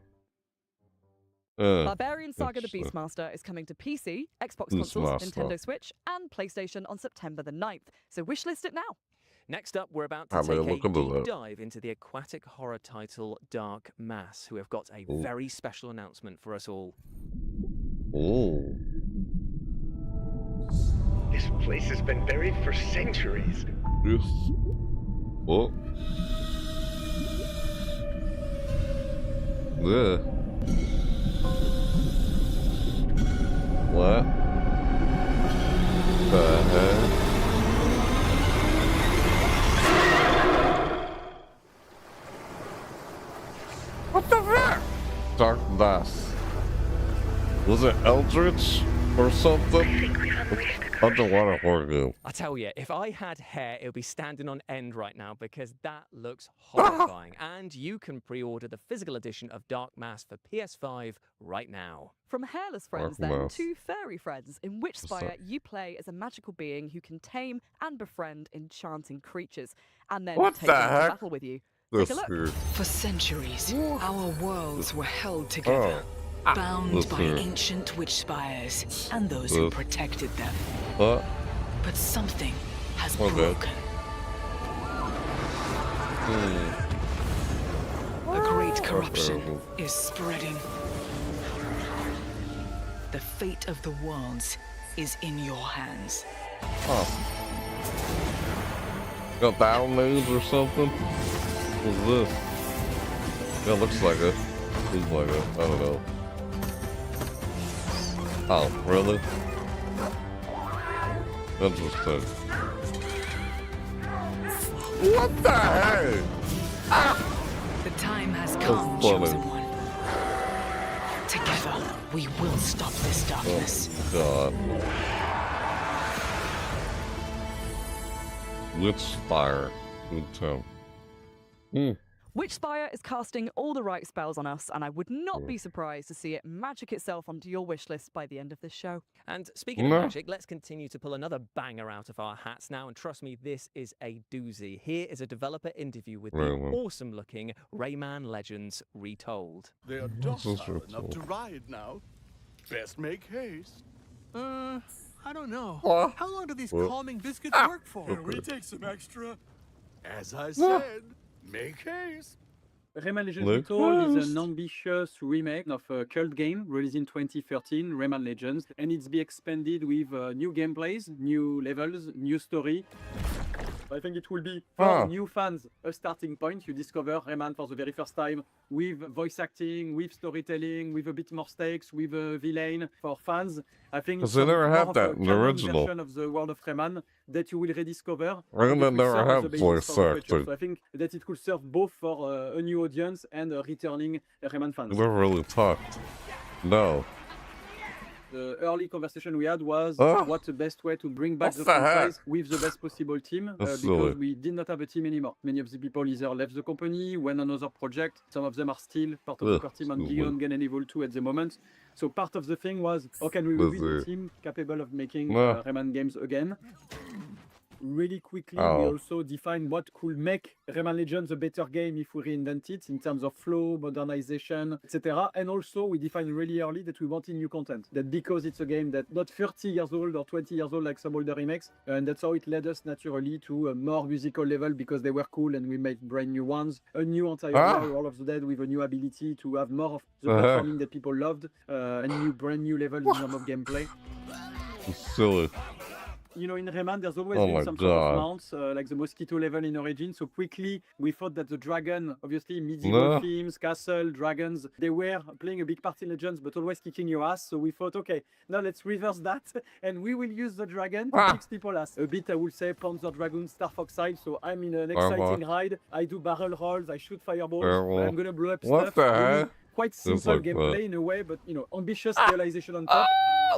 Barbarian Saga the Beastmaster is coming to PC, Xbox consoles, Nintendo Switch, and PlayStation on September the 9th. So wishlist it now. Next up, we're about to take a deep dive into the aquatic horror title Dark Mass, who have got a very special announcement for us all. Oh. This place has been buried for centuries. Yes. Oh. Yeah. What? The heck? What the heck? Dark Mass. Was it Eldritch or something? Underwater horror game. I tell you, if I had hair, it would be standing on end right now because that looks horrifying. And you can pre-order the physical edition of Dark Mass for PS5 right now. From hairless friends, then, to furry friends, in Witchspire you play as a magical being who can tame and befriend enchanting creatures, and then take them to battle with you. Take a look. For centuries, our worlds were held together, bound by ancient witch spires and those who protected them. But something has broken. A great corruption is spreading. The fate of the worlds is in your hands. Got downloads or something? What's this? Yeah, looks like it. Looks like it. I don't know. Oh, really? Interesting. What the heck? The time has come, chosen one. Together, we will stop this darkness. Oh, God. Witchspire. Good time. Witchspire is casting all the right spells on us, and I would not be surprised to see it magic itself onto your wishlist by the end of this show. And speaking of magic, let's continue to pull another banger out of our hats now, and trust me, this is a doozy. Here is a developer interview with the awesome-looking Rayman Legends Retold. They are docile enough to ride now. Best make haste. I don't know. How long do these calming biscuits work for? Can we take some extra? As I said, make haste. Rayman Legends Retold is an ambitious remake of a cult game released in 2013, Rayman Legends, and it's be expanded with new gameplays, new levels, new story. I think it will be for new fans a starting point. You discover Rayman for the very first time with voice acting, with storytelling, with a bit more stakes, with a villain. For fans, I think it's they never have that in the original version of the world of Rayman that you will rediscover. Rayman never have voice acting. So I think that it could serve both for a new audience and returning Rayman fans. We never really talked. No. The early conversation we had was what's the best way to bring back the franchise with the best possible team, because we did not have a team anymore. Many of the people either left the company, went on another project. Some of them are still part of the core team on Beyond Good and Evil 2 at the moment. So part of the thing was, how can we rebuild a team capable of making Rayman games again? Really quickly, we also defined what could make Rayman Legends a better game if we reinvent it in terms of flow, modernization, etc. And also, we defined really early that we wanted new content. That because it's a game that's not 30 years old or 20 years old like some older remakes, and that's how it led us naturally to a more musical level because they were cool and we made brand new ones. A new entire World of the Dead with a new ability to have more of the platforming that people loved, and brand new levels in terms of gameplay. It's silly. You know, in Rayman, there's always been some sort of mounts, like the mosquito level in Origin. So quickly, we thought that the dragon, obviously medieval themes, castle, dragons, they were playing a big part in Legends, but always kicking your ass. So we thought, okay, now let's reverse that, and we will use the dragon to kick people's ass. A bit, I would say, Panzer Dragoon, Star Fox style. So I'm in an exciting ride. I do barrel rolls, I shoot fireballs, I'm gonna blow up stuff. Quite simple gameplay in a way, but you know, ambitious realization on top.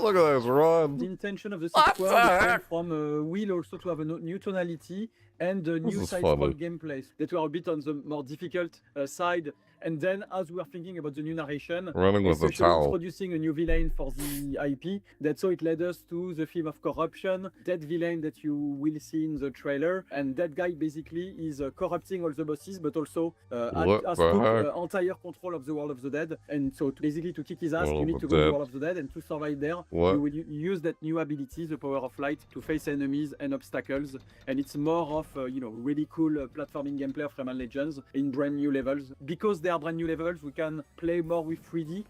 Look at this run. The intention of the sixth world came from Will also to have a new tonality and new side-scroll gameplays that were a bit on the more difficult side And then, as we are thinking about the new narration, running with a especially towel, introducing a new villain for the IP, that's how it led us to the theme of corruption, that villain that you will see in the trailer, and that guy basically is corrupting all the bosses, but also has took entire control of the world of the dead. And so basically to kick his ass, you need to go to the world of the dead, and to survive there, you will use that new ability, the power of light, to face enemies and obstacles. And it's more of really cool platforming gameplay of Rayman Legends in brand new levels. Because they are brand new levels, we can play more with 3D.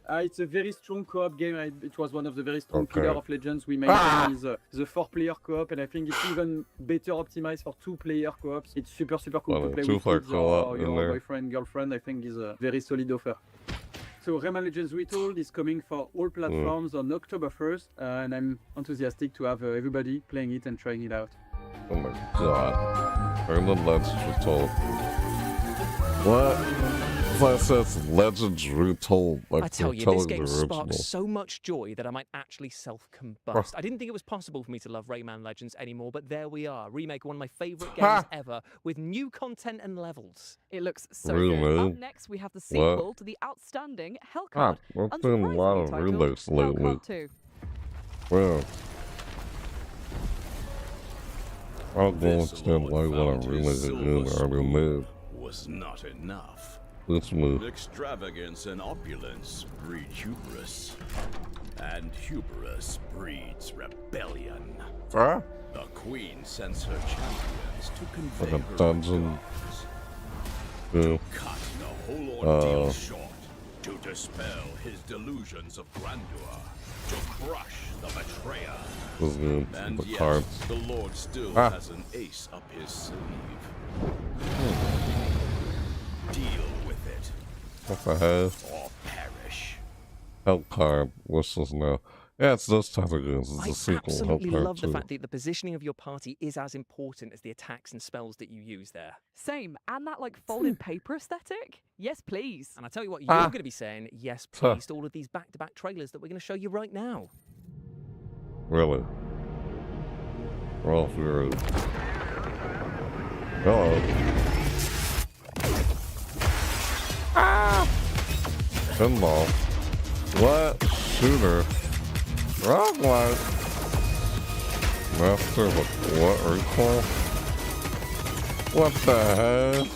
It's a very strong co-op game. It was one of the very strong pillars of Legends we made. Is the 4-player co-op, and I think it's even better optimized for 2-player co-ops. It's super cool to play with kids or your boyfriend, girlfriend. I think is a very solid offer. So Rayman Legends Retold is coming for all platforms on October 1st, and I'm enthusiastic to have everybody playing it and trying it out. Oh my god. Rayman Legends Retold. What? That says Legends Retold. Like, I tell you, this game sparks so much joy that I might actually self-combust. I didn't think it was possible for me to love Rayman Legends anymore, but there we are. Remake one of my favorite games ever, with new content and levels. It looks so good. Up next, we have the sequel to the outstanding Hellcard. There's been a lot of remakes lately. Well, I'll go understand why when I remake a game I already made. Was not enough. Let's move. Extravagance and opulence breed hubris, and hubris breeds rebellion. The queen sends her champions to convey like a dungeon. To cut the whole ordeal short, to dispel his delusions of grandeur, to crush the betrayer. And the yet, cards. the Lord still has an ace up his sleeve. Deal with it. What the hell? Or perish. Hellcard. What's this now? Yeah, it's those type of games. It's a sequel. I absolutely Hellcard love the 2. fact that the positioning of your party is as important as the attacks and spells that you use there. Same, and that folded paper aesthetic? Yes, please. And I tell you what, you're going to be saying yes, please, to all of these back-to-back trailers that we're going to show you right now. Really? Ralph Fury. Hello. Pinball. What? Shooter. Rock light. Master of what? Recoil? What the heck?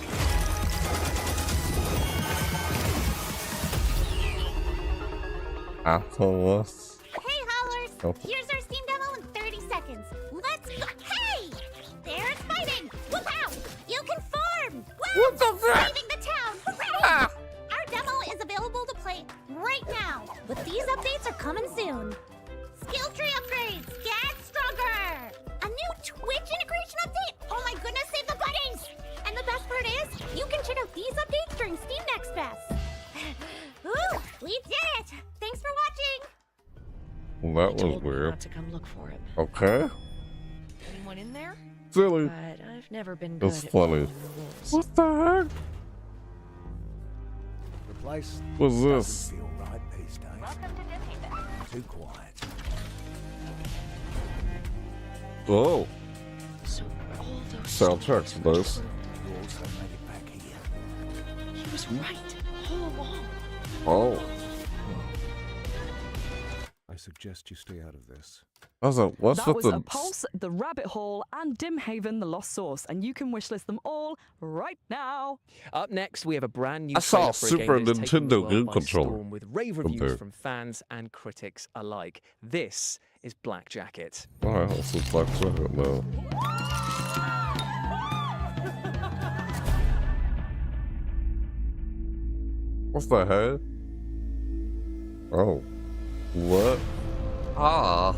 Atlas. Hey, Hollers! Here's our Steam demo in 30 seconds. Let's go. Hey! There's fighting! Whoop out! You can form! Wow! What the frick? Saving the town! Hooray! Our demo is available to play right now, but these updates are coming soon. Skill tree upgrades! Get stronger! A new Twitch integration update? Oh my goodness, save the buddies! And the best part is, you can check out these updates during Steam Next Fest. Ooh, we did it! Thanks for watching! Well, that was weird. Not to come look for it. Okay. Anyone in there? Silly. But I've never been good That's at funny. What the heck? The place What's this? feel right these days. Too quiet. Oh. So all those Soundtracks for this. You also made it back here. He was right all along. Oh. I suggest you stay out of this. What's That with was the... A Pulse, The Rabbit Hole, and Dimhaven, The Lost Source, and you can wishlist them all right now. Up next, we have a brand new I saw trailer for a Super game that is taking the Nintendo world game by controller storm with rave reviews compared. from fans and critics alike. This is Black Jacket. Alright, let's just Black Jacket now. What's the heck? Oh. What? Ah.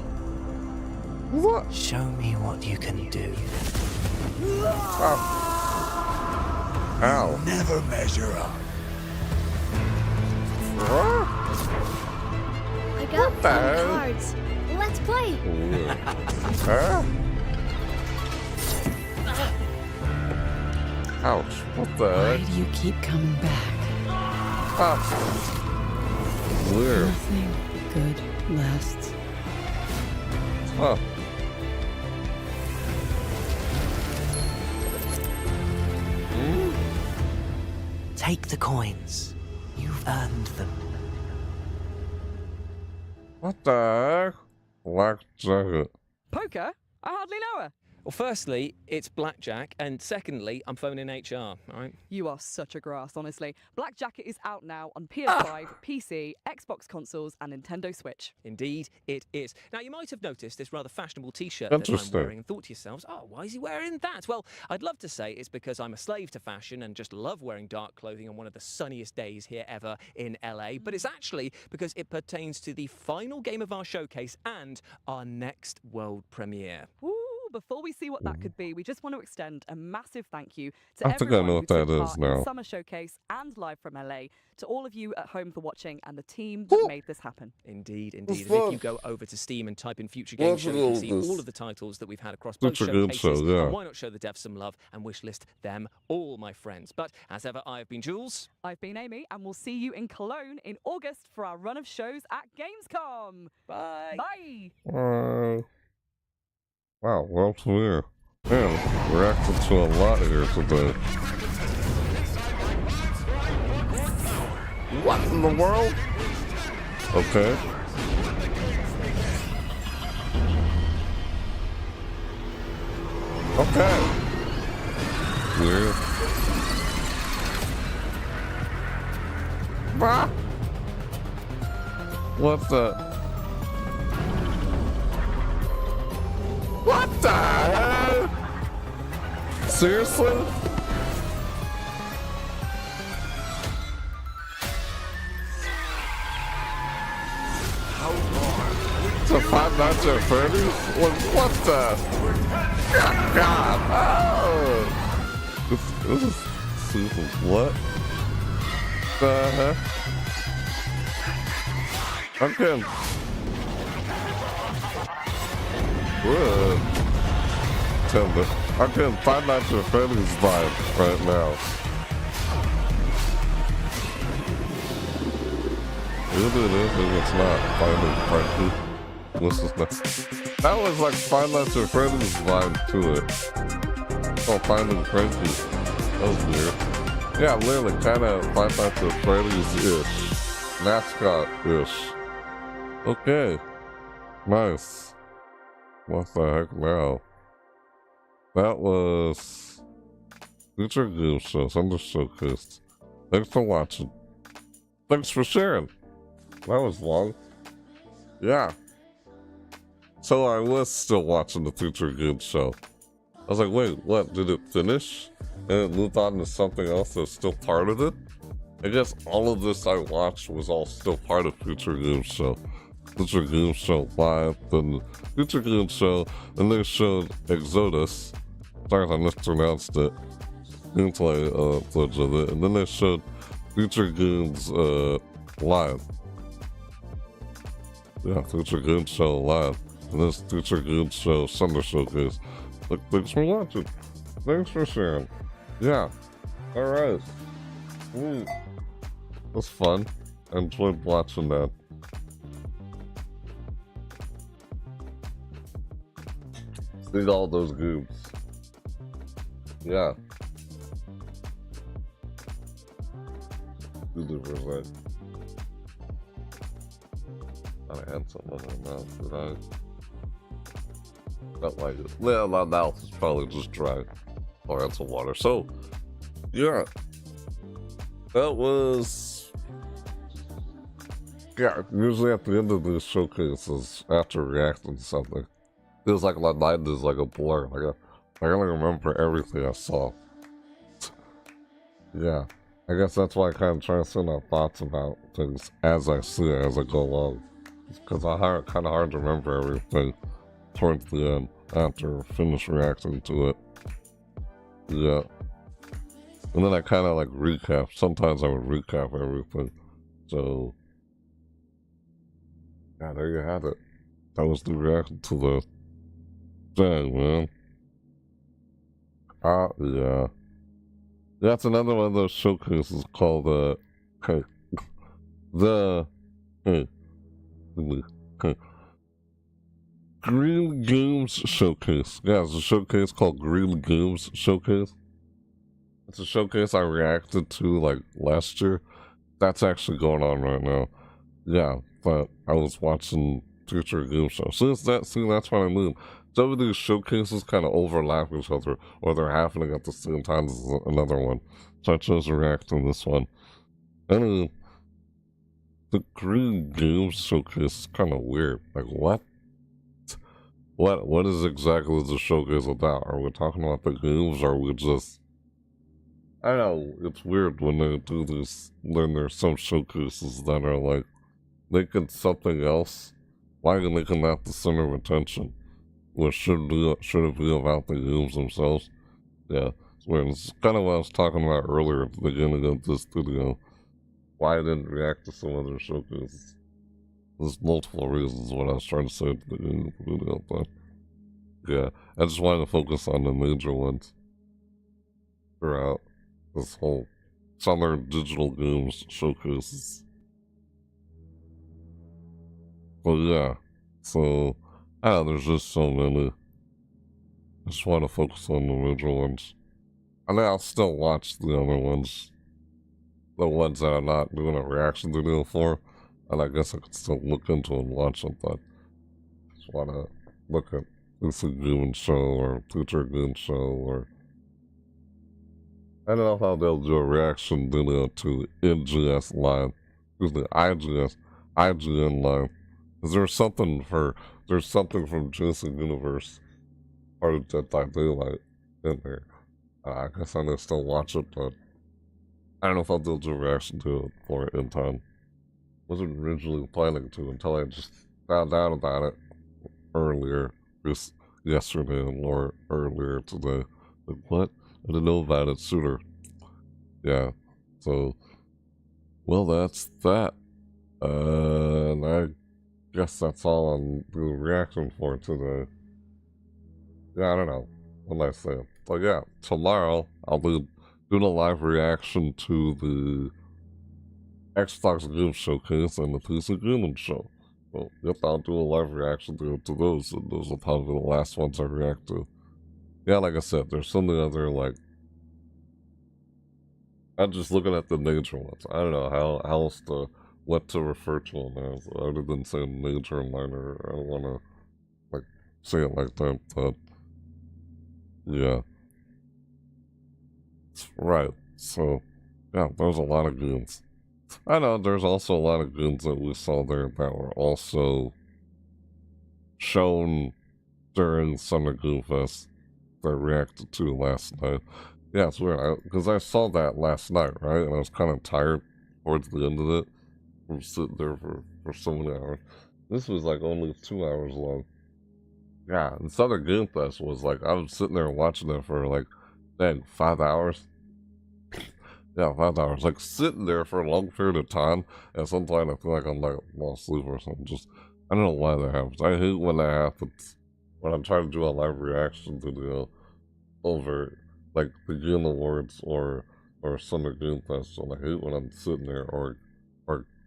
What? Show me what you can do. Oh. Ow. Never measure up. What? I got the some heck? cards. Let's play. Huh? Ouch. What the Why heck? do you keep coming back? Weird. Nothing good lasts. Huh. Take the coins. You've earned them. What the heck? Blackjack. Poker? I hardly know her. Well, firstly, it's blackjack, and secondly, I'm phoning HR, all right? You are such a grass, honestly. Black Jacket is out now on PS5, PC, Xbox consoles, and Nintendo Switch. Indeed, it is. Now, you might have noticed this rather fashionable T-shirt that I'm wearing and thought to yourselves, oh, why is he wearing that? Well, I'd love to say it's because I'm a slave to fashion and just love wearing dark clothing on one of the sunniest days here ever in LA, but it's actually because it pertains to the final game of our showcase and our next world premiere. Ooh, before we see what that could be, we just want to extend a massive thank you to I think I know everyone what who took that is part in now. the Summer Showcase and live from LA, to all of you at home for watching and the team that made this happen. Indeed, indeed. And if you go over to Steam and type in Future Game Show, you can see all of the titles that we've had across both showcases. And why not show the devs some love and wishlist them all, my friends? But as ever, I have been Jules. I've been Amy, and we'll see you in Cologne in August for our run of shows at Gamescom. Bye. Bye. Wow, world premiere. Man, we're acting to a lot here today. What in the world? Okay. Okay. Weird. Ah! What the? What the hell? Seriously? It's a Five Nights at Freddy's? What the? God! Oh! This is super. What? The heck? Okay. Whoa. Tell me. I can Five Nights at Freddy's vibe right now. It's not Final Frankie. This is not. That was like Five Nights at Freddy's vibe to it. Oh, Final Frankie. That was weird. Yeah, literally kind of Five Nights at Freddy's-ish. Mascot-ish. Okay. Nice. What the heck now? That was Future Game Shows under Showcase. Thanks for watching. Thanks for sharing. That was long. Yeah. So I was still watching the Future Game Show. I was like, wait, what? Did it finish? And it moved on to something else that's still part of it? I guess all of this I watched was all still part of Future Game Show. Future Game Show Live, then Future Game Show, and they showed Exodus. Sorry if I mispronounced it. Gameplay footage of it, and then they showed Future Games Live. Yeah, Future Game Show Live. And this Future Game Show Summer Showcase. Look, thanks for watching. Thanks for sharing. Yeah. Alright. That's fun. I enjoyed watching that. See all those goobs. Yeah. 2%. I had something in my mouth, did I? Not like it. Well, my mouth is probably just dry. Or had some water. So, yeah. That was... Yeah, usually at the end of these showcases, after reacting to something, feels like my mind is like a blur. I only remember everything I saw. Yeah. I guess that's why I kind of transcend our thoughts about things as I see it, as I go along. Because I kind of hard to remember everything towards the end after I finish reacting to it. Yeah. And then I kind of like recap. Sometimes I would recap everything. So, yeah, there you have it. That was the reaction to the thing, man. Yeah. That's another one of those showcases called, okay. Green Games Showcase. Yeah, it's a showcase called Green Games Showcase. it's a showcase I reacted to like last year. That's actually going on right now. Yeah, but I was watching future game shows. That's what I mean. Some of these showcases kind of overlap each other, or they're happening at the same time as another one. So I chose to react to this one. And the Green Games showcase is kind of weird. Like, what? What is exactly the showcase about? Are we talking about the games, or are we just... I don't know, it's weird when they do this, then there's some showcases that are like, making something else, why are they making that the center of attention? What should it be about the games themselves? Yeah, it's weird. It's kind of what I was talking about earlier at the beginning of this video. Why I didn't react to some other showcases. There's multiple reasons what I was trying to say at the beginning of the video, but yeah, I just wanted to focus on the major ones throughout this whole summer digital games showcases. But yeah, so there's just so many. I just want to focus on the major ones. I mean, I'll still watch the other ones, the ones that I'm not doing a reaction video for, and I guess I could still look into and watch them, but I just want to look at this game show or future game show, or I don't know how they'll do a reaction video to NGS Live, excuse me, IGN Live. Is there something from Jason Universe or Dead by Daylight in there? I guess I may still watch it, but I don't know if I'll do a reaction to it for it in time. Wasn't originally planning to until I just found out about it earlier, just yesterday or earlier today. Like, what? I didn't know about it sooner. Yeah, so, well, that's that. And I guess that's all I'm doing reaction for today. Yeah, I don't know what I say. But yeah, tomorrow I'll be doing a live reaction to the Xbox Game Showcase and the PC Gaming Show. So, yep, I'll do a live reaction to those, and those will probably be the last ones I react to. Yeah, like I said, there's some other, like, I'm just looking at the major ones. I don't know how else to, what to refer to them as, other than saying major and minor. I don't want to, like, say it like that, but, yeah. Right, so, yeah, there's a lot of games. I know, there's also a lot of games that we saw there that were also shown during Summer Game Fest that I reacted to last night. Yeah, it's weird, because I saw that last night, right? And I was kind of tired towards the end of it from sitting there for so many hours. This was like only 2 hours long. Yeah, and Summer Game Fest was like, I was sitting there watching it for like, dang, 5 hours. Yeah, 5 hours. Like, sitting there for a long period of time, and sometimes I feel like I'm like, lost sleep or something. Just, I don't know why that happens. I hate when that happens. When I'm trying to do a live reaction video over, like, the Game Awards or Summer Game Fest, and I hate when I'm sitting there, or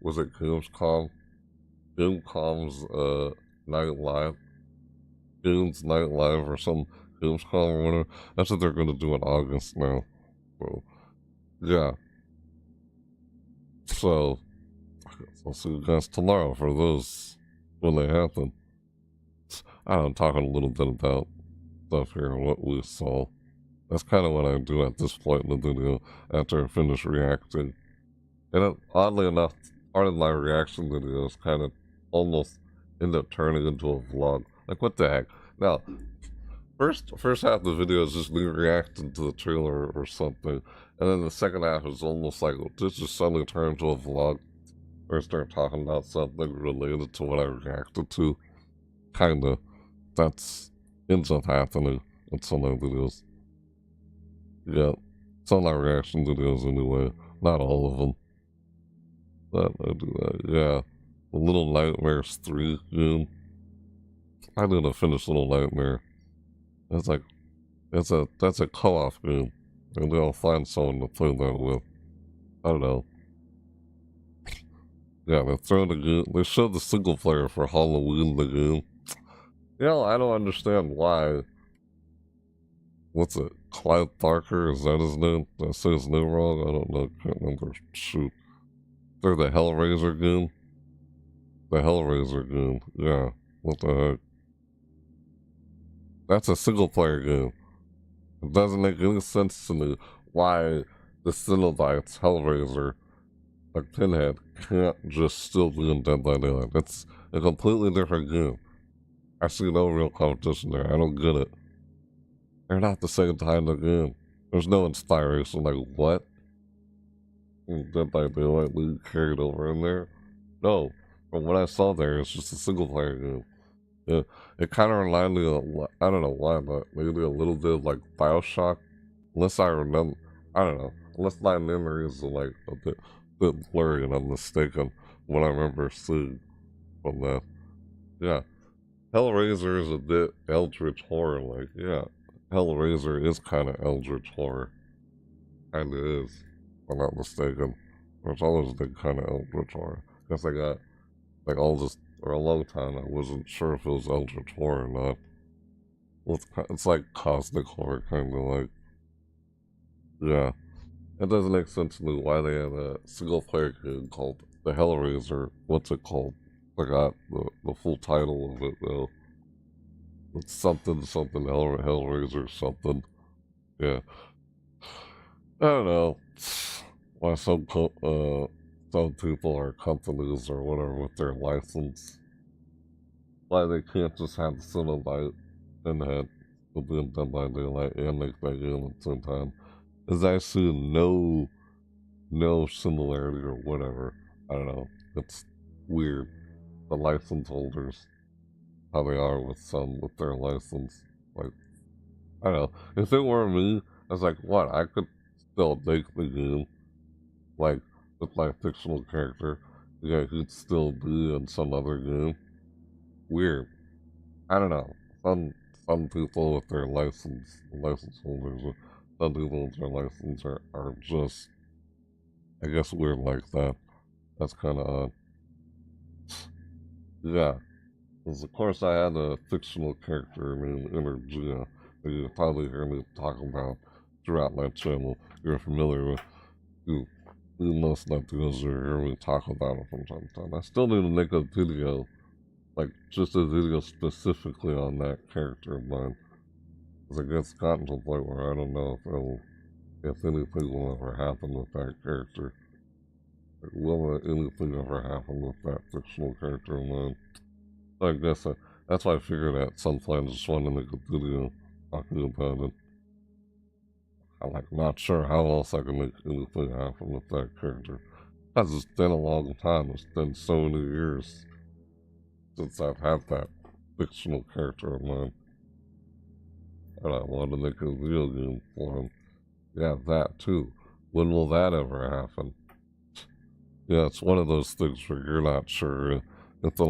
was it Gamescom's, Night Live? Games Night Live or some Gamescom or whatever. That's what they're going to do in August now. So, yeah. So, I'll see you guys tomorrow for those when they happen. I'm talking a little bit about stuff here, what we saw. That's kind of what I do at this point in the video after I finish reacting. And oddly enough, part of my reaction videos kind of almost end up turning into a vlog. Like, what the heck? Now, first half of the video is just me reacting to the trailer or something, and then the second half is almost like this just suddenly turned into a vlog, or start talking about something related to what I reacted to. Kinda. That's ends up happening in some of my videos. Yeah, some of my reaction videos anyway. Not all of them. But I do that. Yeah, the Little Nightmares 3 game. I need to finish Little Nightmare. That's like, that's a co-op game. Maybe I'll find someone to play that with. I don't know. Yeah, they're throwing the game. They showed the single player for Halloween the game. You know, I don't understand why. What's it? Clive Barker, is that his name? Did I say his name wrong? I don't know. Can't remember. Shoot. They're the Hellraiser goon? The Hellraiser goon. Yeah. What the heck? That's a single player game. It doesn't make any sense to me why the Cenobites, Hellraiser, like Pinhead, can't just still be in Dead by Daylight. It's a completely different game. I see no real competition there. I don't get it. They're not the same kind of game. There's no inspiration. Like, what? Dead by Daylight League carried over in there? No. From what I saw there, it's just a single player game. It kind of reminded me of, I don't know why, but maybe a little bit of like Bioshock. Unless I remember, I don't know. Unless my memories are like a bit blurry and I'm mistaken what I remember seeing from that. Yeah. Hellraiser is a bit Eldritch horror, like, yeah. Hellraiser is kind of Eldritch horror. Kinda is, if I'm not mistaken. It's always been kind of Eldritch horror. Guess I got, like, all this, for a long time, I wasn't sure if it was Eldritch horror or not. It's like cosmic horror, kind of like. Yeah. It doesn't make sense to me why they had a single player game called The Hellraiser. What's it called? Forgot the full title of it, though. It's something, Hellraiser something. Yeah. I don't know why some people or companies or whatever with their license, why they can't just have the Cenobite Pinhead to be in Dead by Daylight and make that game at the same time. Because I see no similarity or whatever. I don't know. It's weird. The license holders, how they are with their license. Like, I don't know. If it were me, I was like, what? I could still make the game, like, with my fictional character. Yeah, he'd still be in some other game. Weird. I don't know. Some people with their license holders, some people with their license are just, I guess, weird like that. That's kind of odd. Yeah. Because, of course, I had a fictional character named Energia that you probably hear me talk about throughout my channel. You're familiar with. You must not because you hear me talk about it from time to time. I still need to make a video, like, just a video specifically on that character of mine. Because it gets gotten to the point where I don't know if anything will ever happen with that character. Like, will anything ever happen with that fictional character of mine? I guess that's why I figured at some point I just wanted to make a video talking about it. I'm like not sure how else I can make anything happen with that character. Because it's been a long time. It's been so many years since I've had that fictional character of mine. And I wanted to make a video game for him. Yeah, that too. When will that ever happen? Yeah, it's one of those things where you're not sure if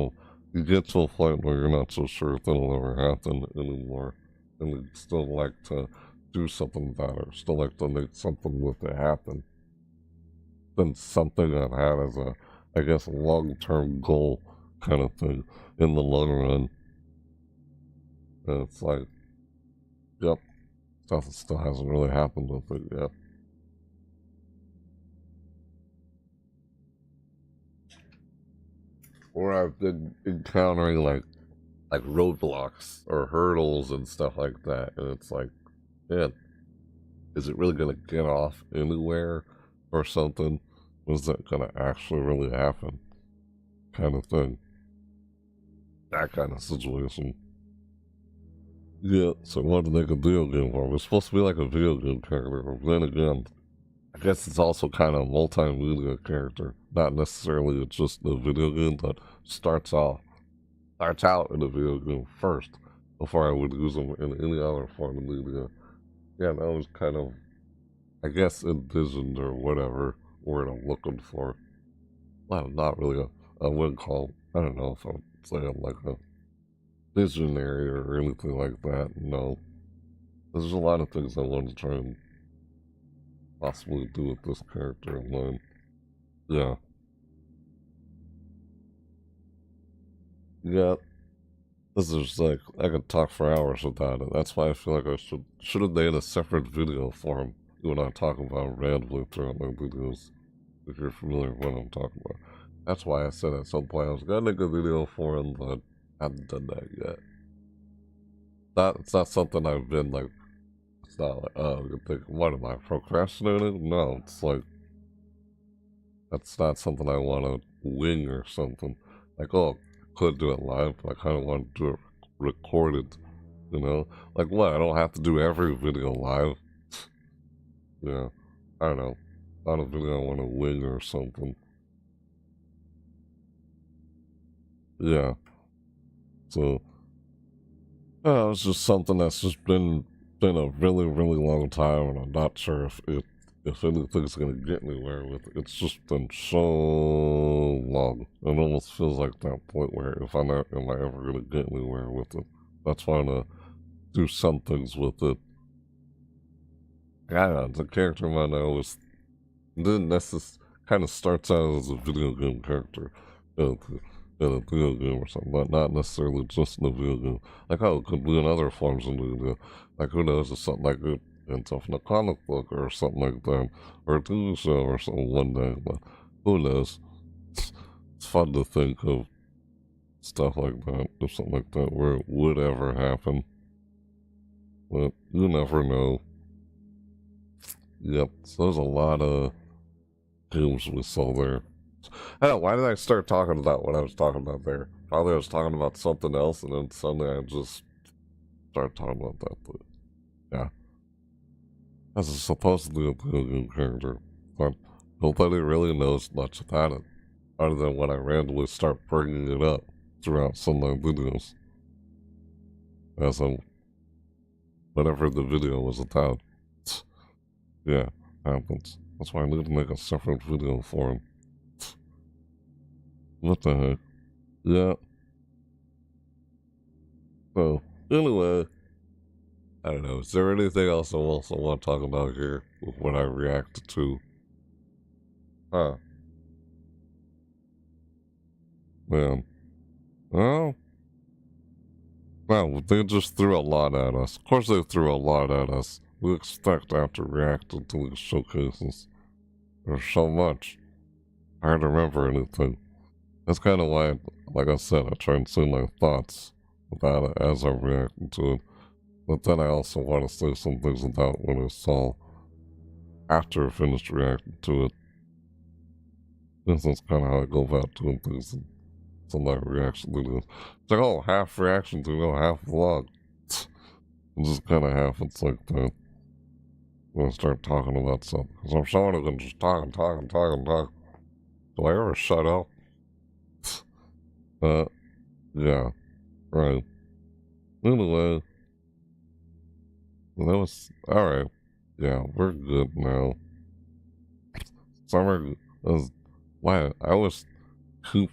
you get to a point where you're not so sure if it'll ever happen anymore. And you'd still like to do something about it, or still like to make something with it happen. Then something I've had as a, I guess, long-term goal kind of thing in the long run. And it's like, yep, stuff still hasn't really happened with it yet. Or I've been encountering like roadblocks or hurdles and stuff like that, and it's like, man, is it really gonna get off anywhere or something? Is that gonna actually really happen? Kind of thing. That kind of situation. Yeah, so I wanted to make a video game for it. It's supposed to be like a video game character, but then again, I guess it's also kind of a multimedia character. Not necessarily just a video game, but starts out in a video game first before I would use them in any other form of media. Yeah, that was kind of, I guess, envisioned or whatever word I'm looking for. Well, not really I wouldn't call, I don't know if I would say I'm like a visionary or anything like that. No. There's a lot of things I want to try and possibly do with this character of mine. Yeah. Yeah. This is like, I could talk for hours about it. That's why I feel like I should have made a separate video for him when I talk about randomly throughout my videos. If you're familiar with what I'm talking about. That's why I said at some point I was gonna make a video for him, but I haven't done that yet. It's not something I've been like, it's not like, oh, you think, what am I, procrastinating? No, it's like, that's not something I want to wing or something. Like, oh, I could do it live, but I kind of want to do it recorded, you know? Like, what, I don't have to do every video live? Yeah, I don't know. Not a video I want to wing or something. Yeah. So, it's just something that's just been a really, really long time, and I'm not sure if anything's gonna get anywhere with it. It's just been so long. It almost feels like that point where am I ever gonna get anywhere with it? That's why I'm gonna do some things with it. Yeah, the character man I always didn't necessarily kind of starts out as a video game character. In a video game or something, but not necessarily just in a video game. Like, oh, it could be in other forms of video. Like, who knows, it's something like it ends up in a comic book or something like that, or a TV show or something one day, but who knows. It's fun to think of stuff like that, or something like that, where it would ever happen. But you never know. Yep, so there's a lot of games we saw there. I don't know, why did I start talking about what I was talking about there? Probably I was talking about something else, and then suddenly I just started talking about that, but yeah. As a supposedly a video game character, but nobody really knows much about it, other than when I randomly start bringing it up throughout some of my videos. As whatever the video was about. Yeah, happens. That's why I need to make a separate video for him. What the heck? Yeah. So, anyway, I don't know. Is there anything else I also want to talk about here with what I reacted to? Huh. Man. Well, they just threw a lot at us. Of course they threw a lot at us. We expect after reacting to these showcases. There's so much. Hard to remember anything. That's kind of why, like I said, I try and say my thoughts about it as I'm reacting to it. But then I also want to say some things about what I saw after I finished reacting to it. This is kind of how I go about doing things in some of my reaction videos. It's like, oh, half reaction video, half vlog. It just kind of happens like that. When I start talking about something. Because I'm someone who can just talk. Do I ever shut up? Yeah, right. Anyway, that was, alright. Yeah, we're good now. Summer was, why, I was too,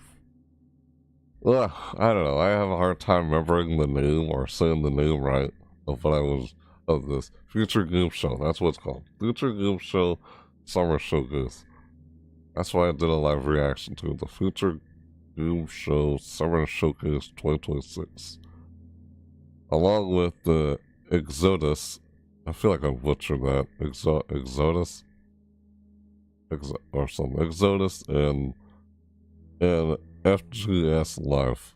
I don't know, I have a hard time remembering the name or saying the name right of what I was, of this Future Game Show, that's what it's called. Future Game Show Summer Showcase. That's why I did a live reaction to the Future Game Show Summer Showcase 2026. Along with the Exodus, I feel like I butchered that. Exodus? Or something. Exodus and FGS Live.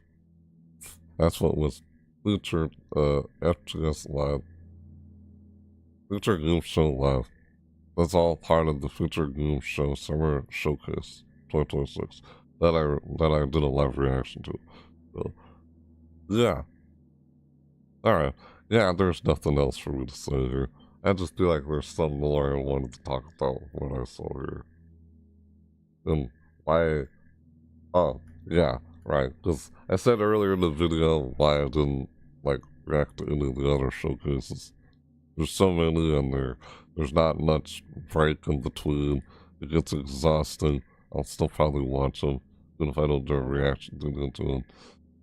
That's what was featured, FGS Live. Future Game Show Live. That's all part of the Future Game Show Summer Showcase 2026 that I did a live reaction to. So, yeah. Alright. Yeah, there's nothing else for me to say here. I just feel like there's some more I wanted to talk about what I saw here. And why... Oh, yeah, right. Because I said earlier in the video why I didn't, like, react to any of the other showcases. There's so many in there. There's not much break in between. It gets exhausting. I'll still probably watch them, even if I don't do a reaction video to them.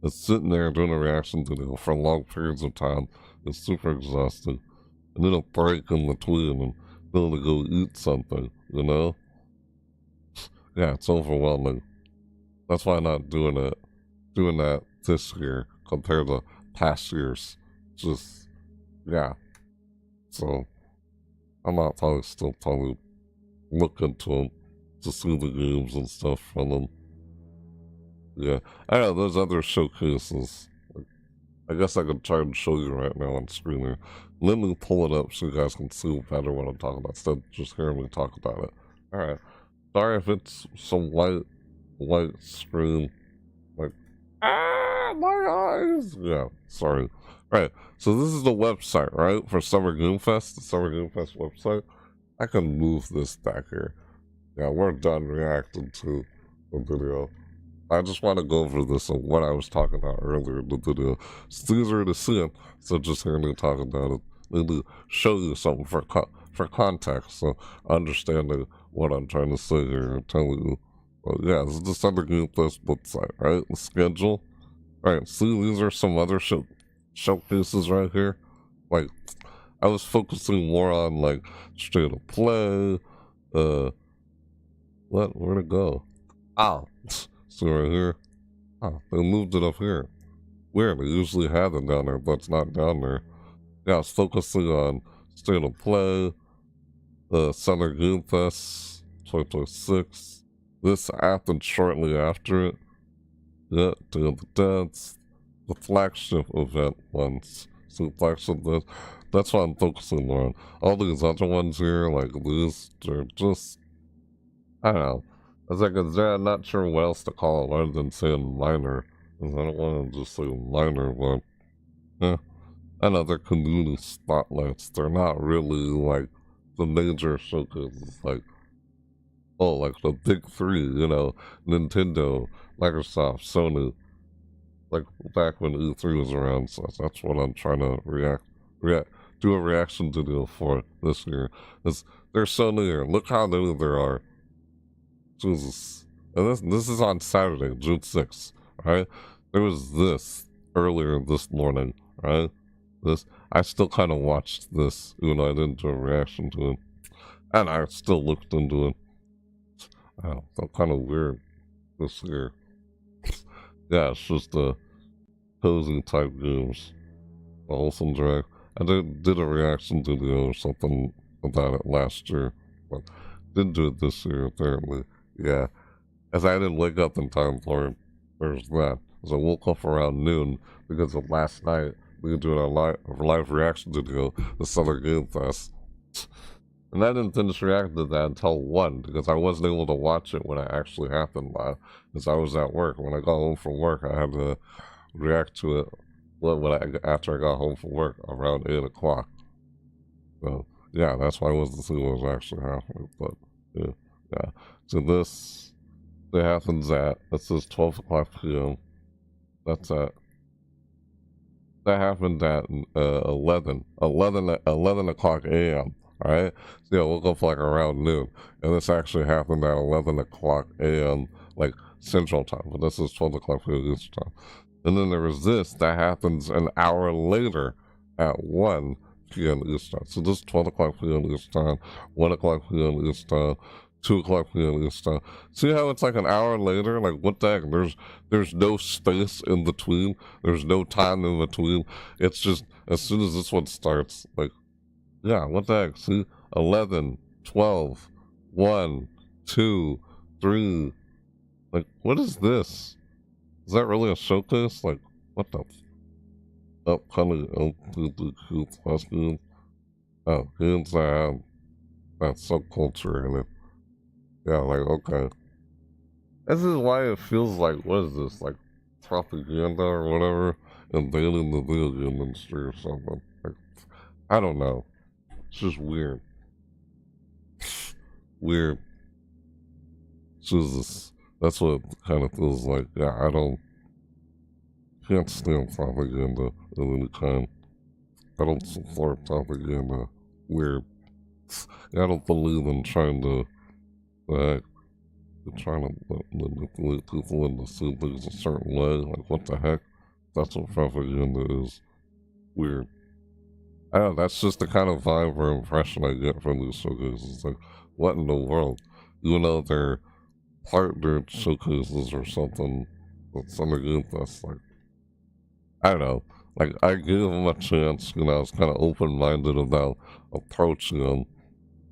It's sitting there doing a reaction video for long periods of time. It's super exhausting. And then a break in between and then to go eat something, you know? Yeah, it's overwhelming. That's why I'm not doing that this year. compared to past years. Just, yeah. So, I might probably still look into them to see the games and stuff from them. Yeah, I know there's other showcases. I guess I could try and show you right now on screen here. Let me pull it up so you guys can see better what I'm talking about instead of just hearing me talk about it. Alright. Sorry if it's some white screen. Like, my eyes! Yeah, sorry. Right, so this is the website, right? For Summer Game Fest, the Summer Game Fest website. I can move this back here. Yeah, we're done reacting to the video. I just want to go over this of what I was talking about earlier in the video. It's easier to see it, so just hearing me talk about it. Let me show you something for context, so understanding what I'm trying to say here and tell you. Well, yeah, this is the Summer Game Fest website, right? The schedule. Right, see, these are some other showcases right here. Like, I was focusing more on, like, State of Play, where'd it go? Oh, see right here? Oh, they moved it up here. Weird, they usually have it down there, but it's not down there. Yeah, I was focusing on State of Play, Summer Game Fest 2026. This happened shortly after it. Yeah, Day of the Dance, the flagship event ones. So flagship event, that's what I'm focusing on. All these other ones here, like these, they're just, I don't know. I was like, I'm not sure what else to call it other than saying minor. I don't want to just say minor, but yeah. I know they're community spotlights. They're not really like the major showcases, like, oh, like the big three, you know, Nintendo, Microsoft, Sony, like back when E3 was around. So that's what I'm trying to do a reaction video for this year. There's so near. Look how many there are. Jesus. And this is on Saturday, June 6th, right? There was this earlier this morning, right? I still kind of watched this, even though I didn't do a reaction to it. And I still looked into it. I felt kind of weird this year. Yeah, it's just cozy type games. Awesome drag. I did a reaction video or something about it last year, but didn't do it this year apparently. Yeah, as I didn't wake up in time for it. There's that. As I woke up around noon because of last night, we were doing a live reaction video, the Summer Game Fest. And I didn't finish reacting to that until 1, because I wasn't able to watch it when it actually happened live, because I was at work. When I got home from work, I had to react to it after I got home from work, around 8 o'clock. So, yeah, that's why I wasn't seeing what was actually happening, but, yeah. So this, it happens at, it says 12 o'clock p.m. That's at, that happened at 11 o'clock a.m. Alright? So yeah, woke up like around noon. And this actually happened at 11 o'clock a.m. like Central Time. But this is 12 o'clock p.m. Eastern Time. And then there was this that happens an hour later at 1 p.m. Eastern Time. So this is 12 o'clock p.m. Eastern Time, 1 o'clock p.m. Eastern Time, 2 o'clock p.m. Eastern Time. See how it's like an hour later? Like, what the heck? There's no space in between. There's no time in between. It's just, as soon as this one starts, like, yeah, what the heck? See? 11, 12, 1, 2, 3. Like, what is this? Is that really a showcase? Like, what the? Upcoming LGBTQ+. Oh, games that have that subculture in it. Yeah, like, okay. This is why it feels like, what is this? Like, propaganda or whatever? Invading the video game industry or something. Like, I don't know. It's just weird. Weird. Jesus. That's what it kind of feels like. Yeah, can't stand propaganda of any kind. I don't support propaganda. Weird. I don't believe in trying to manipulate people into seeing things a certain way. Like, what the heck? That's what propaganda is. Weird. I don't know, that's just the kind of vibe or impression I get from these showcases. It's like, what in the world? Even though they're partnered showcases or something with Summer Game Fest, like, I don't know. Like, I gave them a chance, you know, I was kind of open-minded about approaching them,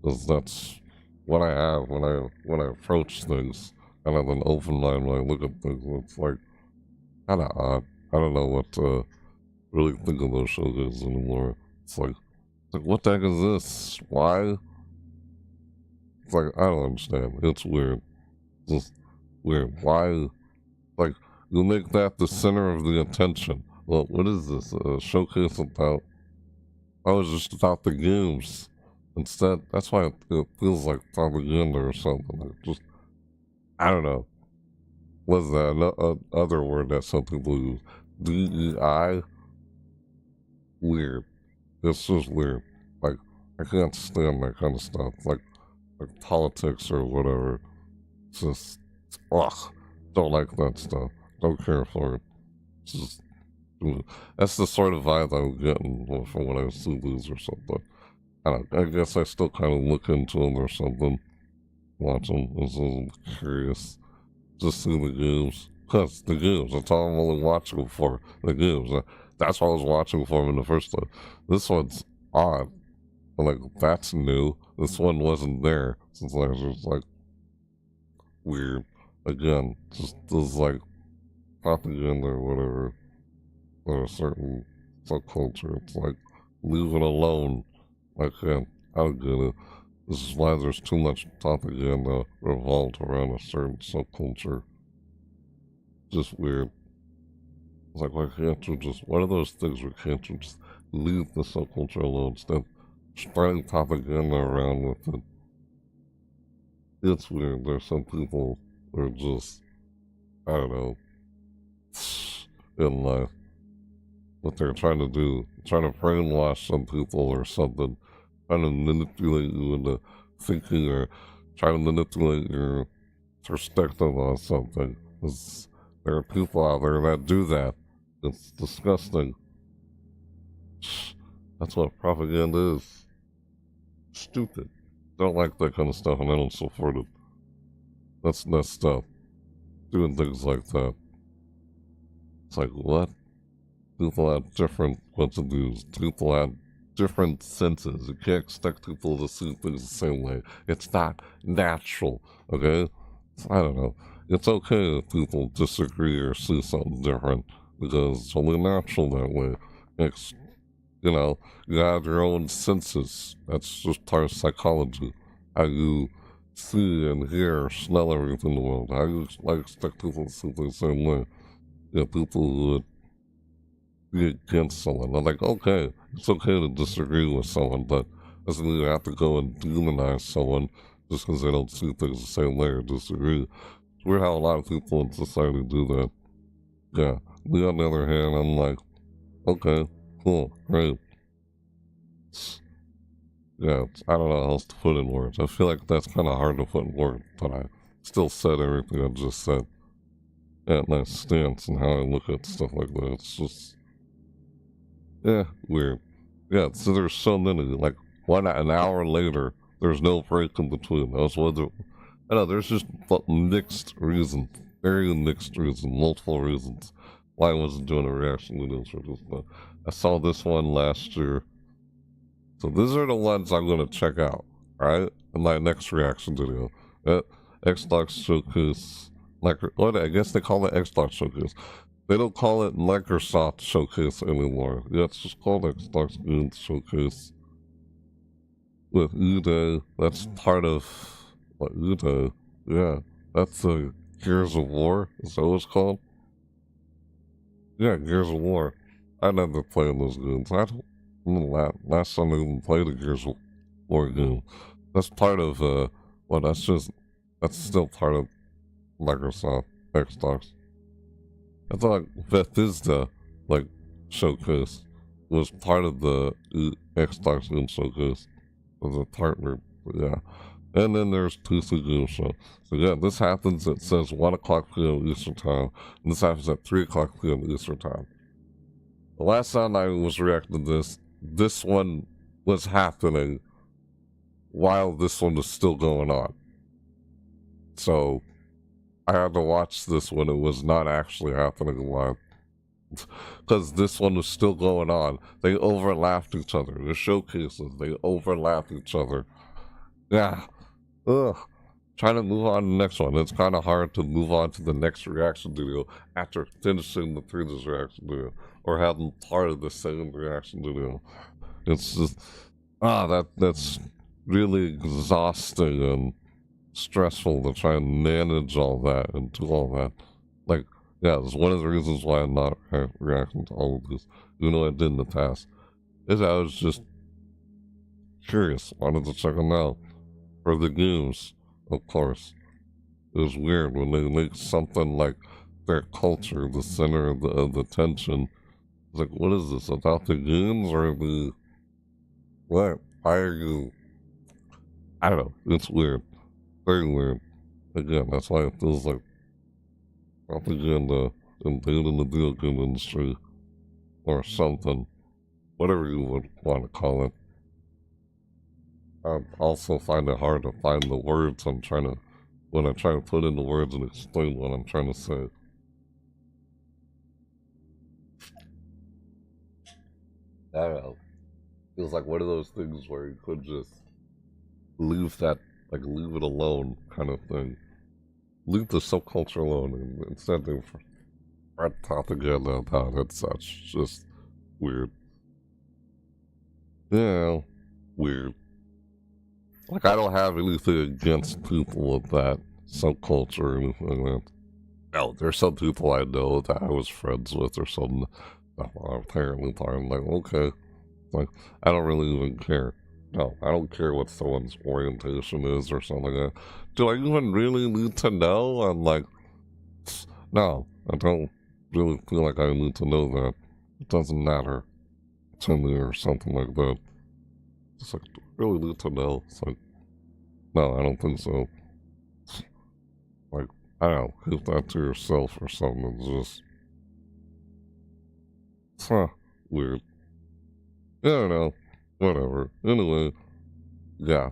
because that's what I have when I approach things. I have an open mind when I look at things. It's like kind of odd. I don't know what to really think of those showcases anymore. It's like what the heck is this? Why? It's like I don't understand. It's weird. It's just weird. Why? Like you make that the center of the attention. Well, what is this? A showcase about? I was just about the games. Instead, that's why it feels like propaganda or something. Like just, I don't know. What's that? Other word that some people use? DEI? Weird. It's just weird. Like, I can't stand that kind of stuff. Like politics or whatever. It's just, ugh. Don't like that stuff. Don't care for it. It's just, that's the sort of vibe I'm getting from when I see these or something. I guess I still kind of look into them or something. Watch them. I'm curious. Just see the games. Because the games. That's all I'm only watching them for. The games. That's what I was watching for them in the first place. This one's odd. Like, that's new. This one wasn't there. So it's like, just like, weird. Again, just this like propaganda or whatever. Or a certain subculture. It's like, leave it alone. I don't get it. This is why there's too much propaganda revolved around a certain subculture. Just weird. It's like, why can't you just, what are those things where can't you just leave the subculture alone instead of spreading propaganda around with it? It's weird. There's some people who are just, I don't know, in life. What they're trying to do, trying to brainwash some people or something, trying to manipulate you into thinking or trying to manipulate your perspective on something. There are people out there that do that. It's disgusting. That's what propaganda is. Stupid. Don't like that kind of stuff and I don't support it. That's messed up. Doing things like that. It's like, what? People have different points of views. People have different senses. You can't expect people to see things the same way. It's not natural, okay? I don't know. It's okay if people disagree or see something different because it's only natural that way. It's, you know, you have your own senses. That's just part of psychology. How you see and hear, smell everything in the world. How you expect people to see things the same way. Yeah, people who would be against someone. I'm like, okay, it's okay to disagree with someone, but doesn't mean you have to go and demonize someone just because they don't see things the same way or disagree. It's weird how a lot of people in society do that. Yeah. Me, on the other hand, I'm like, okay, cool, great. Yeah, I don't know how else to put in words. I feel like that's kind of hard to put in words, but I still said everything I just said. Yeah, my stance and how I look at stuff like that. It's just, yeah, weird. Yeah, so there's so many, like, an hour later, there's no break in between. I was wondering, I know, there's just mixed reasons, very mixed reasons, multiple reasons why I wasn't doing a reaction videos for this one. I saw this one last year. So these are the ones I'm going to check out, right? In my next reaction video. Xbox Showcase, what, I guess they call it Xbox Showcase. They don't call it Microsoft Showcase anymore. Yeah, it's just called Xbox Games Showcase. With Uday, that's part of, what, Uday? Yeah, that's Gears of War, is that what it's called? Yeah, Gears of War. I never played those games. Last time I even played a Gears of War game. That's part of, well, that's still part of Microsoft Xbox. I thought Bethesda, Showcase was part of the Xbox Game Showcase as a partner, yeah. And then there's PC Game Show. So yeah, this happens, it says 1 o'clock p.m. Eastern Time, and this happens at 3 o'clock p.m. Eastern Time. The last time I was reacting to this one was happening while this one was still going on. So I had to watch this when it was not actually happening live. because this one was still going on. They overlapped each other. The showcases, they overlapped each other. Yeah. Ugh. Trying to move on to the next one. It's kind of hard to move on to the next reaction video after finishing the previous reaction video or having part of the same reaction video. It's just that's really exhausting and stressful to try and manage all that and do all that. Like, yeah, it's one of the reasons why I'm not reacting to all of this, even though I did in the past. Is I was just curious, wanted to check them out for the games. Of course, it was weird when they make something like their culture the center of the attention. It's like, what is this, about the games or the what? Why are you? I don't know. It's weird, very weird. Again, that's why it feels like propaganda and being in the video game industry or something, whatever you would want to call it. I also find it hard to find the words I'm trying to, when I try to put in the words and explain what I'm trying to say. I don't know. Feels like one of those things where you could just leave that, like leave it alone kind of thing. Leave the subculture alone and instead they spread propaganda about it such. Just weird. Yeah, weird. Like, I don't have anything against people with that subculture or anything like that. No, there's some people I know that I was friends with or something that are apparently part. I'm like, okay. Like, I don't really even care. No, I don't care what someone's orientation is or something like that. Do I even really need to know? I'm like, no, I don't really feel like I need to know that. It doesn't matter to me or something like that. It's like, do I really need to know? It's like, no, I don't think so. Like, I don't know, keep that to yourself or something. It's just, weird. I don't know. Whatever. Anyway, yeah.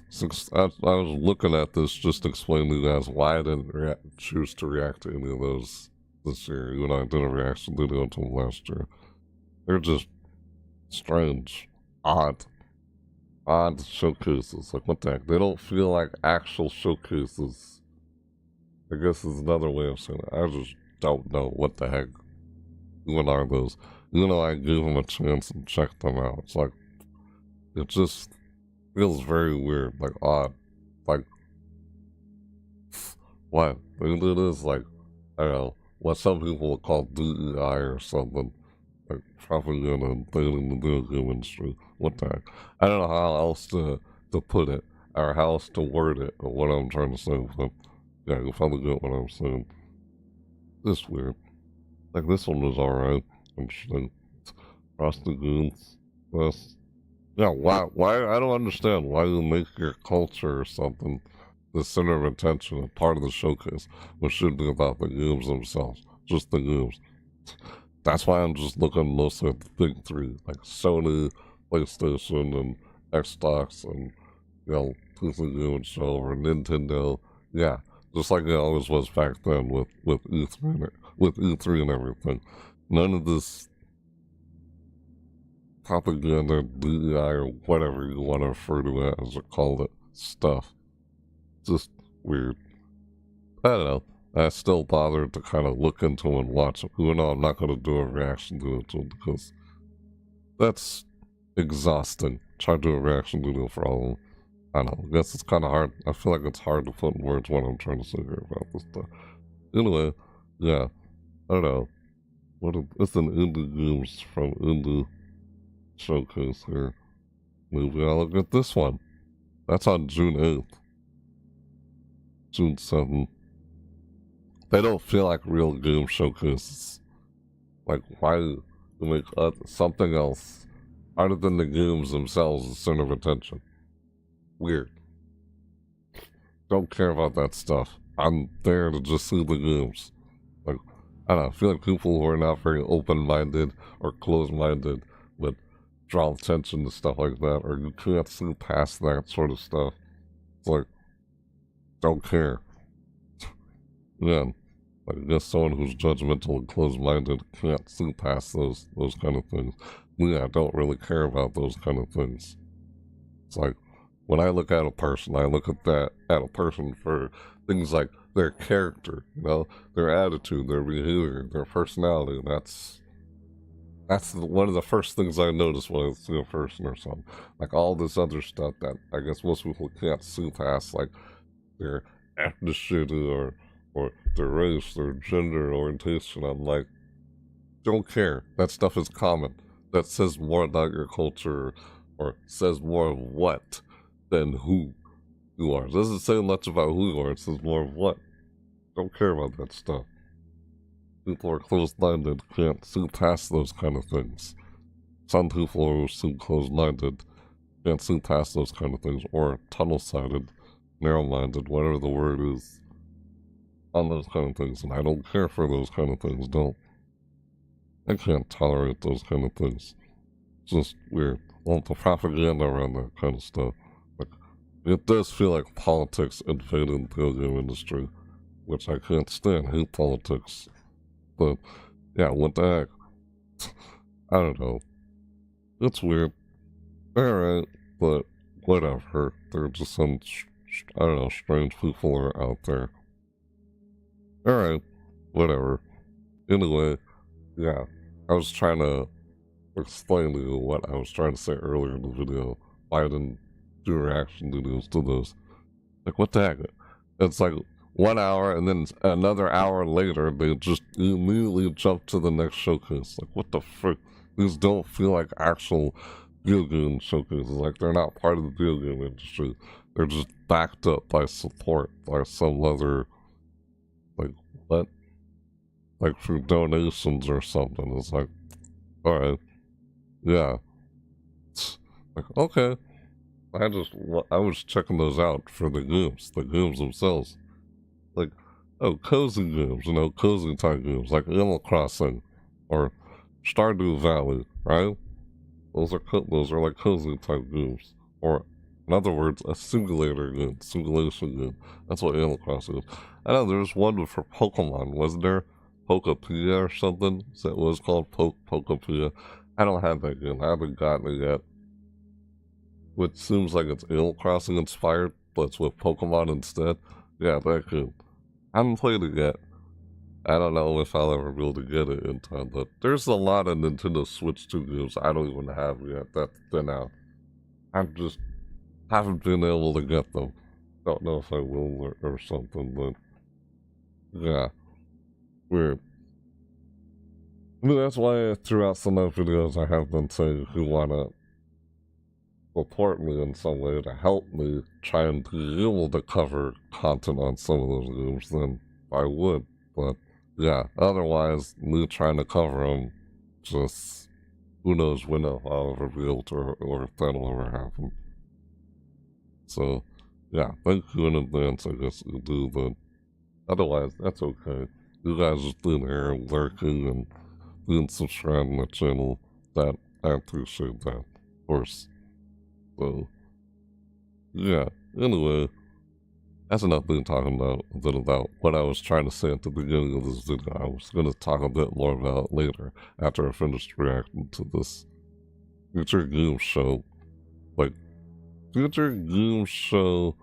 Since I was looking at this just to explain to you guys why I didn't choose to react to any of those this year, even though I did a reaction video until last year. They're just strange, odd showcases. Like, what the heck? They don't feel like actual showcases. I guess is another way of saying it. I just don't know what the heck. What are those? Even though I gave them a chance and checked them out. It's like, it just feels very weird, like odd. Like, what? It is like, I don't know, what some people would call DEI or something. Like, propaganda and thing in the video game industry. What the heck? I don't know how else to put it, or how else to word it, or what I'm trying to say, but yeah, you'll probably get what I'm saying. It's weird. Like, this one was alright. Interesting. Frosty Goons. Yeah, why? I don't understand why you make your culture or something the center of attention, a part of the showcase, which should be about the games themselves. Just the games. That's why I'm just looking mostly at the big three, like Sony, PlayStation, and Xbox, and, you know, PC Game Show, or Nintendo. Yeah, just like it always was back then with E3 and everything. None of this propaganda, DEI, or whatever you want to refer to it as or call it, stuff. Just weird. I don't know. I still bothered to kind of look into and watch it, even though I'm not going to do a reaction to it because that's exhausting. Try to do a reaction video for all of them. I don't know. I guess it's kind of hard. I feel like it's hard to put in words what I'm trying to say here about this stuff. Anyway, yeah. I don't know. It's an indie games from indie showcase here. Maybe I'll look at this one. That's on June 8th. June 7th. They don't feel like real game showcases. Like, why make something else other than the games themselves the center of attention? Weird. Don't care about that stuff. I'm there to just see the games. Like, I don't know, I feel like people who are not very open-minded or closed-minded would draw attention to stuff like that, or you can't see past that sort of stuff. It's like, don't care. Yeah. Like, I guess someone who's judgmental and closed-minded can't see past those kind of things. Me, I don't really care about those kind of things. It's like, when I look at a person, I look at a person for things like their character, you know, their attitude, their behavior, their personality. That's one of the first things I notice when I see a person or something. Like all this other stuff that I guess most people can't see past, like their ethnicity or their race, their gender orientation. I'm like, don't care. That stuff is common. That says more about your culture or says more of what than who you are. It doesn't say much about who you are. It says more of what. Don't care about that stuff. People are closed-minded, can't see past those kind of things. Some people are so closed-minded, can't see past those kind of things, or tunnel-sided, narrow-minded, whatever the word is, on those kind of things. And I don't care for those kind of things, I can't tolerate those kind of things. It's just weird. Well, the propaganda around that kind of stuff. Like, it does feel like politics invaded the video game industry, which I can't stand. I hate politics. But, yeah, what the heck? I don't know. It's weird. Alright, but whatever. There are just some, I don't know, strange people are out there. Alright, whatever. Anyway, yeah, I was trying to explain to you what I was trying to say earlier in the video. Why I didn't do reaction videos to those. Like, what the heck? It's like 1 hour, and then another hour later, they just immediately jump to the next showcase. Like, what the frick? These don't feel like actual video game showcases. Like, they're not part of the video game industry. They're just backed up by support by some other, like, what? Like, through donations or something. It's like, alright. Yeah. Like, okay. I was checking those out for the games themselves. Like, oh, cozy games, you know, cozy type games, like Animal Crossing, or Stardew Valley, right? Those are like cozy type games. Or, in other words, a simulation game. That's what Animal Crossing is. I know there's one for Pokemon, wasn't there? Pokopia or something? Is that what it's called? Pokopia? I don't have that game. I haven't gotten it yet. Which seems like it's Animal Crossing inspired, but it's with Pokemon instead. Yeah, that game. I haven't played it yet. I don't know if I'll ever be able to get it in time, but there's a lot of Nintendo Switch 2 games I don't even have yet that's been out. I just haven't been able to get them. Don't know if I will or something, but yeah. Weird. I mean, that's why throughout some of the videos I have them say who wanna support me in some way to help me try and be able to cover content on some of those games, then I would. But yeah, otherwise, me trying to cover them, just who knows when I'll ever be able to, or if that'll ever happen. So yeah, thank you in advance, I guess you do, but otherwise, that's okay. You guys just being here lurking and being subscribed to my channel, that I appreciate that, of course. So, yeah, anyway, that's enough been talking about what I was trying to say at the beginning of this video. I was going to talk a bit more about it later, after I finished reacting to this Future Game Show, like, Future Game Show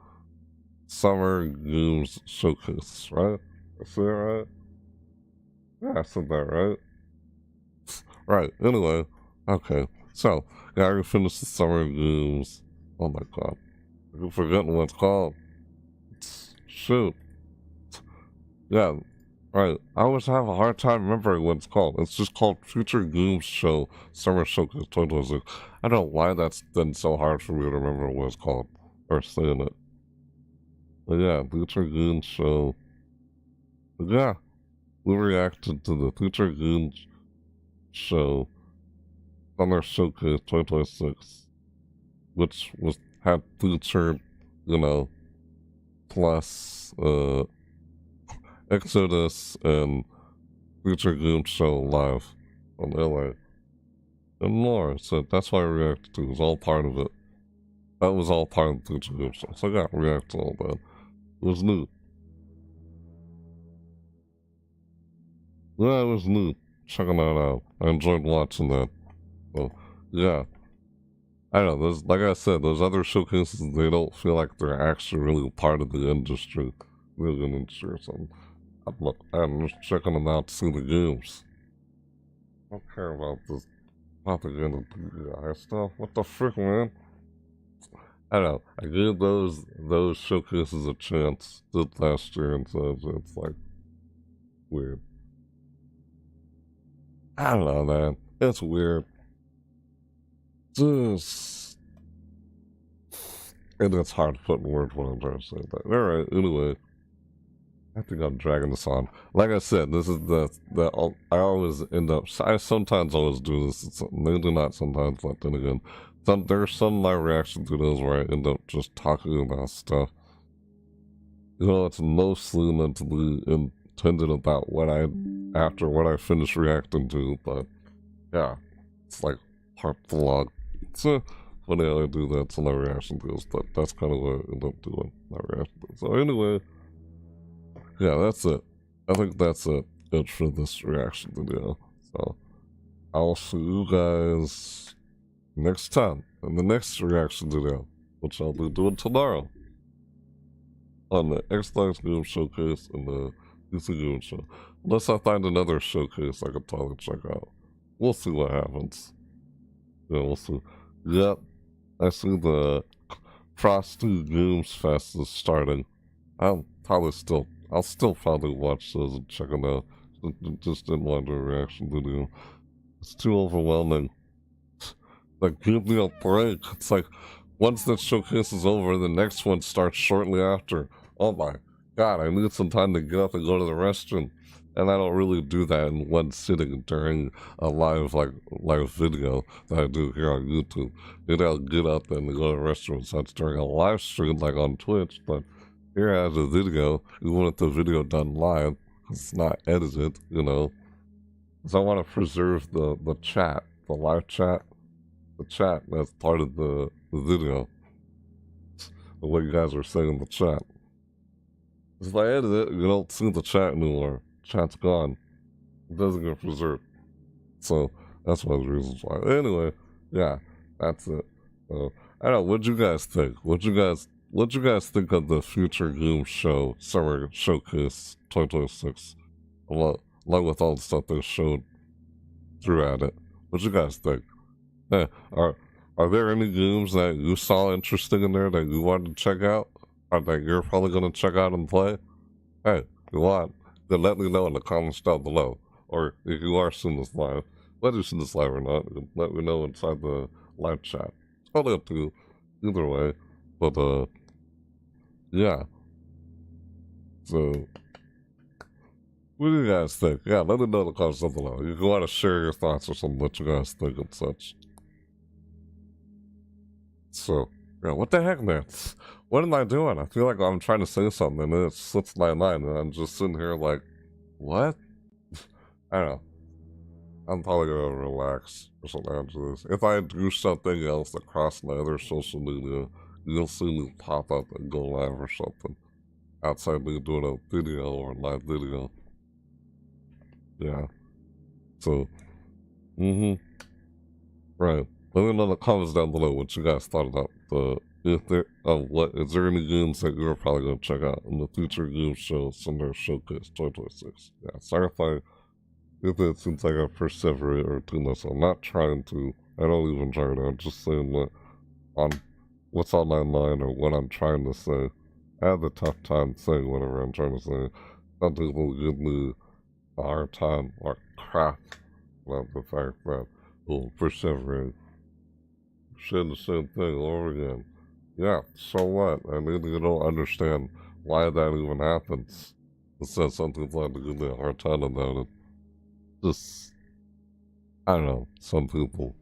Summer Games Showcase, right? I say it right? Yeah, I said that right. Right, anyway, okay, so, yeah, I already finished the Summer Games. Oh my god. I'm forgetting what it's called. Shoot. Yeah, right. I always have a hard time remembering what it's called. It's just called Future Games Show Summer Showcase 2026. I don't know why that's been so hard for me to remember what it's called, or saying it. But yeah, Future Games Show. But yeah, we reacted to the Future Games Show Summer Showcase 2026, which had featured, you know, plus Exodus and Future Game Show Live on LA and more. So that's why I reacted to it. It was all part of it. That was all part of the Future Game Show. So I got to react to all that. It was new. Yeah, it was neat. Checking that out. I enjoyed watching that. So, yeah. I don't know, there's, like I said, those other showcases, they don't feel like they're actually really part of the industry. Really an industry or something. I'm just checking them out to see the games. I don't care about this propaganda PI stuff. What the frick, man? I don't know. I gave those showcases a chance this last year, and so it's like weird. I don't know, man. It's weird. Just, and it's hard to put in words what I'm trying to say. But alright, anyway. I think I'm dragging this on. Like I said, this is the I always end up. I sometimes always do this. Maybe not sometimes, but then again, there's some of my reaction to those where I end up just talking about stuff. You know, it's mostly intended about after what I finish reacting to. But yeah, it's like part of the log. So funny how I do that to my reaction to this, but that's kind of what I end up doing. My reaction to. So anyway. Yeah, that's it. I think that's it for this reaction video. So, I'll see you guys next time in the next reaction video, which I'll be doing tomorrow on the Xbox Game Showcase and the PC Game Show. Unless I find another showcase I could probably check out. We'll see what happens. Yeah, we'll see. Yep, I see the Frosty Games Fest is starting. I'll still probably watch those and check them out. Just didn't want to do a reaction video. It's too overwhelming. Like, give me a break. It's like, once that showcase is over, the next one starts shortly after. Oh my god, I need some time to get up and go to the restroom. And I don't really do that in one sitting during a live video that I do here on YouTube. Maybe I'll get up and go to the restroom, so it's during a live stream like on Twitch, but here as a video, you want the video done live, it's not edited, you know. Because I want to preserve the chat, the live chat, the chat that's part of the video. What you guys are saying in the chat. If I edit it, you don't see the chat anymore. Chat's gone. It doesn't get preserved. So, that's one of the reasons why. Anyway, yeah, that's it. I don't know, what'd you guys think? What'd you guys think of the Future Game Show Summer Showcase 2026? Along with all the stuff they showed throughout it. What'd you guys think? Hey, are there any games that you saw interesting in there that you wanted to check out? Or that you're probably going to check out and play? Hey, if you want, then let me know in the comments down below. Or if you are seeing this live, whether you're seeing this live or not, let me know inside the live chat. It's totally up to you. Either way. But, yeah. So, what do you guys think? Yeah, let me know in the comments down below. If you want to share your thoughts or something, what you guys think and such. So, yeah, what the heck, man? What am I doing? I feel like I'm trying to say something and then it slips my mind and I'm just sitting here like, what? I don't know. I'm probably gonna relax or something after this. If I do something else across my other social media, you'll see me pop up and go live or something. Outside me doing a video or a live video. Yeah. So, right. Let me know in the comments down below what you guys thought about is there any games that you're probably gonna check out in the Future Game Show Summer Showcase 2026? Yeah, sorry if it seems like I perseverate or do this. I'm not trying to. I don't even try to. I'm just saying what what's on my mind or what I'm trying to say. I have a tough time saying whatever I'm trying to say. Some people give me a hard time or crap about the fact that we'll perseverate. Saying the same thing over again. Yeah, so what? I mean, you don't understand why that even happens. It says some people have to give me a hard time about it. Just, I don't know, some people.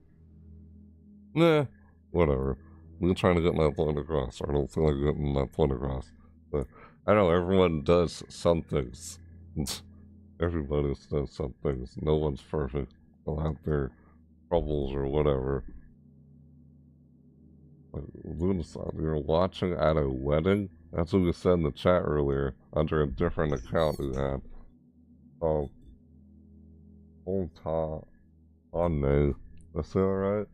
Nah, whatever. I'm trying to get my point across. I don't feel like getting my point across. But, I know, everyone does some things. Everybody does some things. No one's perfect. They'll have their troubles or whatever. You're watching at a wedding? That's what you said in the chat earlier, under a different account you had. Oh, no. That's that right?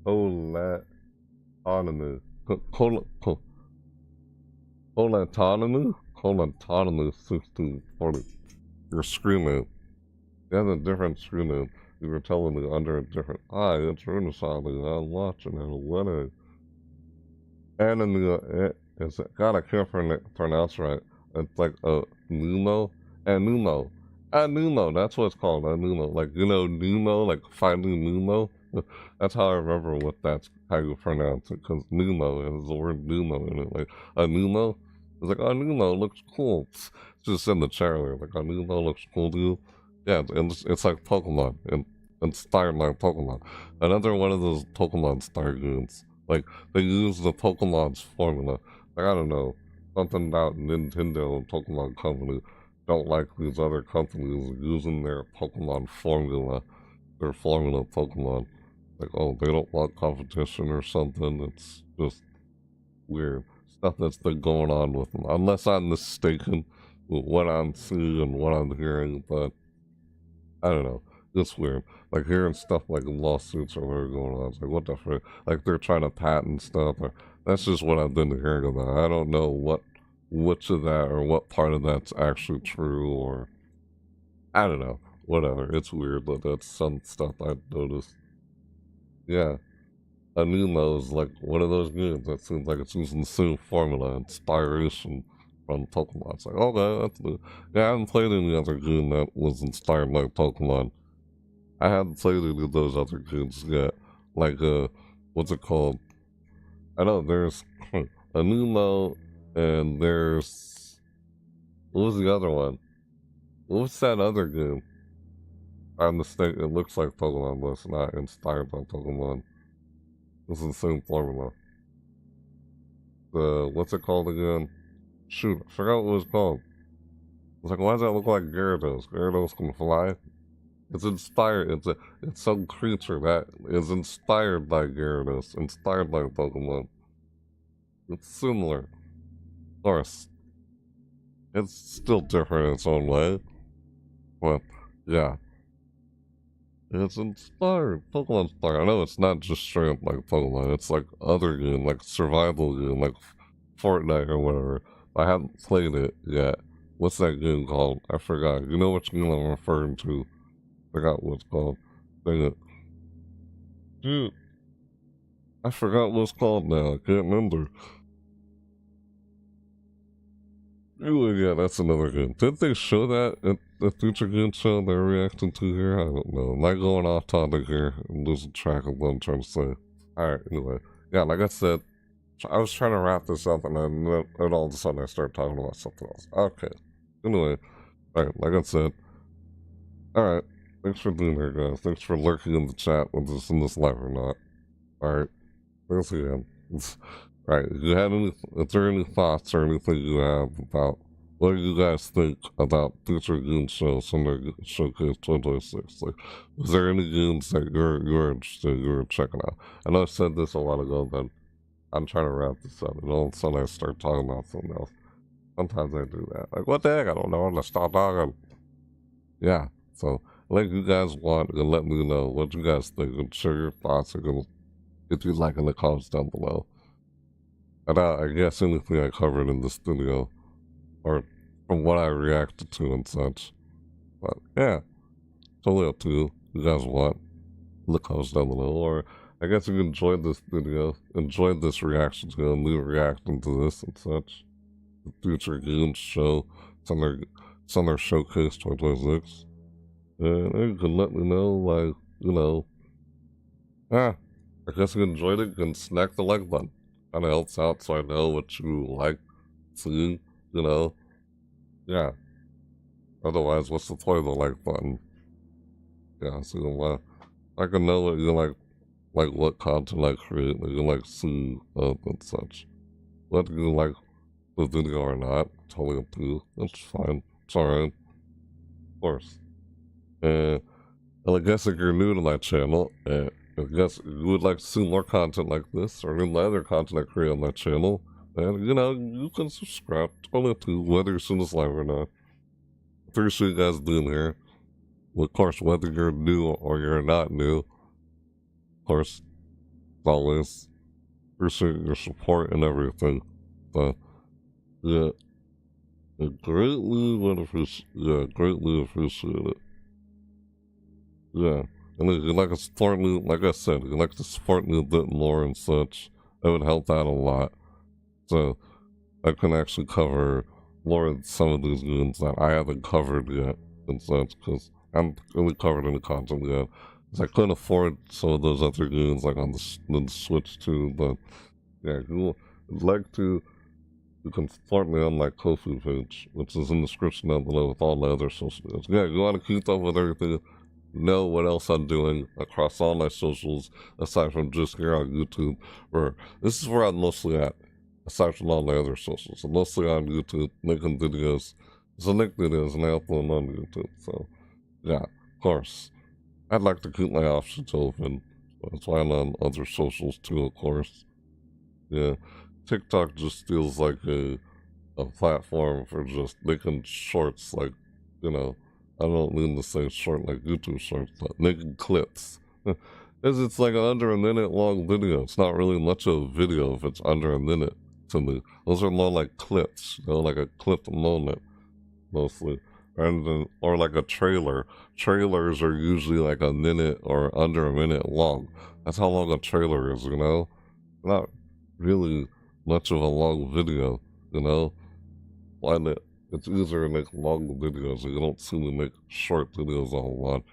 Autonomous. Autonomous 1640. Your screen name. It has a different screen name. You were telling me under a different. Hi, it's Renaissance. I'm watching it. What a. Anime. It's God, I can't pronounce right. It's like a Numo. Anumo. Anumo, that's what it's called. Anumo. Like, you know, Numo, like Finding Numo. That's how I remember what that's how you pronounce it. Because Numo has the word Numo in it. Like, Anumo. It's like, Anumo looks cool. It's just in the trailer. Like, Anumo looks cool to you. Yeah, it's like Pokemon. And inspired by Pokemon. Another one of those Pokemon star games. Like, they use the Pokemon's formula. Like, I don't know, something about Nintendo and Pokemon Company don't like these other companies using their Pokemon formula, their formula Pokemon. Like, oh, they don't want competition or something. It's just weird. Stuff that's been going on with them. Unless I'm mistaken with what I'm seeing and what I'm hearing, but I don't know. It's weird. Like hearing stuff like lawsuits or whatever going on. It's like, what the frick? Like they're trying to patent stuff. Or, that's just what I've been hearing about. I don't know which of that or what part of that's actually true or I don't know. Whatever. It's weird, but that's some stuff I've noticed. Yeah. Anumo is like one of those games that seems like it's using the same formula, inspiration from Pokemon. It's like, okay, that's new. Yeah, I haven't played any other game that was inspired by Pokemon. I haven't played any of those other games yet. Like, what's it called? I know there's Anumo, and there's... What was the other one? What's that other game? I'm mistaken, it looks like Pokemon, but it's not inspired by Pokemon. This is the same formula. What's it called again? Shoot, I forgot what it was called. It's like, why does that look like Gyarados? Gyarados can fly? It's inspired, it's some creature that is inspired by Gyarados, inspired by Pokemon. It's similar. Of course. It's still different in its own way. But, yeah. It's inspired. Pokemon inspired. I know it's not just straight up like Pokemon. It's like other game, like survival game, like Fortnite or whatever. I haven't played it yet. What's that game called? I forgot. You know which game I'm referring to? Forgot what it's called. Dang it. Dude. I forgot what it's called now. I can't remember. Anyway, yeah, that's another game. Did they show that at the future game show they're reacting to here? I don't know. Am I going off topic here? I'm losing track of what I'm trying to say. Alright, anyway. Yeah, like I said, I was trying to wrap this up and then all of a sudden I started talking about something else. Okay. Anyway, alright, like I said. Alright, thanks for being here, guys. Thanks for lurking in the chat, whether it's in this live or not. Alright, thanks again. Right, is there any thoughts or anything you have about what do you guys think about future game shows on their Showcase 2026? Like, is there any games that you're interested in, you're checking out? I know I said this a while ago, but I'm trying to wrap this up, and all of a sudden I start talking about something else. Sometimes I do that. Like, what the heck? I don't know. Let's stop talking. Yeah, so, like you guys want, and let me know what you guys think, and share your thoughts, if you'd like in the comments down below. And I guess anything I covered in this video, or from what I reacted to and such. But yeah, totally up to you. You guys want, in the comments down below. Or I guess you enjoyed this video, enjoyed this reaction to me reacting to this and such. The future games show, it's on their Showcase 2026. And you can let me know, like, you know, I guess you enjoyed it, you can smack the like button. Kind of helps out so I know what you like seeing, you know. Yeah. Otherwise, what's the point of the like button? Yeah, so I can know what you like what content I create, that you like see and such. Whether you like the video or not, totally up to you. That's fine. It's alright. Of course. And I guess if you're new to my channel, I guess you would like to see more content like this, or any other content I create on my channel, and, you know, you can subscribe, totally up to you, whether you're seeing this live or not. appreciate you guys being here. Of course, whether you're new or you're not new, of course, always appreciate your support and everything. But yeah, greatly appreciate it. Yeah, and if you'd like to support me, like I said, if you'd like to support me a bit more and such, it would help out a lot. So I can actually cover more of some of these games that I haven't covered yet and such, because I haven't really covered any content yet. Because I couldn't afford some of those other games like on the Switch too. But yeah, if you would like to, you can support me on my Ko-fi page, which is in the description down below with all my other social media. Yeah, you want to keep up with everything, know what else I'm doing across all my socials, aside from just here on YouTube, where this is where I'm mostly at, aside from all my other socials. I'm mostly on YouTube, making videos. So I make videos and I upload them on YouTube. So yeah, of course. I'd like to keep my options open. That's why I'm on other socials too, of course. Yeah. TikTok just feels like a platform for just making shorts, like, you know, I don't mean to say short like YouTube shorts, but making clips. Because it's like an under a minute long video. It's not really much of a video if it's under a minute to me. Those are more like clips, you know, like a clip moment, mostly. And or like a trailer. Trailers are usually like a minute or under a minute long. That's how long a trailer is, you know? Not really much of a long video, you know? It's easier to make long videos. You don't see me make short videos a whole lot.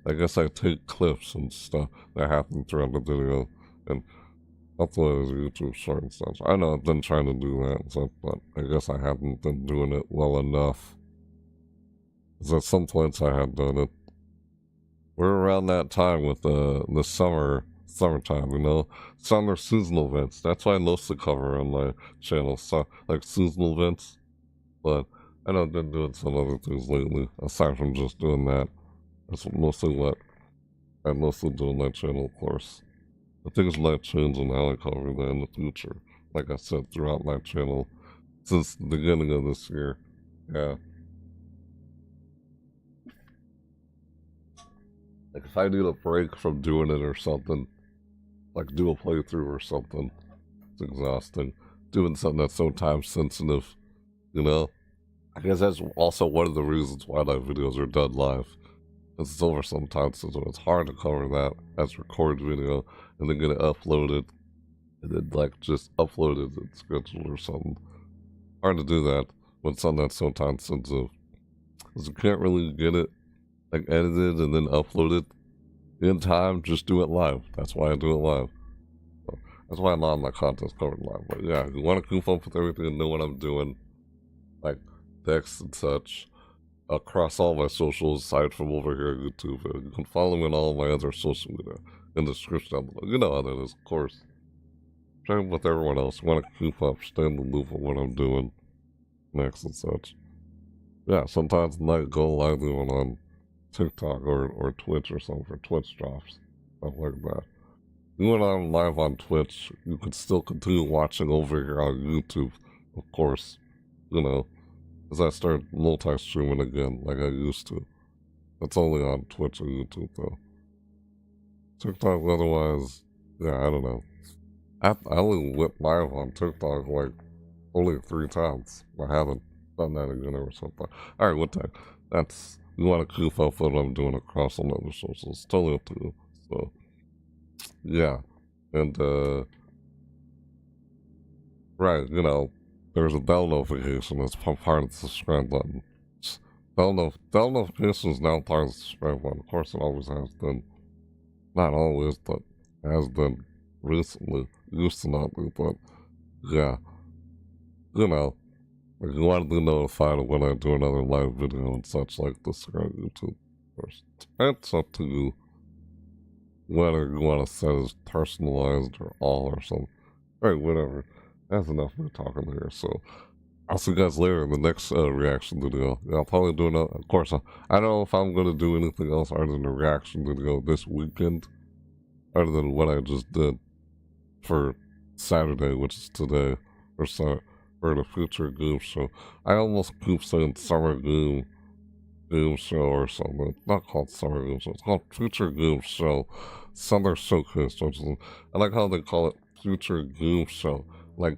I guess I take clips and stuff that happen throughout the video and upload it as YouTube short and stuff. I know I've been trying to do that and stuff, but I guess I haven't been doing it well enough. Because at some points I have done it. We're around that time with the summertime, you know, summer seasonal events. That's why I mostly cover on my channel, so like seasonal events. But I know I've been doing some other things lately, aside from just doing that. That's mostly what I mostly do on my channel, of course. But things might change in how I cover that in the future. Like I said, throughout my channel since the beginning of this year. Yeah. Like if I need a break from doing it or something, like do a playthrough or something, it's exhausting. Doing something that's so time sensitive, you know? I guess that's also one of the reasons why my videos are done live. Because it's over some time sensitive. It's hard to cover that as record video and then get it uploaded and then like just upload it and schedule or something. Hard to do that when something that's so time sensitive. Because you can't really get it like edited and then uploaded in time. Just do it live. That's why I do it live. So that's why a lot of my content's covered live. But yeah, if you want to keep up with everything and know what I'm doing, like text and such, across all my socials aside from over here on YouTube, you can follow me on all my other social media in the description down below. You know how that is, of course. Same with everyone else. You want to keep up, stay in the loop of what I'm doing next and such. Yeah, sometimes I might go live even on TikTok or Twitch or something for Twitch drops, stuff like that. Even when I'm live on Twitch, you can still continue watching over here on YouTube, of course, you know, as I start multi-streaming again like I used to. That's only on Twitch or YouTube though. TikTok otherwise, yeah, I don't know. I only went live on TikTok like only 3 times. I haven't done that again or something. Alright, what time? That's, you want to keep up with what I'm doing across all other socials. It's totally up to you. So, yeah. And, right, you know, there's a bell notification that's part of the subscribe button. Bell notification is now part of the subscribe button. Of course, it always has been. Not always, but it has been recently. Used to not be, but yeah. You know, if you want to be notified of when I do another live video and such like this here on YouTube, of course, it's up to you whether you want to set as personalized or all or something. Alright, whatever. That's enough of me talking here, so I'll see you guys later in the next reaction video. Yeah, I'll probably do another, of course, I don't know if I'm going to do anything else other than a reaction video this weekend, other than what I just did for Saturday, which is today, or the future game show. I almost keep saying summer game Game Show or something. It's not called Summer Game Show. It's called Future Game Show. Summer Showcase. I like how they call it Future Game Show. Like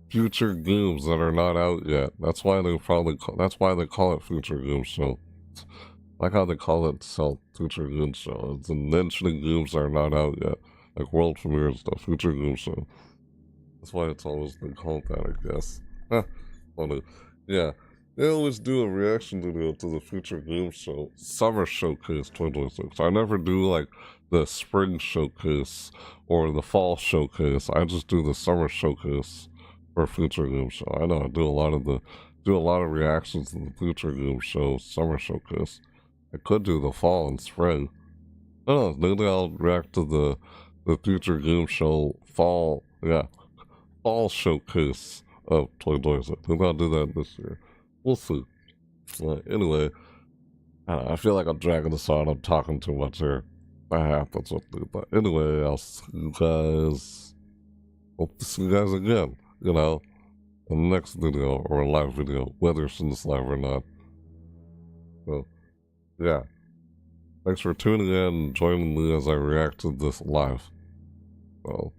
future games that are not out yet. That's why they call it Future Game Show. Like how they call it Future Game Show. It's intentionally games that are not out yet. Like world premiere and stuff. Future Game Show. That's why it's always been called that, I guess. Funny. Yeah. They always do a reaction video to the Future Game Show Summer Showcase 2026. I never do like the Spring Showcase or the Fall Showcase. I just do the Summer Showcase for Future Game Show. I know I do a lot of reactions to the Future Game Show Summer Showcase. I could do the Fall and Spring. Oh, maybe I'll react to the Future Game Show Fall Showcase of 2026. Maybe I'll do that this year. We'll see. Anyway, I feel like I'm dragging this on. I'm talking too much here. That happens with me. But anyway, I'll see you guys. Hope to see you guys again. In the next video or a live video, whether it's in this live or not. So, yeah. Thanks for tuning in and joining me as I react to this live. So,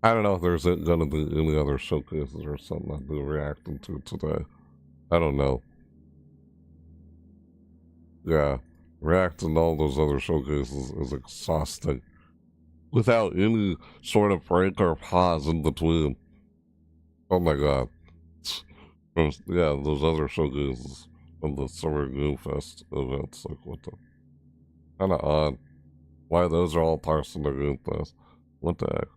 I don't know if there's gonna be any other showcases or something I'll be reacting to today. I don't know. Yeah, reacting to all those other showcases is exhausting. Without any sort of break or pause in between. Oh my god. Yeah, those other showcases from the Summer Game Fest events. Like, what the? Kinda odd. Why those are all parts of the Game Fest. What the heck?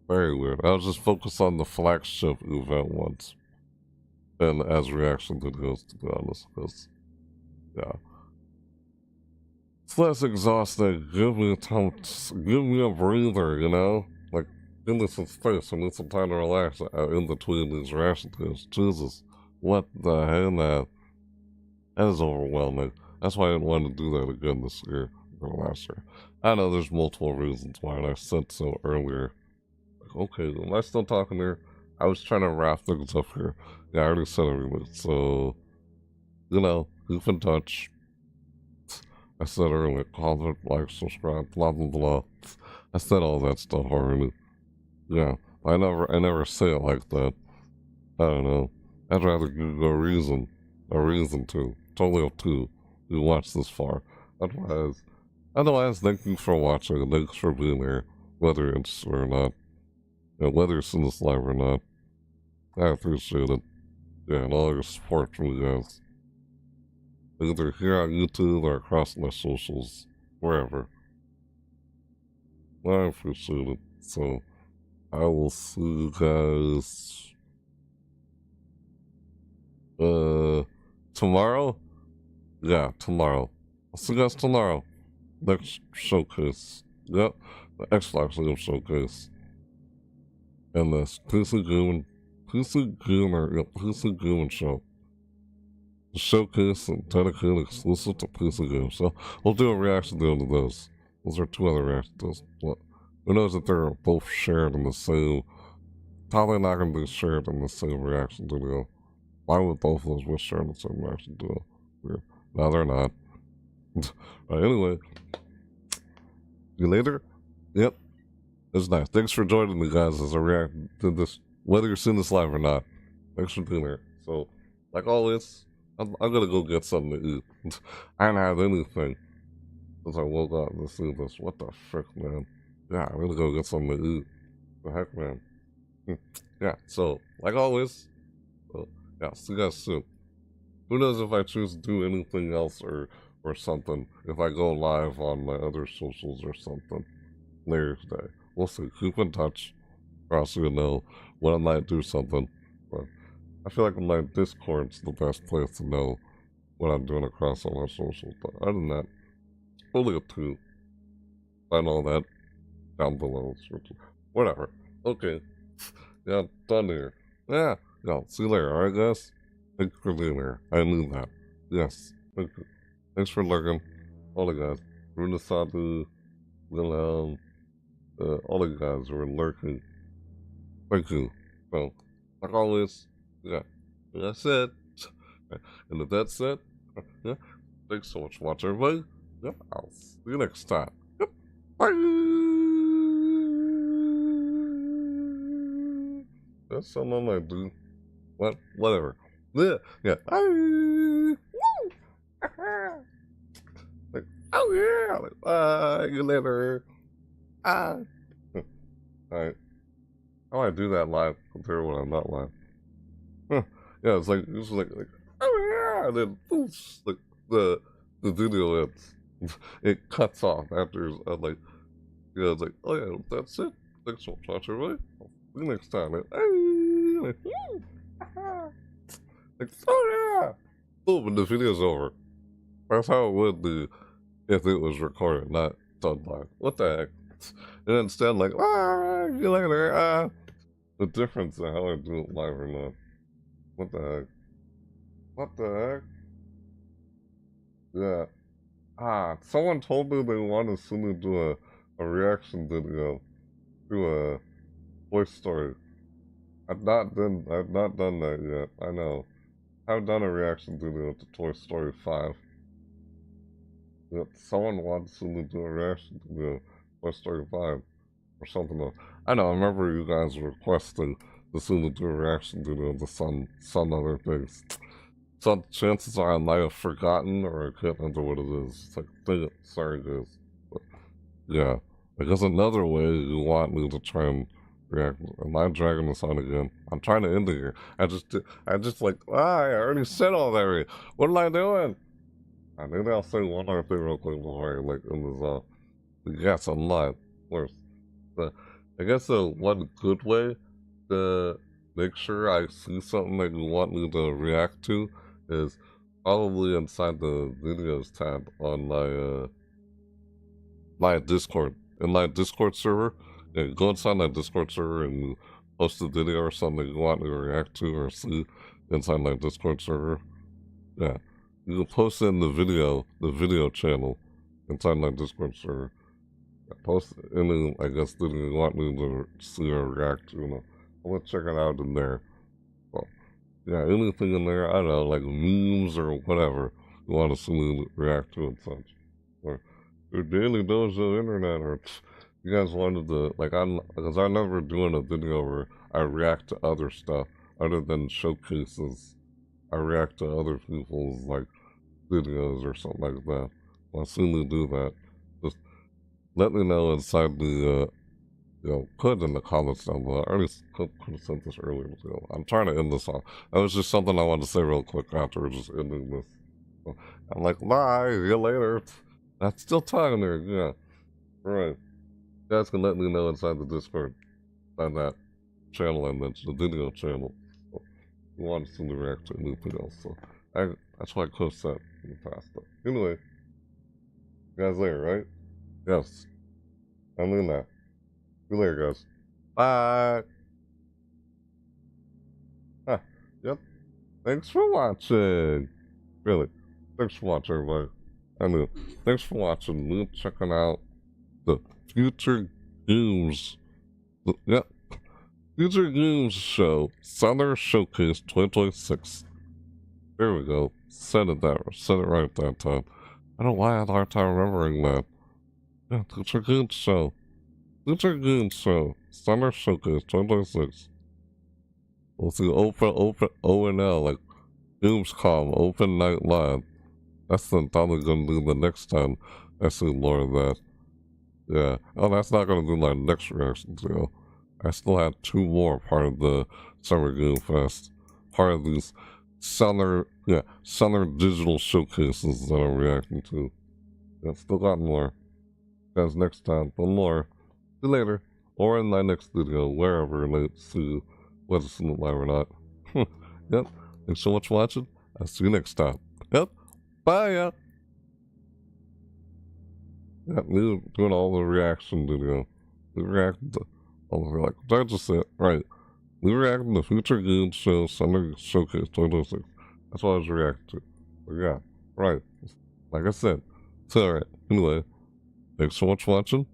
Very weird. I was just focused on the flagship event once. And as reaction videos, to be honest, because, yeah. It's less exhausting. Give me a breather, Like, give me some space. I need some time to relax in between these reaction videos. Jesus. What the hell, man? That is overwhelming. That's why I didn't want to do that again this year or last year. I know there's multiple reasons why, and I said so earlier. Like, okay, am I still talking here? I was trying to wrap things up here. Yeah, I already said everything. So, keep in touch. I said earlier, comment, like, subscribe, blah, blah, blah. I said all that stuff already. Yeah, I never say it like that. I don't know. I'd rather give you a reason to. Totally up to you watch this far. Otherwise, thank you for watching, and thanks for being here, whether it's or not. Whether it's in this live or not. I appreciate it. Yeah, and all your support from you guys. Either here on YouTube or across my socials, wherever. I appreciate it. So, I will see you guys tomorrow? Yeah, tomorrow. I'll see you guys tomorrow. Next showcase. Yep, the Xbox Live Showcase. And this PC Gaming Show. The showcase and dedicated exclusive to PC games. So we'll do a reaction to those. Those are two other reactions. But who knows if they're both shared in the same. Probably not going to be shared in the same reaction video. Why would both of those be shared in the same reaction video? Weird. No, they're not. Anyway. See you later. Yep. It's nice. Thanks for joining me, guys, as I react to this, whether you're seeing this live or not. Thanks for being here. So, like always, I'm gonna go get something to eat. I didn't have anything since I woke up to see this. What the frick, man? Yeah, I'm gonna go get something to eat. The heck, man? Yeah, so, like always, yeah, see you guys soon. Who knows if I choose to do anything else or something, if I go live on my other socials or something later today. We'll see. Keep in touch. Or else you'll know when I might do something. But I feel like my Discord's the best place to know what I'm doing across all my socials. But other than that, only up to find all that down below. Whatever. Okay. Yeah, done here. Yeah. See you later, alright guys? Thanks for being here. I knew that. Yes. Thank you. Thanks for lurking. All the guys. Runasabu, Wilhelm, all the guys who are lurking. Thank you. So, like always, yeah. Like I said, And with that said, yeah, thanks so much for watching, everybody. Yeah, I'll see you next time. Yep. Bye. That's something I do. What? Whatever. Yeah. Yeah. Bye. Like, oh yeah. Like, bye. You later. Ah. Alright. How do I do that live compared to when I'm not live? Huh. Yeah, it's like, oh yeah, and then poof, like the video ends. It cuts off after like, yeah, it's like, oh yeah, that's it. Thanks for watching, everybody. I'll see you next time. Like, oh yeah, boom, and the video's over. That's how it would be if it was recorded, not done live. What the heck? And instead, like, you later. The difference in how I do it live or not. What the heck? What the heck? Yeah. Someone told me they wanted to see me do a reaction video to a Toy Story. I've not done that yet. I know. I've done a reaction video to Toy Story 5. Yep. Someone wanted to see me do a reaction video to Toy Story 5 or something else. I know. I remember you guys requesting to see me do a reaction video to some other things. So chances are I might have forgotten or I can't remember what it is. It's like, dang it, sorry guys. But yeah, because another way you want me to try and react. Am I dragging this on again? I'm trying to end it here. I just like, I already said all that already. What am I doing? I think I'll say one other thing real quick before I like end this yes, I'm live. Of course. But I guess one good way to make sure I see something that you want me to react to is probably inside the videos tab on my Discord. In my Discord server, yeah, go inside my Discord server and you post a video or something you want me to react to or see inside my Discord server. Yeah, you can post it in the video channel inside my Discord server. Post any, I guess, that you want me to see or react to. I'm gonna check it out in there. So, yeah, anything in there, I don't know, like memes or whatever you want to see me react to and such. Or your daily dose of internet, or you guys wanted to, like, because I'm never doing a video where I react to other stuff other than showcases. I react to other people's, like, videos or something like that. I'll soon do that. Just let me know inside the, put it in the comments down below. I already could have sent this earlier. So I'm trying to end this off. That was just something I wanted to say real quick after just ending this. So I'm like, bye, see you later. That's still talking there, yeah. Alright. You guys can let me know inside the Discord. On that channel I mentioned, the video channel. So you want to see me react to anything else. So that's why I could have said in the past. But anyway, you guys later, right? Yes. I'm doing that. See you later, guys. Bye. Yep. Thanks for watching. Really. Thanks for watching, everybody. I mean, thanks for watching. We're checking out the Future Games. Yep. Future Games Show. Summer Showcase 2026. There we go. Said it right that time. I don't know why I had a hard time remembering that. Yeah, Future Games Show. Future Games Show. Summer Showcase 2026. We'll see open O&L, like Gamescom, Open Night Live. That's the probably gonna do the next time I see more of that. Yeah. Oh, that's not gonna do my next reaction video. I still have 2 more part of the Summer Game Fest. Part of these summer digital showcases that I'm reacting to. Yeah, still got more. Guys, next time, one more. See you later. Or in my next video, wherever, and I see whether it's live or not. Yep. Thanks so much for watching. I'll see you next time. Yep. Bye, yeah. Yep, me doing all the reaction video. We reacted to all the, like, that's just it. Right. We reacted to Future Games Show Summer Showcase 2026. That's what I was reacting to. But yeah, right. Like I said, it's alright. Anyway, thanks so much for watching.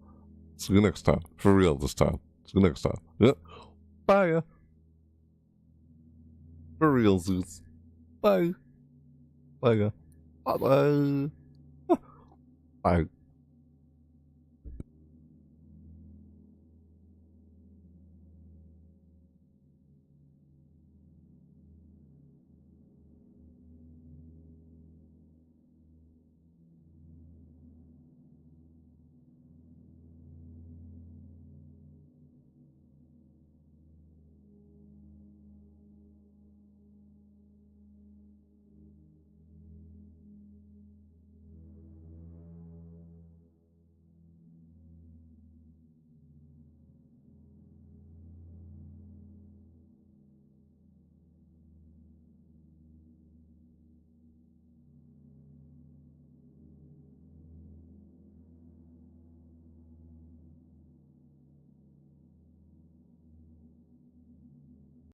See you next time. For real this time. See you next time. Yep. Bye, yeah. For real, Zeus. Bye. Bye. Bye. Bye.